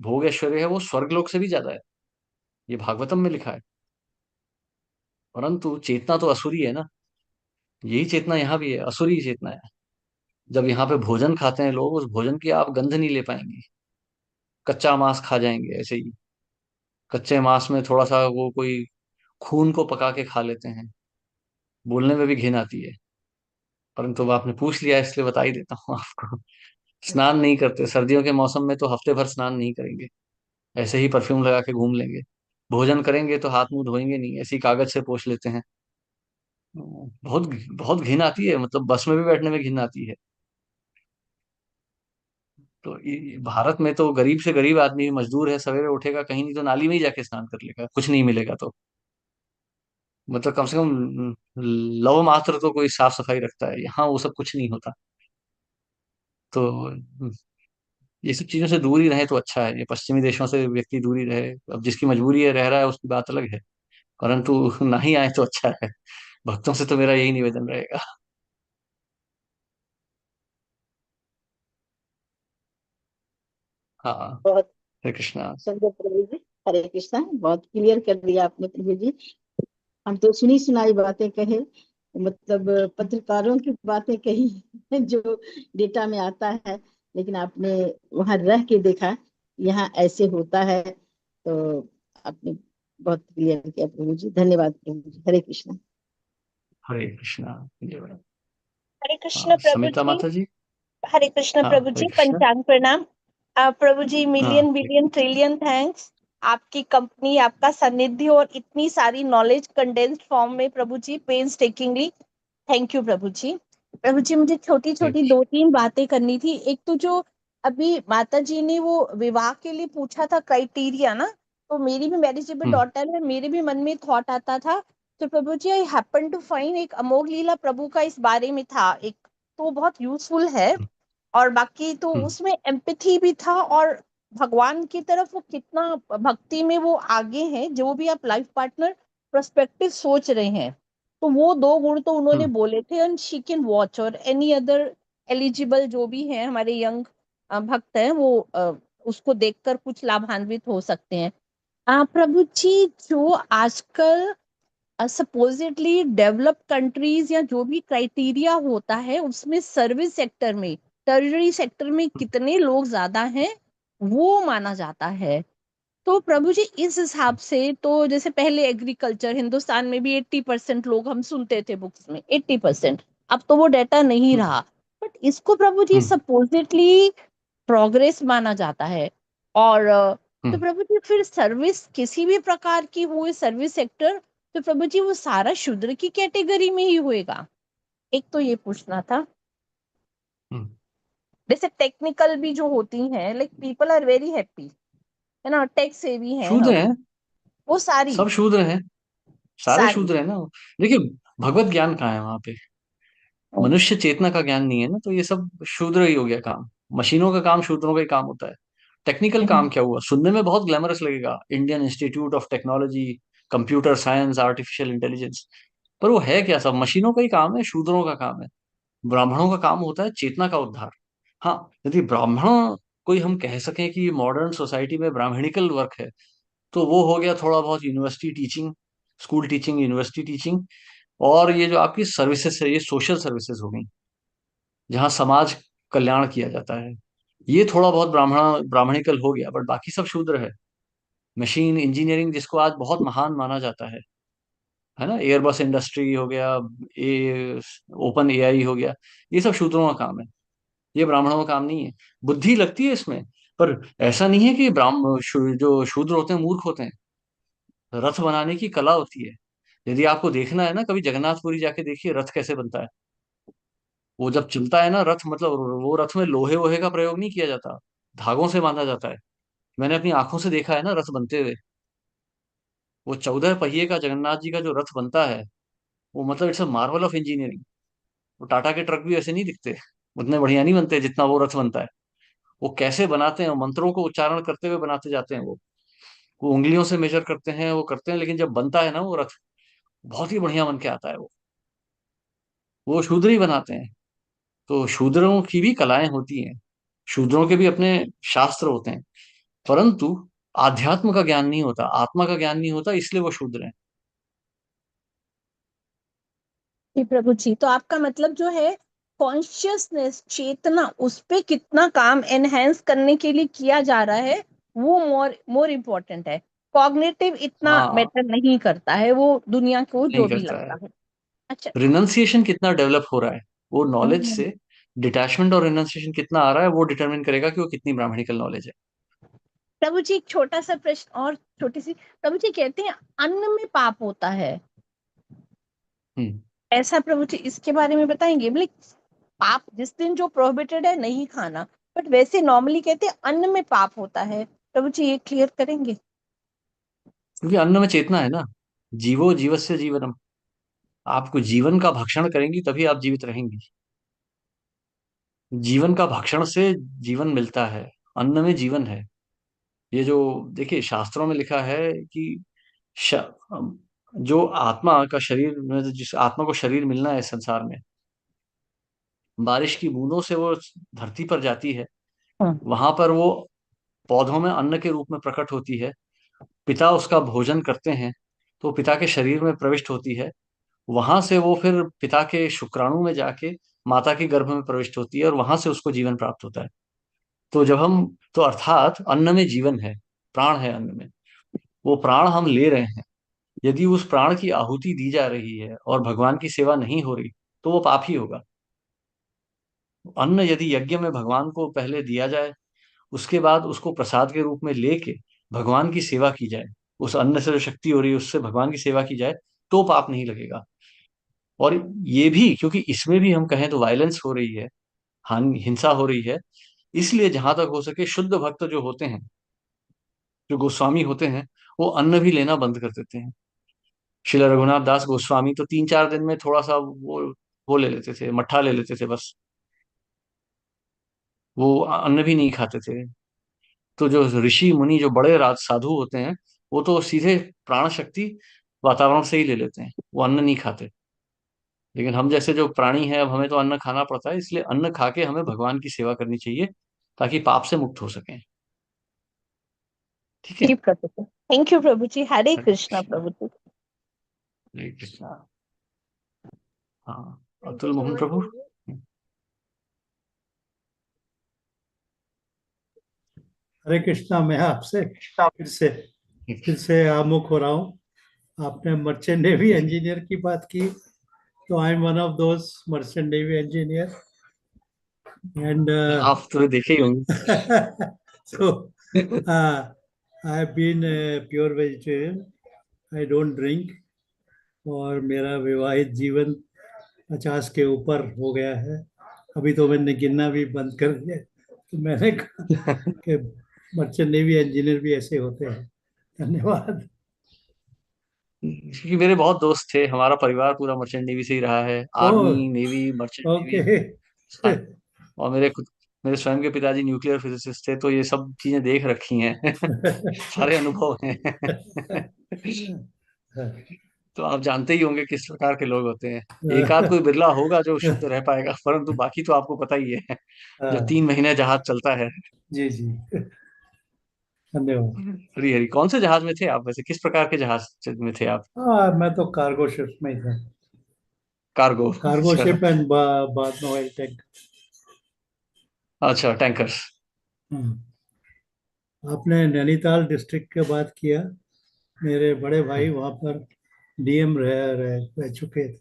भोग ऐश्वर्य है वो स्वर्ग लोक से भी ज्यादा है, ये भागवतम में लिखा है। परंतु चेतना तो असुरी है ना, यही चेतना यहाँ भी है, असुरी चेतना है। जब यहाँ पे भोजन खाते हैं लोग, उस भोजन की आप गंध नहीं ले पाएंगे, कच्चा मांस खा जाएंगे ऐसे ही। कच्चे मांस में थोड़ा सा वो कोई खून को पका के खा लेते हैं, बोलने में भी घिन आती है। परंतु अब आपने पूछ लिया इसलिए बता ही देता हूँ आपको। स्नान नहीं करते सर्दियों के मौसम में, तो हफ्ते भर स्नान नहीं करेंगे, ऐसे ही परफ्यूम लगा के घूम लेंगे। भोजन करेंगे तो हाथ मुंह धोएंगे नहीं, ऐसी कागज से पोंछ लेते हैं। बहुत बहुत घिन आती है, मतलब बस में भी बैठने में घिन आती है। तो भारत में तो गरीब से गरीब आदमी मजदूर है, सवेरे उठेगा कहीं नहीं तो नाली में ही जाके स्नान कर लेगा, कुछ नहीं मिलेगा तो। मतलब कम से कम लव मात्र तो कोई साफ सफाई रखता है, यहाँ वो सब कुछ नहीं होता। तो ये सब चीजों से दूर ही रहे तो अच्छा है, ये पश्चिमी देशों से व्यक्ति दूरी रहे। अब जिसकी मजबूरी है रह रहा है उसकी बात अलग है, परंतु ना ही आए तो अच्छा है। भक्तों से तो मेरा यही निवेदन रहेगा। हाँ। बहुत हरे कृष्णा। सुंदर प्रभु जी। हरे कृष्णा, बहुत क्लियर कर दिया आपने प्रभु जी। हम तो सुनी सुनाई बातें कहे, मतलब पत्रकारों की बातें कही जो डेटा में आता है, लेकिन आपने वहां रह के देखा यहाँ ऐसे होता है, तो आपने बहुत क्लियर किया प्रभु जी। धन्यवाद प्रभु जी। हरे कृष्णा। हरे कृष्णा। जय बराबर। हरे कृष्ण हाँ प्रभु समिता जी। माता जी। हरे कृष्ण हाँ प्रभु हरे जी, कृष्णा। पंचांग प्रणाम। प्रभु जी, हाँ मिलियन बिलियन ट्रिलियन थैंक्स। आपकी कंपनी, आपका सानिध्य और इतनी सारी नॉलेज कंडेंस्ड फॉर्म में प्रभु जी, पेन्स टेकिंगली थैंक यू प्रभु जी। प्रभु जी, मुझे छोटी हरे छोटी कृष्णा। दो तीन बातें करनी थी। एक तो जो अभी माता जी ने वो विवाह के लिए पूछा था क्राइटेरिया ना, तो मेरी भी मैरिजेबल हम्म डॉटर है, मेरे भी मन में थॉट आता था। तो प्रभु जी, आई हैपन टू फाइंड एक अमोघ लीला प्रभु का इस बारे में था एक, तो बहुत यूजफुल है। और बाकी तो हम्म उसमें एम्पैथी भी था, और भगवान की तरफ वो कितना भक्ति में वो आगे हैं, जो भी आप लाइफ पार्टनर प्रोस्पेक्टिव सोच रहे हैं। तो वो दो गुण तो उन्होंने हम्म बोले थे। एंड शी कैन वॉच, और एनी अदर एलिजिबल जो भी हैं हमारे यंग भक्त हैं, वो उसको देखकर कुछ लाभान्वित हो सकते हैं। प्रभु जी, जो आजकल सपोजिटली डेवलप कंट्रीज या जो भी क्राइटेरिया होता है, उसमें सर्विस सेक्टर में, टर्जरी सेक्टर में कितने लोग ज्यादा हैं वो माना जाता है। तो प्रभु जी, इस हिसाब से तो जैसे पहले एग्रीकल्चर, हिंदुस्तान में भी 80% लोग हम सुनते थे बुक्स में, 80%। अब तो वो डेटा नहीं हम्म रहा। बट इसको प्रभु जी हम्म सपोजिटली प्रोग्रेस माना जाता है। और तो हम्म प्रभु जी, फिर सर्विस किसी भी प्रकार की हुई, सर्विस सेक्टर, तो प्रभु जी वो सारा शूद्र की कैटेगरी में ही होएगा। एक तो ये पूछना था। हम्म। जैसे टेक्निकल भी जो होती हैं, like people are very happy, है ना, टेक से भी हैं शूद्र हम, हैं, वो सारी सब शूद्र हैं, सारे सारी शूद्र हैं ना। देखिए भगवत ज्ञान कहाँ है वहां पे, मनुष्य चेतना का ज्ञान नहीं है ना, तो ये सब शूद्र ही हो गया काम। मशीनों का काम शूद्रों का ही काम होता है। टेक्निकल काम क्या हुआ, सुनने में बहुत ग्लैमरस लगेगा, Indian institute of technology, computer science, artificial intelligence, पर वो है क्या, सब मशीनों का ही काम है, शूद्रों का काम है। ब्राह्मणों का काम होता है चेतना का उद्धार। हाँ, यदि ब्राह्मण कोई हम कह सकें कि मॉडर्न सोसाइटी में ब्राह्मणिकल वर्क है, तो वो हो गया थोड़ा बहुत university teaching, school teaching, university teaching. और ये जो आपकी सर्विसेज है, ये सोशल सर्विसेज हो गई, जहाँ समाज कल्याण किया जाता है। ये थोड़ा बहुत ब्राह्मणिकल हो गया, बट बाकी सब शूद्र है। मशीन इंजीनियरिंग जिसको आज बहुत महान माना जाता है ना, एयरबस इंडस्ट्री हो गया, ए ओपन एआई हो गया, ये सब शूद्रों का काम है, ये ब्राह्मणों का काम नहीं है। बुद्धि लगती है इसमें, पर ऐसा नहीं है कि जो शूद्र होते हैं मूर्ख होते हैं। रथ बनाने की कला होती है। यदि आपको देखना है ना, कभी जगन्नाथपुरी जाके देखिए रथ कैसे बनता है। वो जब चलता है ना रथ, मतलब वो रथ में लोहे वोहे का प्रयोग नहीं किया जाता, धागों से बांधा जाता है। मैंने अपनी आंखों से देखा है ना रथ बनते हुए। वो 14 पहिए का जगन्नाथ जी का जो रथ बनता है, वो मतलब it's a Marvel of engineering. वो टाटा के ट्रक भी ऐसे नहीं दिखते, उतने बढ़िया नहीं बनते जितना वो रथ बनता है। वो कैसे बनाते हैं, मंत्रों को उच्चारण करते हुए बनाते जाते हैं वो उंगलियों से मेजर करते हैं, वो करते हैं, लेकिन जब बनता है ना वो रथ, बहुत ही बढ़िया बन के आता है वो शूद्र ही बनाते हैं। तो शूद्रों की भी कलाएं होती हैं, शूद्रों के भी अपने शास्त्र होते हैं, परंतु आध्यात्म का ज्ञान नहीं होता, आत्मा का ज्ञान नहीं होता, इसलिए वो शूद्र हैं। जी प्रभु जी, तो आपका मतलब जो है कॉन्शियसनेस, चेतना, उस पे कितना काम एनहेंस करने के लिए किया जा रहा है, वो मोर मोर इम्पोर्टेंट है। कॉग्निटिव इतना हाँ, मैटर नहीं करता है, वो दुनिया को नहीं जो भी करता है। लगता है। अच्छा। रिनंसिएशन कितना डेवलप हो रहा है, वो नॉलेज हम्म। से डिटैचमेंट और रिनंसिएशन कितना आ रहा है, वो डिटरमिन करेगा कि वो कितनी ब्राह्मणिकल नॉलेज है। प्रभु जी एक छोटा सा प्रश्न और छोटी सी, प्रभु जी कहते हैं अन्न में पाप होता है, हम्म। ऐसा प्रभु जी इसके बारे में बताएंगे? मतलब पाप जिस दिन जो प्रोहिबिटेड है नहीं खाना, बट वैसे नॉर्मली कहते हैं अन्न में पाप होता है, प्रभु जी ये क्लियर करेंगे? क्योंकि अन्न में चेतना है ना, जीवो जीवस्य जीवनम। आपको जीवन का भक्षण करेंगी तभी आप जीवित रहेंगी। जीवन का भक्षण से जीवन मिलता है, अन्न में जीवन है। ये जो देखिए शास्त्रों में लिखा है कि श, जो आत्मा का शरीर में, जिस आत्मा को शरीर मिलना है इस संसार में, बारिश की बूंदों से वो धरती पर जाती है, हम्म। वहां पर वो पौधों में अन्न के रूप में प्रकट होती है, पिता उसका भोजन करते हैं, तो पिता के शरीर में प्रविष्ट होती है। वहां से वो फिर पिता के शुक्राणु में जाके माता के गर्भ में प्रविष्ट होती है, और वहां से उसको जीवन प्राप्त होता है। तो जब हम, तो अर्थात अन्न में जीवन है, प्राण है अन्न में, वो प्राण हम ले रहे हैं। यदि उस प्राण की आहुति दी जा रही है और भगवान की सेवा नहीं हो रही, तो वो पाप ही होगा। अन्न यदि यज्ञ में भगवान को पहले दिया जाए, उसके बाद उसको प्रसाद के रूप में लेके भगवान की सेवा की जाए, उस अन्न से जो शक्ति हो रही है उससे भगवान की सेवा की जाए, तो पाप नहीं लगेगा। और ये भी क्योंकि इसमें भी हम कहें तो वायलेंस हो रही है, हानि हिंसा हो रही है, इसलिए जहां तक हो सके शुद्ध भक्त जो होते हैं, जो गोस्वामी होते हैं, वो अन्न भी लेना बंद कर देते हैं। श्रील रघुनाथ दास गोस्वामी तो 3-4 दिन में थोड़ा सा वो ले लेते थे, मट्ठा ले लेते थे बस, वो अन्न भी नहीं खाते थे। तो जो ऋषि मुनि, जो बड़े राज साधु होते हैं, वो तो सीधे प्राण शक्ति वातावरण से ही ले लेते हैं, वो अन्न नहीं खाते। लेकिन हम जैसे जो प्राणी हैं, अब हमें तो अन्न खाना पड़ता है, इसलिए अन्न खा के हमें भगवान की सेवा करनी चाहिए, ताकि पाप से मुक्त हो सकें। ठीक है। जी प्रभु जी, थैंक यू प्रभु जी, हरे हरे कृष्णा कृष्णा। प्रभु जी। हरे कृष्णा। हाँ, thank you Atul so Mohan much प्रभु। प्रभु। हरे कृष्णा। मैं आपसे फिर से आमुख हो रहा हूँ। आपने मर्चेंट नेवी इंजीनियर की बात की, तो I am one of those merchant navy engineer and आप तो देखे ही होंगे। so I have been a pure vegetarian. I don't drink और मेरा विवाहित जीवन 50 के ऊपर हो गया है। अभी तो मैंने गिनना भी बंद कर दिया। तो मैंने कहा कि मर्चेंट नेवी इंजीनियर भी ऐसे होते हैं। धन्यवाद। क्योंकि मेरे बहुत दोस्त थे, हमारा परिवार पूरा मर्चेंट नेवी से ही रहा है, oh, army navy merchant navy. Okay. हाँ, और मेरे स्वयं के पिताजी न्यूक्लियर फिजिसिस्ट थे, तो ये सब चीजें देख रखी हैं। सारे अनुभव हैं। तो आप जानते ही होंगे किस प्रकार के लोग होते हैं। एक आध कोई बिरला होगा जो शुद्ध रह पाएगा, परंतु बाकी तो आपको पता ही है, जो 3 महीने जहाज चलता है। जी जी, धन्यवाद। हरी हरी, कौन से जहाज में थे आप वैसे, किस प्रकार के जहाज में थे आप? मैं तो कार्गो शिप में ही था। कार्गो, कार्गो अच्छा। शिप एंड बाद में ऑयल टैंक। अच्छा, टैंकर्स। आपने नैनीताल डिस्ट्रिक्ट की बात किया। मेरे बड़े भाई वहाँ पर डीएम रह चुके थे,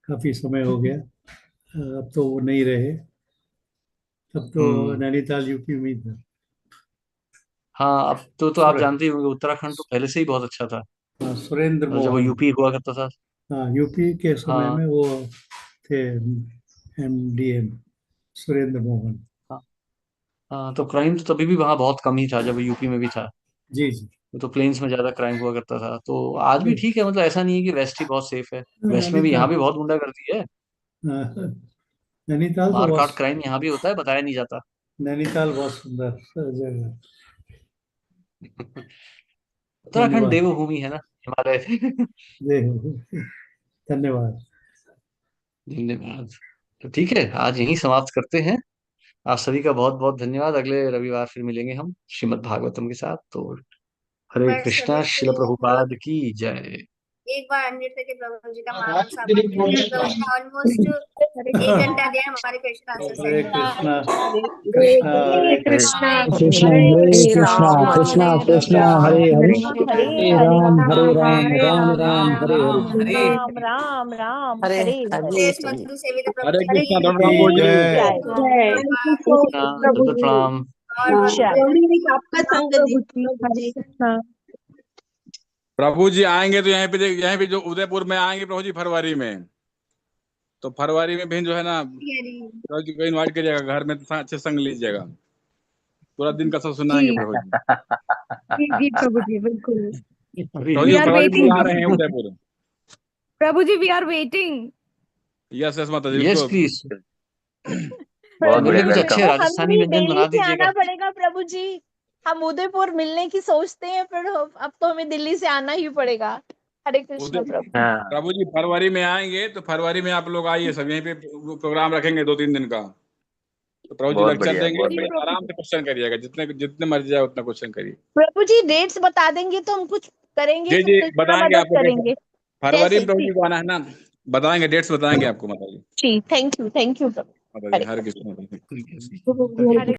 काफी समय हो गया। अब तो वो नहीं रहे। तब तो हम्म। नैनीताल यूपी में ही था। हाँ, अब तो आप सुरे- जानते ही होंगे, उत्तराखंड तो पहले से ही बहुत अच्छा था, हाँ, सुरेंद्र जब वो मोहन। यूपी हुआ करता था। हाँ, यूपी के समय हाँ में वो थे एमडीएम, सुरेंद्र मोहन। हाँ हाँ, तो क्राइम तो तभी भी वहाँ बहुत कम ही था जब वो यूपी में भी था। जी जी। वो तो प्लेन्स में ज्यादा क्राइम हुआ करता था, तो आज भी नहीं, ठीक है, मतलब ऐसा नहीं है कि वेस्ट ही बहुत सेफ है। वेस्ट में भी, नैनीताल। यहाँ भी बहुत गुंडागर्दी है, हाँ, नैनीताल तो मारकाट बहुत, क्राइम यहाँ भी होता है, बताया नहीं जाता। नैनीताल बहुत सुंदर जगह। उत्तराखंड धन्यवाद। देवभूमि है ना, हिमालय। धन्यवाद। धन्यवाद। तो ठीक है, आज यहीं समाप्त करते हैं। आप सभी का बहुत बहुत धन्यवाद। अगले रविवार फिर मिलेंगे हम श्रीमद् भागवतम के साथ। तो हरे बट कृष्णा, सभी शिल को प्रभुपाद की जय। एक बार अनम्यूट करके प्रभु जी का महामंत्र आप बोल दीजिए। प्रभु जी ने ऑलमोस्ट 1 घंटा दिया हमारे क्वेश्चन आंसर हरे सेशन। कृष्णा, हरे कृष्णा हरे हरे कृष्णा कृष्णा हरे हरे कृष्णा कृष्णा कृष्णा हरे कृष्णा कृष्णा हरे हरे हरे हरे राम हरे राम राम राम हरे हरे। हरे राम राम राम हरे हरे हरे। शेष मधु सेवित प्रभु हरे जी कृष्णा की धन की प्रभु जी। जय। जय जय कृष्णा दंडवत प्रणाम। और प्रभु आपका संग प्रभु दीजिए। जी हरे प्रभु जी आएंगे तो यहीं पे जो उदयपुर में आएंगे प्रभु जी फरवरी में, तो फरवरी में भी जो है ना प्रभु जी को इनवाइट करिएगा घर में, तो अच्छे संग लीजिएगा, पूरा दिन का सब सुनाएंगे जी प्रभु जी। जी प्रभु जी, बिल्कुल। प्रभु वी जी आर फरवरी में वेटिंग आ रहे हैं उदयपुर। प्रभु जी, we are waiting. Yes yes माता जी, यस उसको प्लीज। बहुत प्रभु मेरे बढ़िया, लिए कुछ जी अच्छे वेलकम। तो हमें राजस्थानी भी व्यंजन दिल्ली बना से दीजिएगा। आना पड़ेगा प्रभु जी। हम उदयपुर मिलने की सोचते हैं, पर अब तो हमें दिल्ली से आना ही पड़ेगा। हरे कृष्ण उदय प्रभु। हाँ, प्रभु जी फरवरी में आएंगे तो फरवरी में आप लोग आइए, सब यहीं पे प्रोग्राम रखेंगे 2-3 दिन का, तो प्रभु जी बहुत लेक्चर बढ़िया, देंगे, बहुत जी फिर बढ़िया। प्रभु आराम जी। से क्वेश्चन करिएगा, जितने जितने मर्जी जाए उतना क्वेश्चन करिए। प्रभु जी डेट्स बता देंगे तो हम कुछ करेंगे, जी तो जी, कृष्णा बताएंगे मदद आपको डेट। करेंगे। फरवरी जैसे में प्रभु जी जी को आना है ना, बताएंगे, डेट्स बताएंगे आपको माता जी। जी, थैंक यू प्रभु। माता जी हरे हरे कृष्ण। कृष्ण। ठीक है। हरे